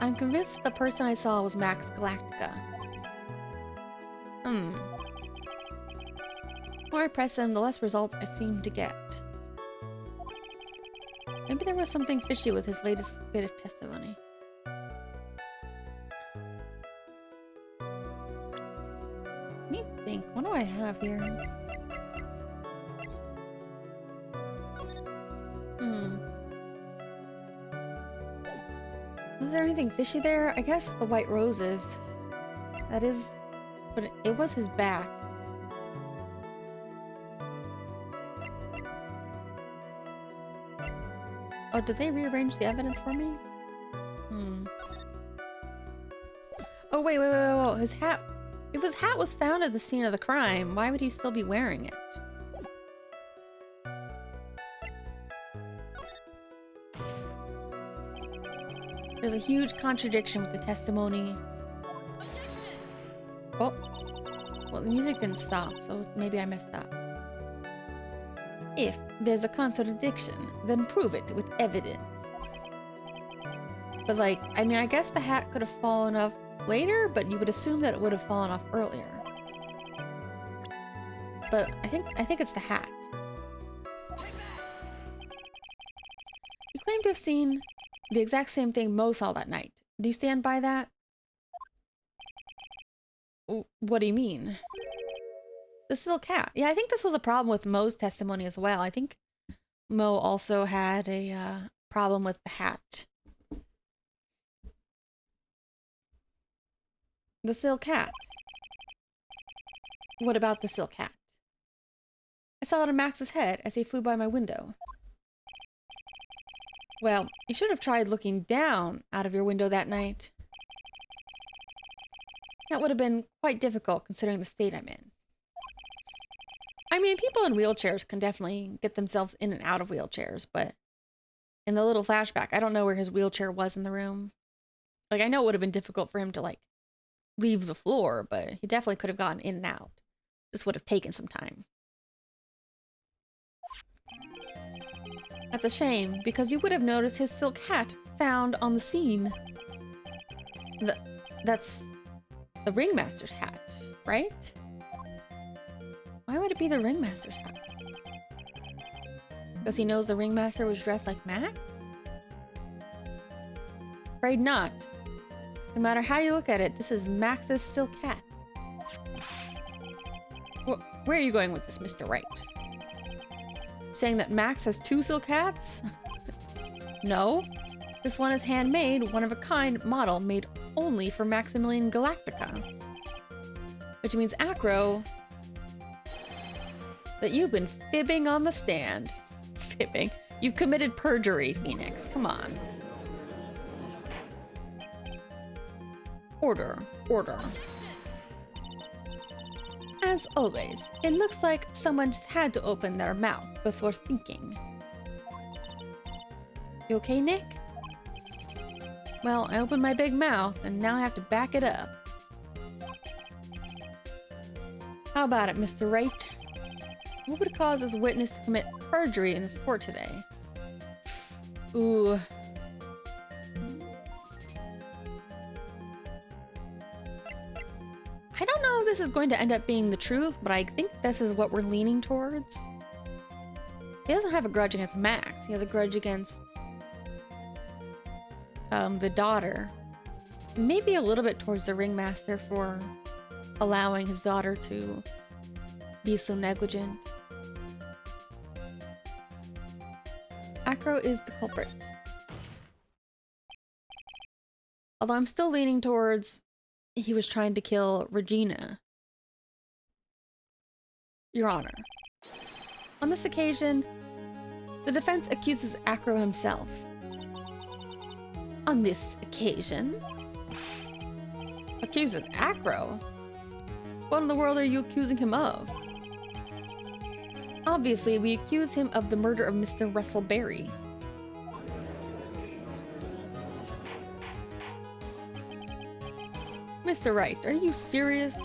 I'm convinced the person I saw was Max Galactica. The more I press them, the less results I seem to get. Maybe there was something fishy with his latest bit of testimony. Let me think, what do I have here? Was there anything fishy there? I guess the white roses. That is... But it was his back. Oh, did they rearrange the evidence for me? Oh, wait. His hat... If his hat was found at the scene of the crime, why would he still be wearing it? There's a huge contradiction with the testimony. Oh. Well, the music didn't stop, so maybe I messed up. If there's a contradiction, then prove it with evidence. But like, I mean, I guess the hat could have fallen off later, but you would assume that it would have fallen off earlier. But I think it's the hat. You claim to have seen the exact same thing Mo saw that night. Do you stand by that? What do you mean? The silk hat. Yeah, I think this was a problem with Mo's testimony as well. I think Mo also had a problem with the hat. The silk hat. What about the silk hat? I saw it on Max's head as he flew by my window. Well, you should have tried looking down out of your window that night. That would have been quite difficult considering the state I'm in. I mean, people in wheelchairs can definitely get themselves in and out of wheelchairs, but in the little flashback, I don't know where his wheelchair was in the room. Like, I know it would have been difficult for him to, like, leave the floor, but he definitely could have gotten in and out. This would have taken some time. That's a shame, because you would have noticed his silk hat found on the scene. That's the ringmaster's hat, right? Why would it be the ringmaster's hat? Because he knows the ringmaster was dressed like Max? Afraid not. No matter how you look at it, this is Max's silk hat. Where are you going with this, Mr. Wright? Saying that Max has 2 silk hats? No. This one is handmade, one-of-a-kind model made only for Maximilian Galactica. Which means, Acro, that you've been fibbing on the stand. Fibbing. You've committed perjury, Phoenix. Come on. Order. Order. As always, it looks like someone just had to open their mouth before thinking. You okay, Nick? Well, I opened my big mouth, and now I have to back it up. How about it, Mr. Wright? What would cause this witness to commit perjury in this court today? Ooh. I don't know if this is going to end up being the truth, but I think this is what we're leaning towards. He doesn't have a grudge against Max. He has a grudge against the daughter. Maybe a little bit towards the ringmaster for allowing his daughter to be so negligent. Acro is the culprit. Although I'm still leaning towards he was trying to kill Regina. Your Honor. On this occasion, the defense accuses Acro himself. On this occasion? Accuses Acro? What in the world are you accusing him of? Obviously, we accuse him of the murder of Mr. Russell Berry. Mr. Wright, are you serious?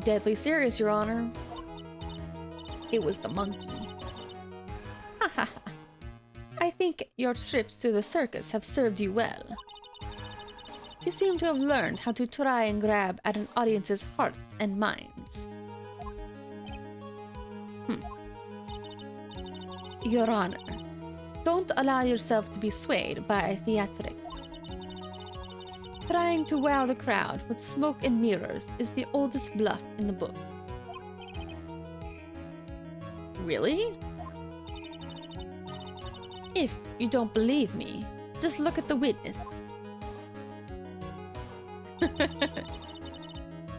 Deadly serious, Your Honor. It was the monkey. Ha ha ha. I think your trips to the circus have served you well. You seem to have learned how to try and grab at an audience's hearts and minds. Your Honor, don't allow yourself to be swayed by theatrics. Trying to wow the crowd with smoke and mirrors is the oldest bluff in the book. Really? If you don't believe me, just look at the witness.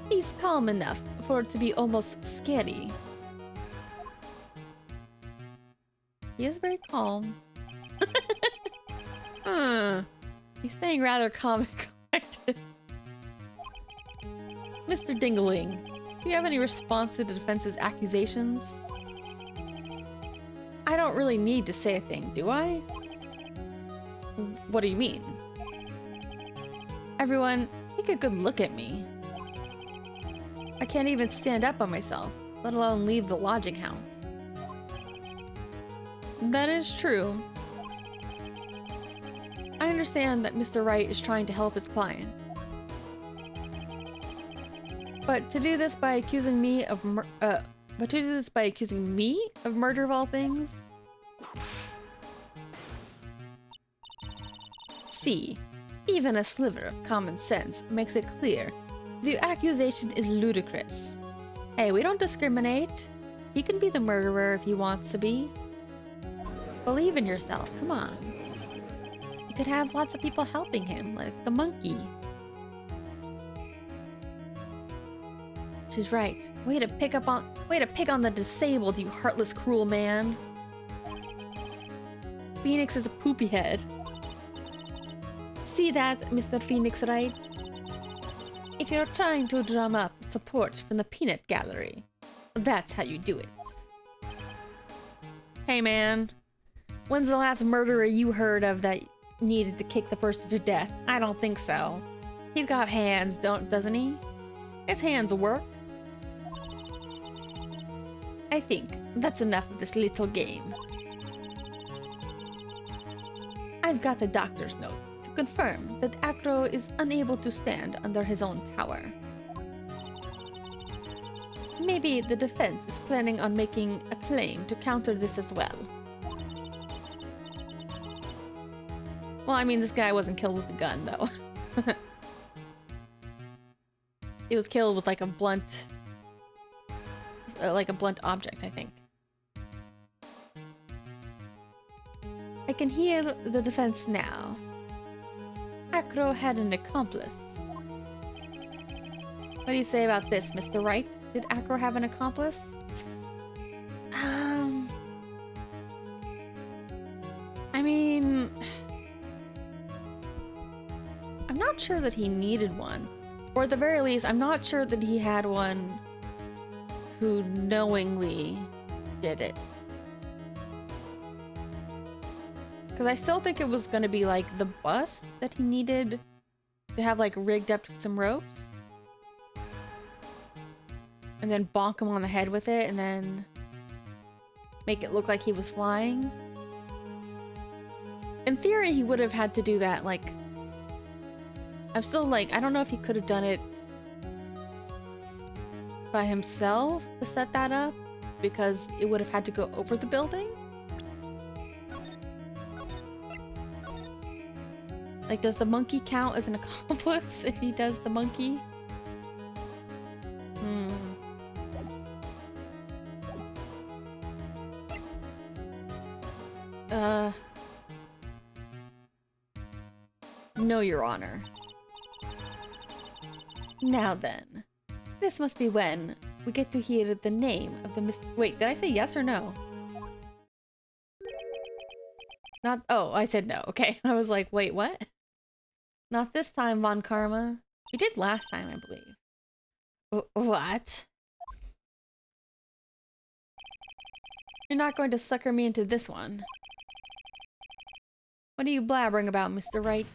He's calm enough for it to be almost scary. He is very calm. He's staying rather calm and collected. Mr. Dingling, do you have any response to the defense's accusations? I don't really need to say a thing, do I? What do you mean? Everyone, take a good look at me. I can't even stand up on myself, let alone leave the lodging house. That is true. I understand that Mr. Wright is trying to help his client. But to do this by accusing me of murder of all things? See, even a sliver of common sense makes it clear the accusation is ludicrous. Hey, we don't discriminate. He can be the murderer if he wants to be. Believe in yourself, come on. You could have lots of people helping him, like the monkey. She's right. Way to pick on the disabled, you heartless, cruel man. Phoenix is a poopy head. See that, Mr. Phoenix Wright? If you're trying to drum up support from the peanut gallery, that's how you do it. Hey man, when's the last murderer you heard of that needed to kick the person to death? I don't think so. He's got hands, doesn't he? His hands work. I think that's enough of this little game. I've got a doctor's note to confirm that Acro is unable to stand under his own power. maybe the defense is planning on making a claim to counter this as well. Well, I mean, this guy wasn't killed with a gun, though. He was killed with like a blunt object, I think. I can hear the defense now. Acro had an accomplice. What do you say about this, Mr. Wright? Did Acro have an accomplice? I mean... I'm not sure that he needed one. Or at the very least, I'm not sure that he had one who knowingly did it. Because I still think it was going to be like the bus that he needed to have like rigged up to some ropes. And then bonk him on the head with it and then make it look like he was flying. In theory, he would have had to do that like... I'm still like, I don't know if he could have done it by himself to set that up, because it would have had to go over the building. Like, does the monkey count as an accomplice if he does the monkey? No, Your Honor. Now then, this must be when we get to hear the name of the Wait, did I say yes or no? Not- oh, I said no. Okay, I was like, wait, what? Not this time, Von Karma. We did last time, I believe. What? You're not going to sucker me into this one. What are you blabbering about, Mr. Wright?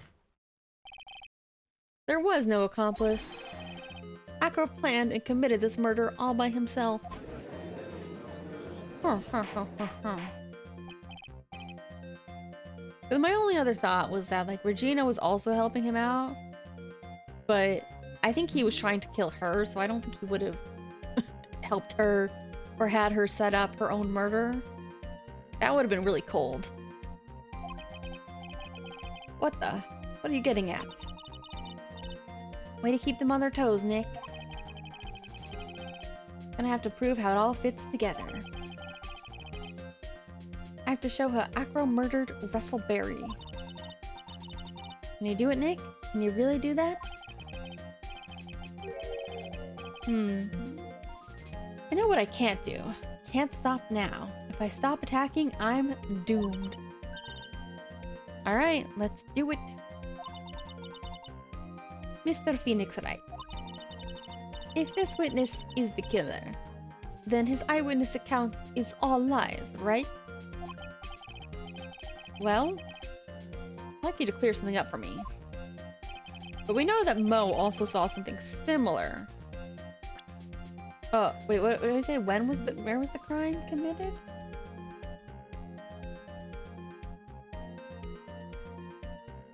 There was no accomplice. Acro planned and committed this murder all by himself. But my only other thought was that, like, Regina was also helping him out. But I think he was trying to kill her, so I don't think he would have helped her or had her set up her own murder. That would have been really cold. What the? What are you getting at? Way to keep them on their toes, Nick. Gonna have to prove how it all fits together. I have to show how Acro murdered Russell Berry. Can you do it, Nick? Can you really do that? I know what I can't do. Can't stop now. If I stop attacking, I'm doomed. Alright, let's do it. Mr. Phoenix Wright. If this witness is the killer, then his eyewitness account is all lies, right? Well, I'd like you to clear something up for me. But we know that Mo also saw something similar. Oh, wait, what did I say? Where was the crime committed?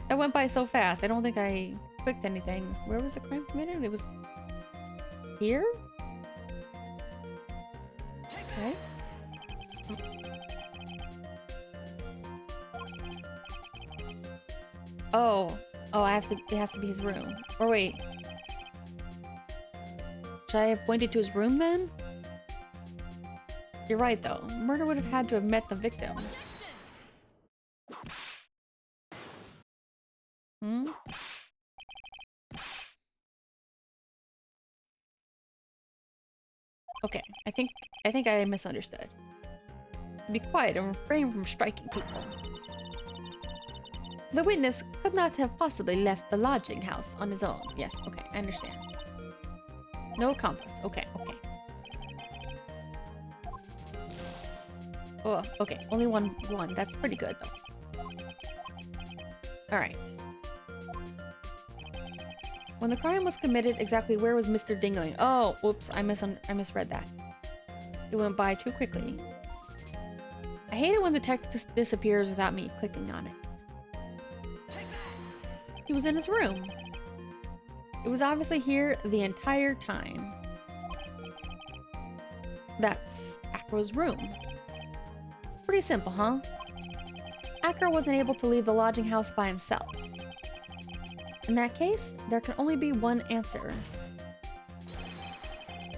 That went by so fast. I don't think I clicked anything. Where was the crime committed? It was here? Okay. Oh, it has to be his room. Or wait. Should I have pointed to his room then? You're right though. Murder would have had to have met the victim. Okay, I think I misunderstood. Be quiet and refrain from striking people. The witness could not have possibly left the lodging house on his own. Yes, okay, I understand. No accomplice. Okay, okay. Oh, okay, only one. That's pretty good though. Alright. When the crime was committed, exactly where was Mr. Dingling? Oh, whoops, I misread that. It went by too quickly. I hate it when the text disappears without me clicking on it. He was in his room. It was obviously here the entire time. that's Acro's room. Pretty simple, huh? Acro wasn't able to leave the lodging house by himself. In that case, there can only be one answer.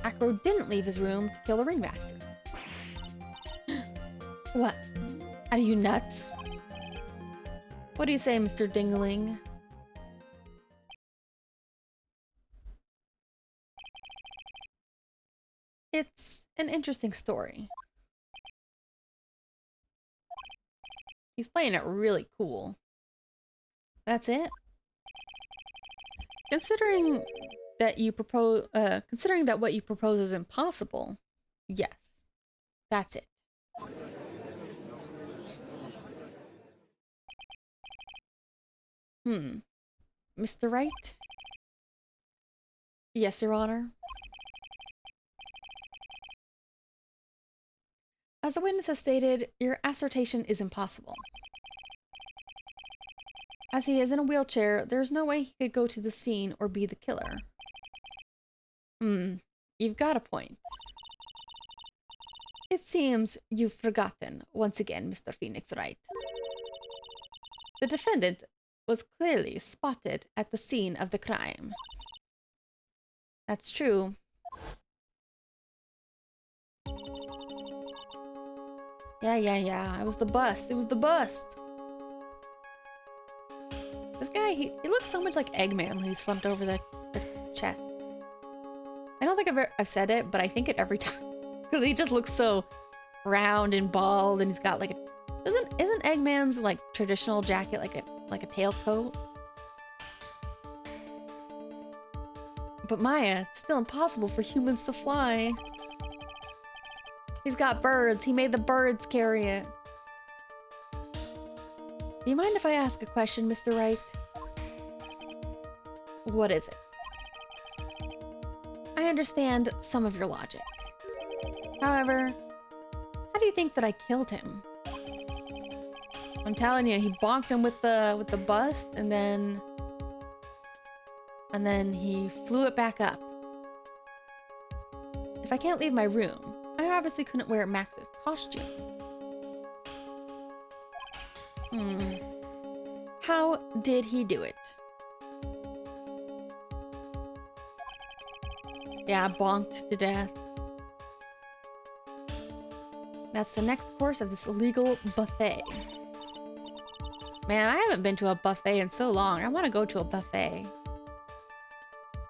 Acro didn't leave his room to kill the ringmaster. What? Are you nuts? What do you say, Mr. Dingling? It's an interesting story. He's playing it really cool. That's it? Considering that what you propose is impossible, yes, that's it. Mr. Wright? Yes, Your Honor. As the witness has stated, your assertion is impossible. As he is in a wheelchair, there's no way he could go to the scene or be the killer. You've got a point. It seems you've forgotten, once again, Mr. Phoenix Wright. The defendant was clearly spotted at the scene of the crime. That's true. Yeah. It was the bust. It was the bust. This guy, he looks so much like Eggman when he's slumped over the chest. I don't think I've said it, but I think it every time. Because he just looks so round and bald, and he's got like a... Isn't Eggman's like traditional jacket like a tailcoat? But Maya, it's still impossible for humans to fly. He's got birds. He made the birds carry it. Do you mind if I ask a question, Mr. Wright? What is it? I understand some of your logic. However, how do you think that I killed him? I'm telling you, he bonked him with the bus, and then he flew it back up. If I can't leave my room, I obviously couldn't wear Max's costume. How did he do it? Yeah, bonked to death. That's the next course of this illegal buffet. Man, I haven't been to a buffet in so long. I want to go to a buffet.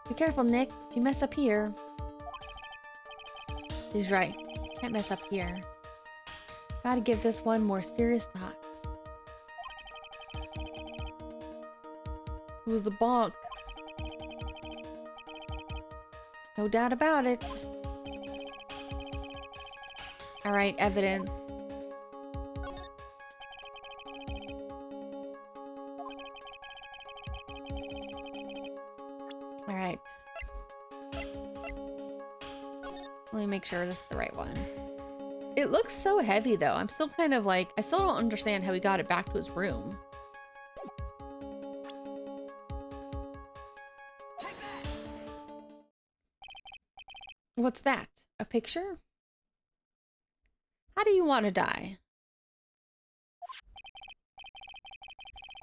Be careful, Nick. If you mess up here... She's right. Can't mess up here. Gotta give this one more serious thought. Who's the bonk? No doubt about it. Alright, evidence. Alright. Let me make sure this is the right one. It looks so heavy though. I'm still kind of like, I still don't understand how he got it back to his room. What's that? A picture? How do you want to die?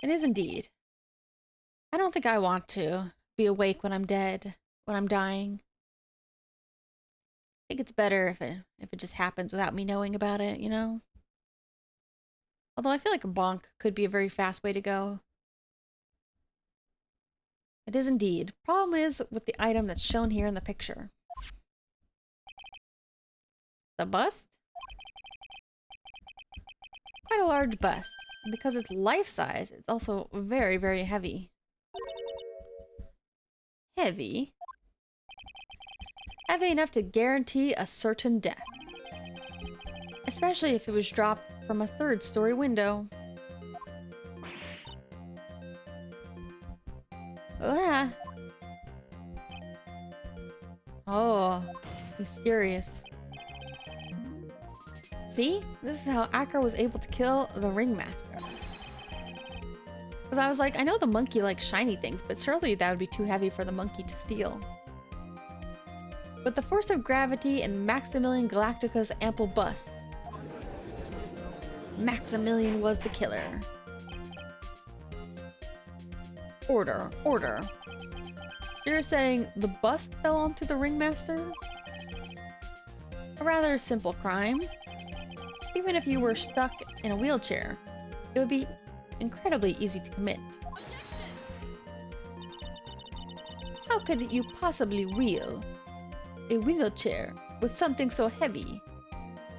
It is indeed. I don't think I want to be awake when I'm dead, when I'm dying. I think it's better if it just happens without me knowing about it, you know? Although I feel like a bonk could be a very fast way to go. It is indeed. Problem is with the item that's shown here in the picture. The bust? Quite a large bust. And because it's life-size, it's also very, very heavy. Heavy? Heavy enough to guarantee a certain death. Especially if it was dropped from a third-story window. Ah. Oh, he's serious. See? This is how Acro was able to kill the ringmaster. Because I was like, I know the monkey likes shiny things, but surely that would be too heavy for the monkey to steal. with the force of gravity and Maximilian Galactica's ample bust. Maximilian was the killer. Order, order. You're saying the bust fell onto the ringmaster? A rather simple crime. Even if you were stuck in a wheelchair, it would be incredibly easy to commit. How could you possibly wheel a wheelchair with something so heavy?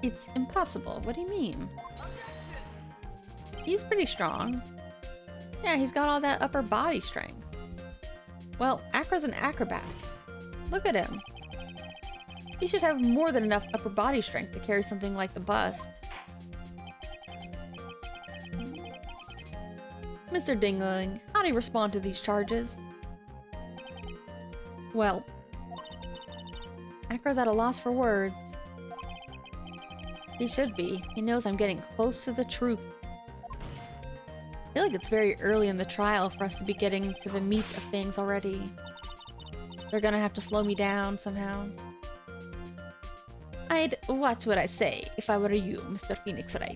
It's impossible. What do you mean? He's pretty strong. Yeah, he's got all that upper body strength. Well, Acro's an acrobat. Look at him. He should have more than enough upper body strength to carry something like the bust. Mr. Dingling, how do you respond to these charges? Well, Acro's at a loss for words. He should be. He knows I'm getting close to the truth. I feel like it's very early in the trial for us to be getting to the meat of things already. They're gonna have to slow me down somehow. I'd watch what I say if I were you, Mr. Phoenix Wright.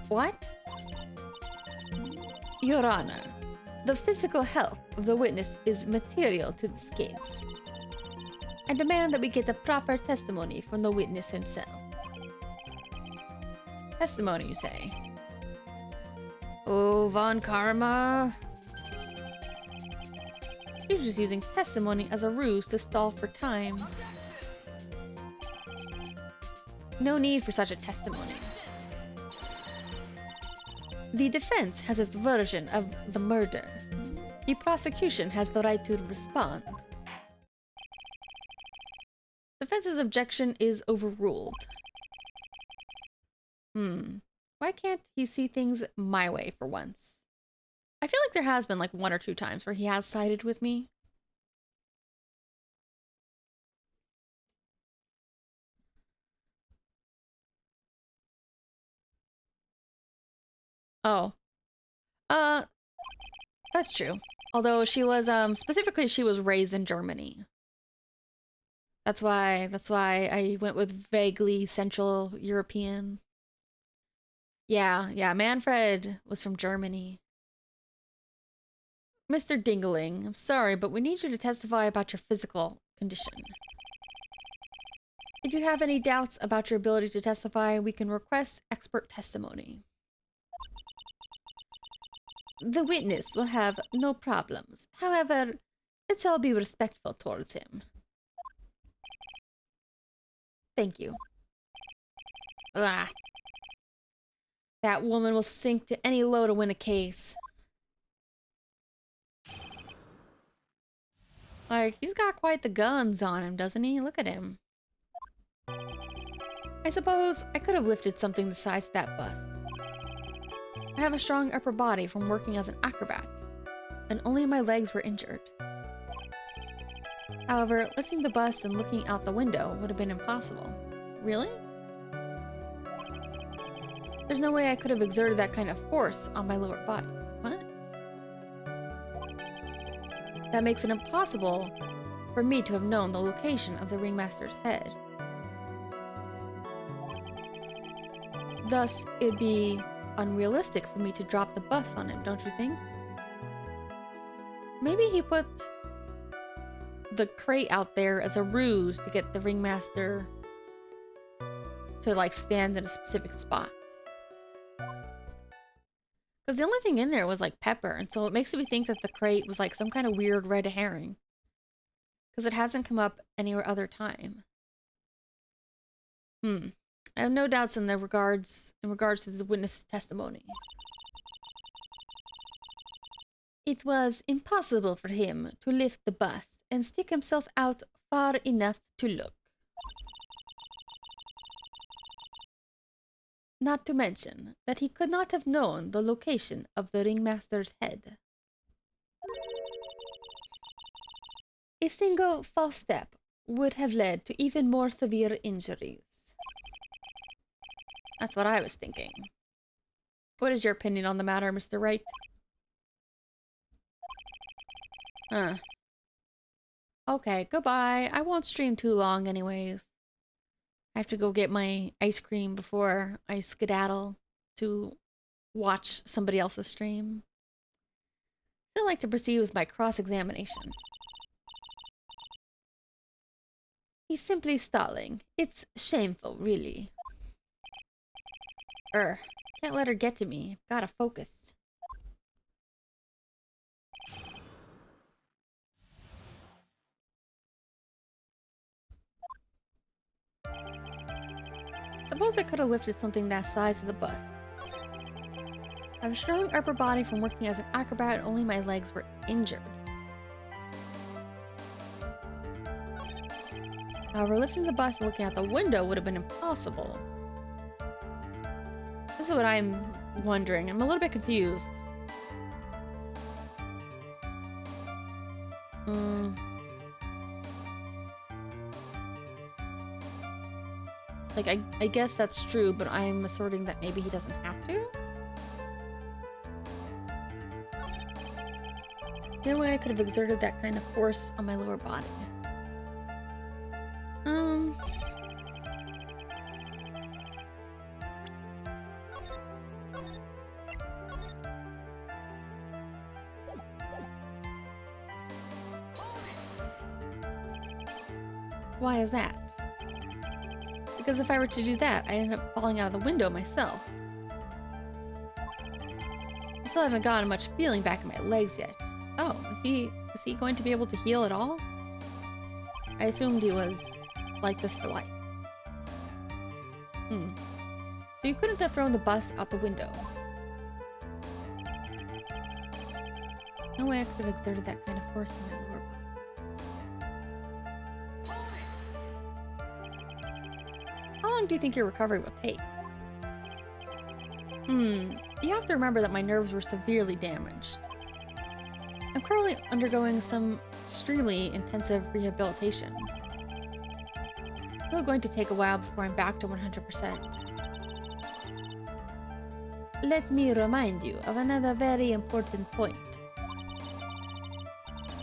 What? Your Honor, the physical health of the witness is material to this case. I demand that we get a proper testimony from the witness himself. Testimony, you say? Oh, Von Karma. You're just using testimony as a ruse to stall for time. No need for such a testimony. The defense has its version of the murder. The prosecution has the right to respond. Defense's objection is overruled. Why can't he see things my way for once? I feel like there has been like 1 or 2 times where he has sided with me. Oh. That's true. Although she was, specifically she was raised in Germany. That's why I went with vaguely Central European. Yeah, Manfred was from Germany. Mr. Dingling, I'm sorry, but we need you to testify about your physical condition. If you have any doubts about your ability to testify, we can request expert testimony. The witness will have no problems. However, let's all be respectful towards him. Thank you. Ah. That woman will sink to any low to win a case. Like, he's got quite the guns on him, doesn't he? Look at him. I suppose I could have lifted something the size of that bust. I have a strong upper body from working as an acrobat, and only my legs were injured. However, lifting the bust and looking out the window would have been impossible. Really? There's no way I could have exerted that kind of force on my lower body. What? That makes it impossible for me to have known the location of the ringmaster's head. Thus, it'd be unrealistic for me to drop the bust on him, don't you think? Maybe he put the crate out there as a ruse to get the ringmaster to, like, stand in a specific spot. Because the only thing in there was, like, pepper, and so it makes me think that the crate was, like, some kind of weird red herring. Because it hasn't come up any other time. I have no doubts in regards to the witness testimony. It was impossible for him to lift the bust and stick himself out far enough to look. Not to mention that he could not have known the location of the ringmaster's head. A single false step would have led to even more severe injuries. That's what I was thinking. What is your opinion on the matter, Mr. Wright? Okay, goodbye. I won't stream too long anyways. I have to go get my ice cream before I skedaddle to watch somebody else's stream. I'd like to proceed with my cross-examination. He's simply stalling. It's shameful, really. Can't let her get to me. Gotta focus. Suppose I could have lifted something that size of the bust. I have a strong upper body from working as an acrobat, only my legs were injured. However, lifting the bust and looking out the window would have been impossible. This is what I'm wondering. I'm a little bit confused. Like, I guess that's true, but I'm asserting that maybe he doesn't have to? No way I could have exerted that kind of force on my lower body. Why is that? Because if I were to do that, I'd end up falling out of the window myself. I still haven't gotten much feeling back in my legs yet. Oh, is he going to be able to heal at all? I assumed he was like this for life. So you couldn't have thrown the bus out the window. No way I could have exerted that kind of force on my lower body. How long do you think your recovery will take? You have to remember that my nerves were severely damaged. I'm currently undergoing some extremely intensive rehabilitation. It's still going to take a while before I'm back to 100%. Let me remind you of another very important point.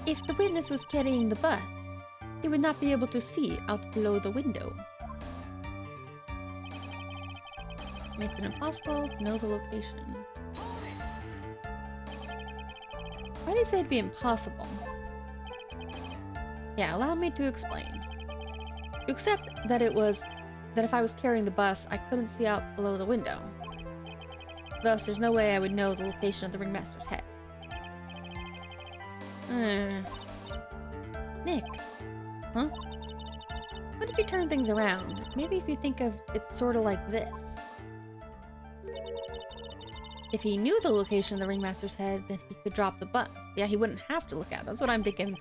If the witness was carrying the bus, he would not be able to see out below the window. Makes it impossible to know the location. Why do you say it'd be impossible? Yeah, allow me to explain. You accept that if I was carrying the bus, I couldn't see out below the window. Thus, there's no way I would know the location of the ringmaster's head. Nick. Huh? What if you turn things around? Maybe if you think of it sort of like this. If he knew the location of the ringmaster's head, then he could drop the bus. Yeah, he wouldn't have to look at it. That's what I'm thinking.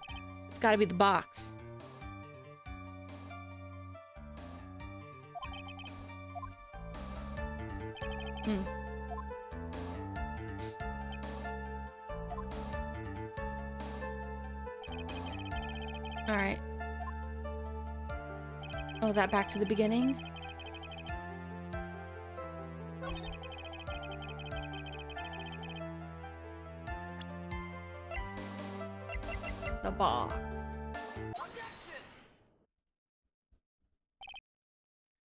It's gotta be the box. Alright. Oh, is that back to the beginning? The box.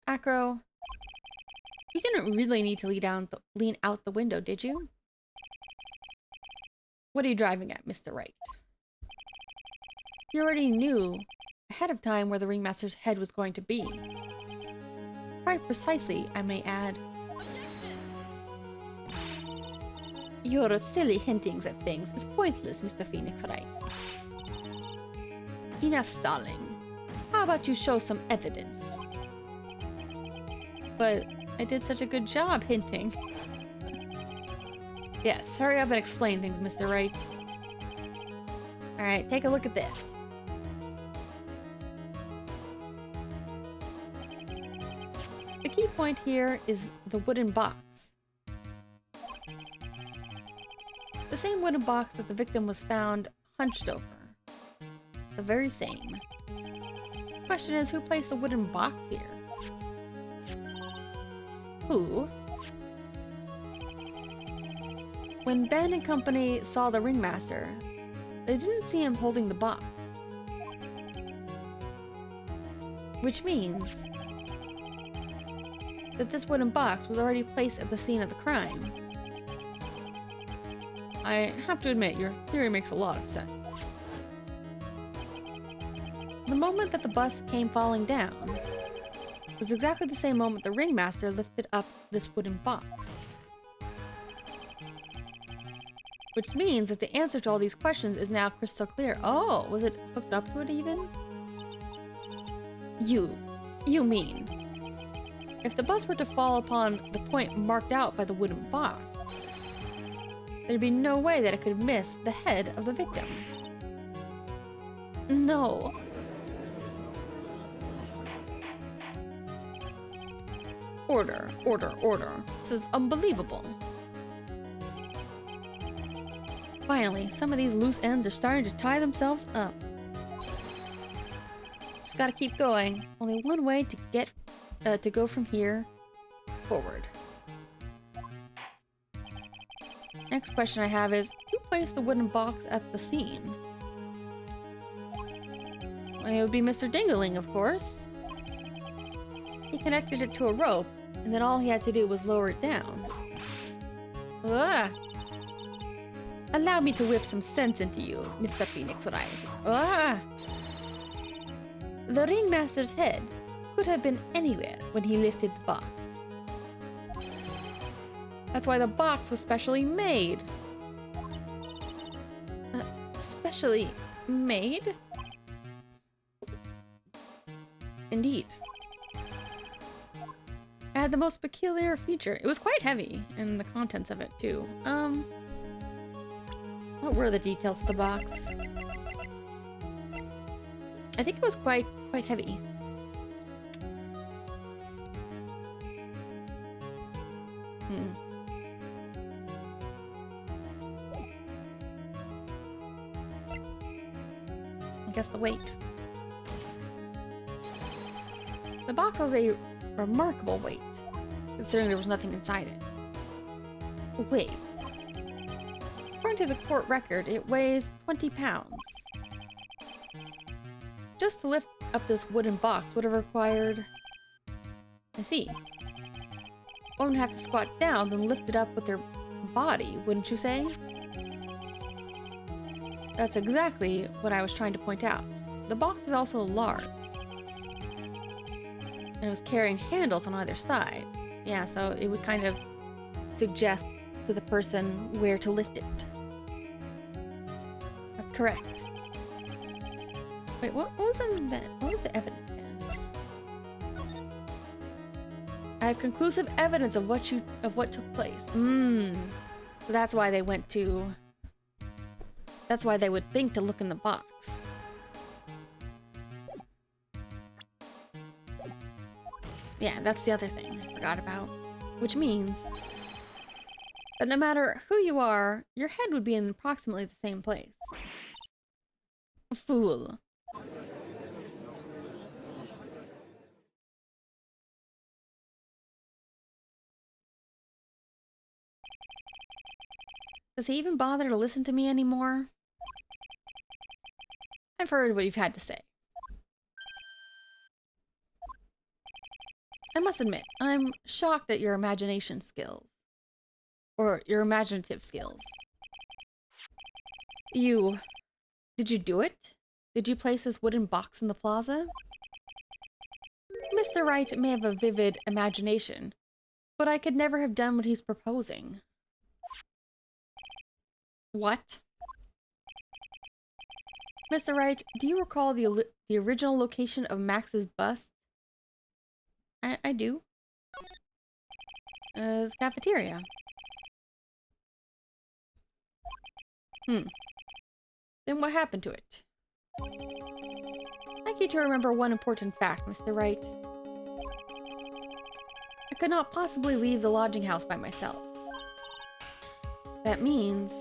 Acro, you didn't really need to lean out the window, did you? What are you driving at, Mr. Wright? You already knew ahead of time where the ringmaster's head was going to be. Quite precisely, I may add. Your silly hintings at things is pointless, Mr. Phoenix Wright. Enough stalling. How about you show some evidence? But I did such a good job hinting. Yes, hurry up and explain things, Mr. Wright. Alright, take a look at this. The key point here is the wooden box. The same wooden box that the victim was found hunched over. The very same. The question is, who placed the wooden box here? Who? When Ben and company saw the ringmaster, they didn't see him holding the box. Which means that this wooden box was already placed at the scene of the crime. I have to admit, your theory makes a lot of sense. The moment that the bus came falling down was exactly the same moment the ringmaster lifted up this wooden box. Which means that the answer to all these questions is now crystal clear. Oh, was it hooked up to it even? You mean, if the bus were to fall upon the point marked out by the wooden box, there'd be no way that it could miss the head of the victim. No. Order, order, order. This is unbelievable. Finally, some of these loose ends are starting to tie themselves up. Just gotta keep going. Only one way to get to go from here forward. Next question I have is, who placed the wooden box at the scene? Well, it would be Mr. Dingaling, of course. He connected it to a rope, and then all he had to do was lower it down. Ah! Allow me to whip some sense into you, Mr. Phoenix Wright. Ah! The ringmaster's head could have been anywhere when he lifted the box. That's why the box was specially made. Specially made? Indeed. It had the most peculiar feature. It was quite heavy, and the contents of it too. What were the details of the box? I think it was quite heavy. I guess the weight. The box was a remarkable weight, considering there was nothing inside it. Wait. According to the court record, it weighs 20 pounds. Just to lift up this wooden box would have required... I see. One would have to squat down, then lift it up with their body, wouldn't you say? That's exactly what I was trying to point out. The box is also large. And it was carrying handles on either side. Yeah, so it would kind of suggest to the person where to lift it. That's correct. Wait, what was the evidence then? I have conclusive evidence of what took place. So that's why they went to... That's why they would think to look in the box. Yeah, that's the other thing I forgot about. Which means that no matter who you are, your head would be in approximately the same place. Fool. Does he even bother to listen to me anymore? I've heard what you've had to say. I must admit, I'm shocked at your imagination skills. Or your imaginative skills. Did you do it? Did you place this wooden box in the plaza? Mr. Wright may have a vivid imagination, but I could never have done what he's proposing. What? Mr. Wright, do you recall the original location of Max's bust? I do. It's cafeteria. Then what happened to it? I'd like you to remember one important fact, Mr. Wright. I could not possibly leave the lodging house by myself. That means...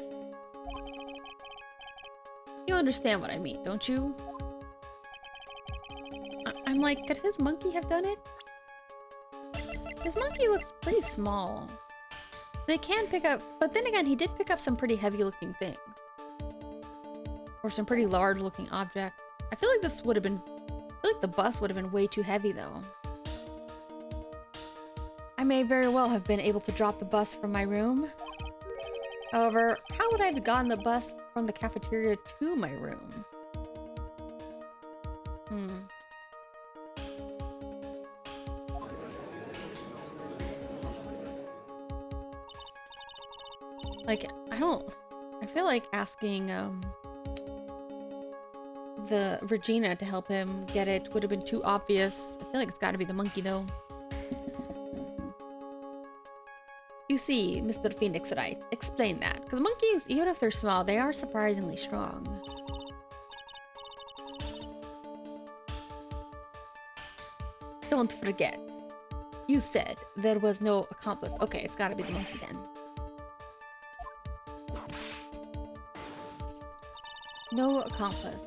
You understand what I mean, don't you? I'm like, could his monkey have done it? His monkey looks pretty small. They can pick up, but then again, he did pick up some pretty heavy-looking things. Or some pretty large-looking objects. I feel like this would have been feel like the bus would have been way too heavy, though. I may very well have been able to drop the bus from my room. However, how would I have gotten the bus from the cafeteria to my room? Like, I feel like asking, the Regina to help him get it would have been too obvious. I feel like it's gotta be the monkey, though. You see, Mr. Phoenix Wright, explain that. Because monkeys, even if they're small, they are surprisingly strong. Don't forget. You said there was no accomplice. Okay, it's gotta be the monkey then. No accomplice.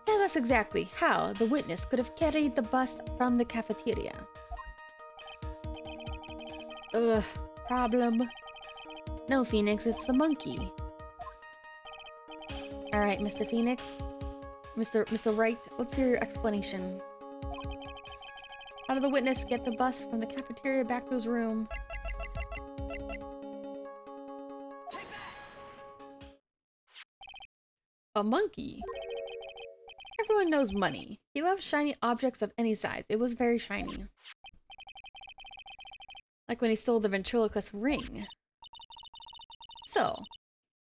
Tell us exactly how the witness could have carried the bus from the cafeteria. Ugh, problem. No, Phoenix, it's the monkey. Alright, Mr. Phoenix. Mr. Wright, let's hear your explanation. How did the witness get the bus from the cafeteria back to his room? A monkey? Everyone knows Money. He loves shiny objects of any size. It was very shiny. Like when he stole the ventriloquist ring. So,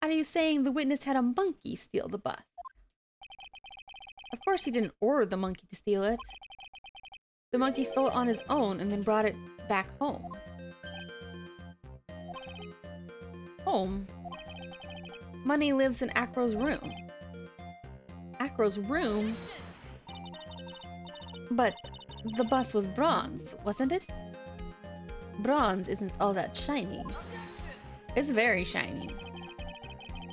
are you saying the witness had a monkey steal the bus? Of course he didn't order the monkey to steal it. The monkey stole it on his own and then brought it back home. Home? Money lives in Acro's room. Acro's room? But the bus was bronze, wasn't it? Bronze isn't all that shiny. It's very shiny.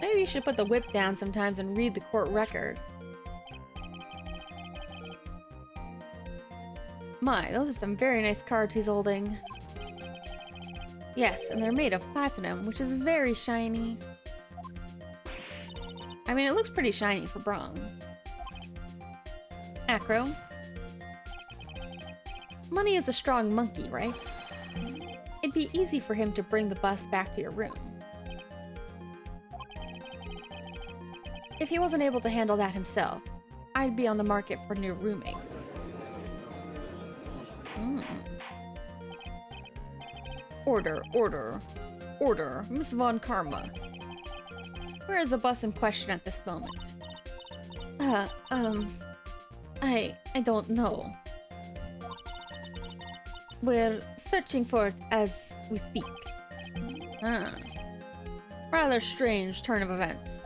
Maybe you should put the whip down sometimes and read the court record. My, those are some very nice cards he's holding. Yes, and they're made of platinum, which is very shiny. I mean, it looks pretty shiny for bronze. Acro. Money is a strong monkey, right? It'd be easy for him to bring the bus back to your room. If he wasn't able to handle that himself, I'd be on the market for a new roommate. Order, order, order, Miss Von Karma. Where is the bus in question at this moment? I don't know. We're searching for it as we speak. Rather strange turn of events.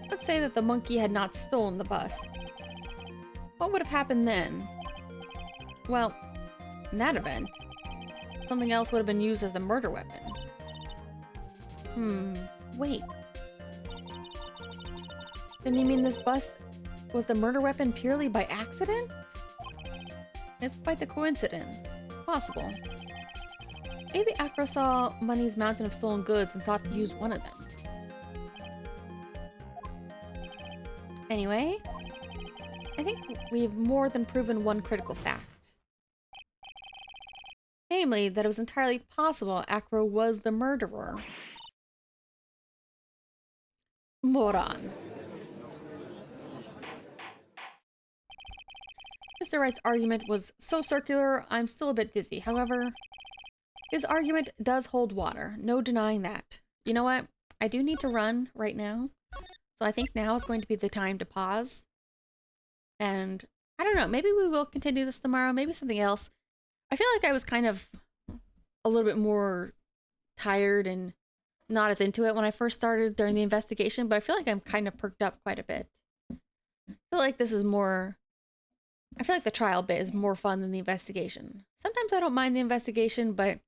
Let's say that the monkey had not stolen the bus. What would have happened then? Well, in that event, something else would have been used as a murder weapon. Wait. Then you mean this bus was the murder weapon purely by accident? It's quite the coincidence. Possible. Maybe Acro saw Money's mountain of stolen goods and thought to use one of them. Anyway, I think we've more than proven one critical fact. Namely, that it was entirely possible Acro was the murderer. Moron. Mr. Wright's argument was so circular, I'm still a bit dizzy. However, his argument does hold water. No denying that. You know what? I do need to run right now. So I think now is going to be the time to pause. And I don't know, maybe we will continue this tomorrow, maybe something else. I feel like I was kind of a little bit more tired and not as into it when I first started during the investigation, but I feel like I'm kind of perked up quite a bit. I feel like this is more... I feel like the trial bit is more fun than the investigation. Sometimes I don't mind the investigation, but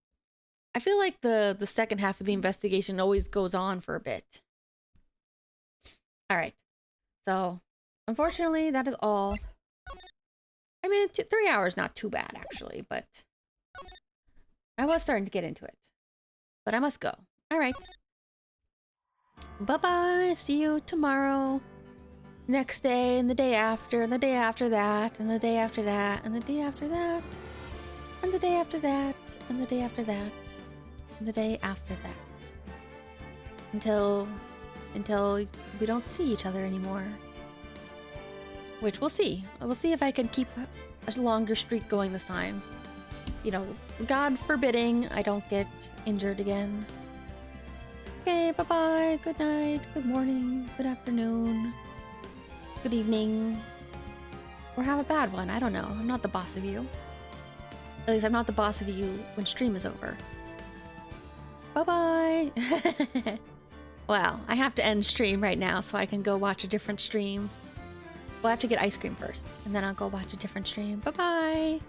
I feel like the second half of the investigation always goes on for a bit. Alright. So, unfortunately, that is all. I mean, 3 hours not too bad, actually, but I was starting to get into it. But I must go. Alright. Bye-bye. See you tomorrow. next day, and the day after, and the day after that, and the day after that, and the day after that, and the day after that, and the day after that, and the day after that. Until we don't see each other anymore. Which we'll see. We'll see if I can keep a longer streak going this time. You know, God forbidding I don't get injured again. Okay, bye-bye, good night, good morning, good afternoon, good evening. Or have a bad one, I don't know. I'm not the boss of you. At least I'm not the boss of you when stream is over. Bye-bye! Well, I have to end stream right now so I can go watch a different stream. Well, I have to get ice cream first, and then I'll go watch a different stream. Bye-bye!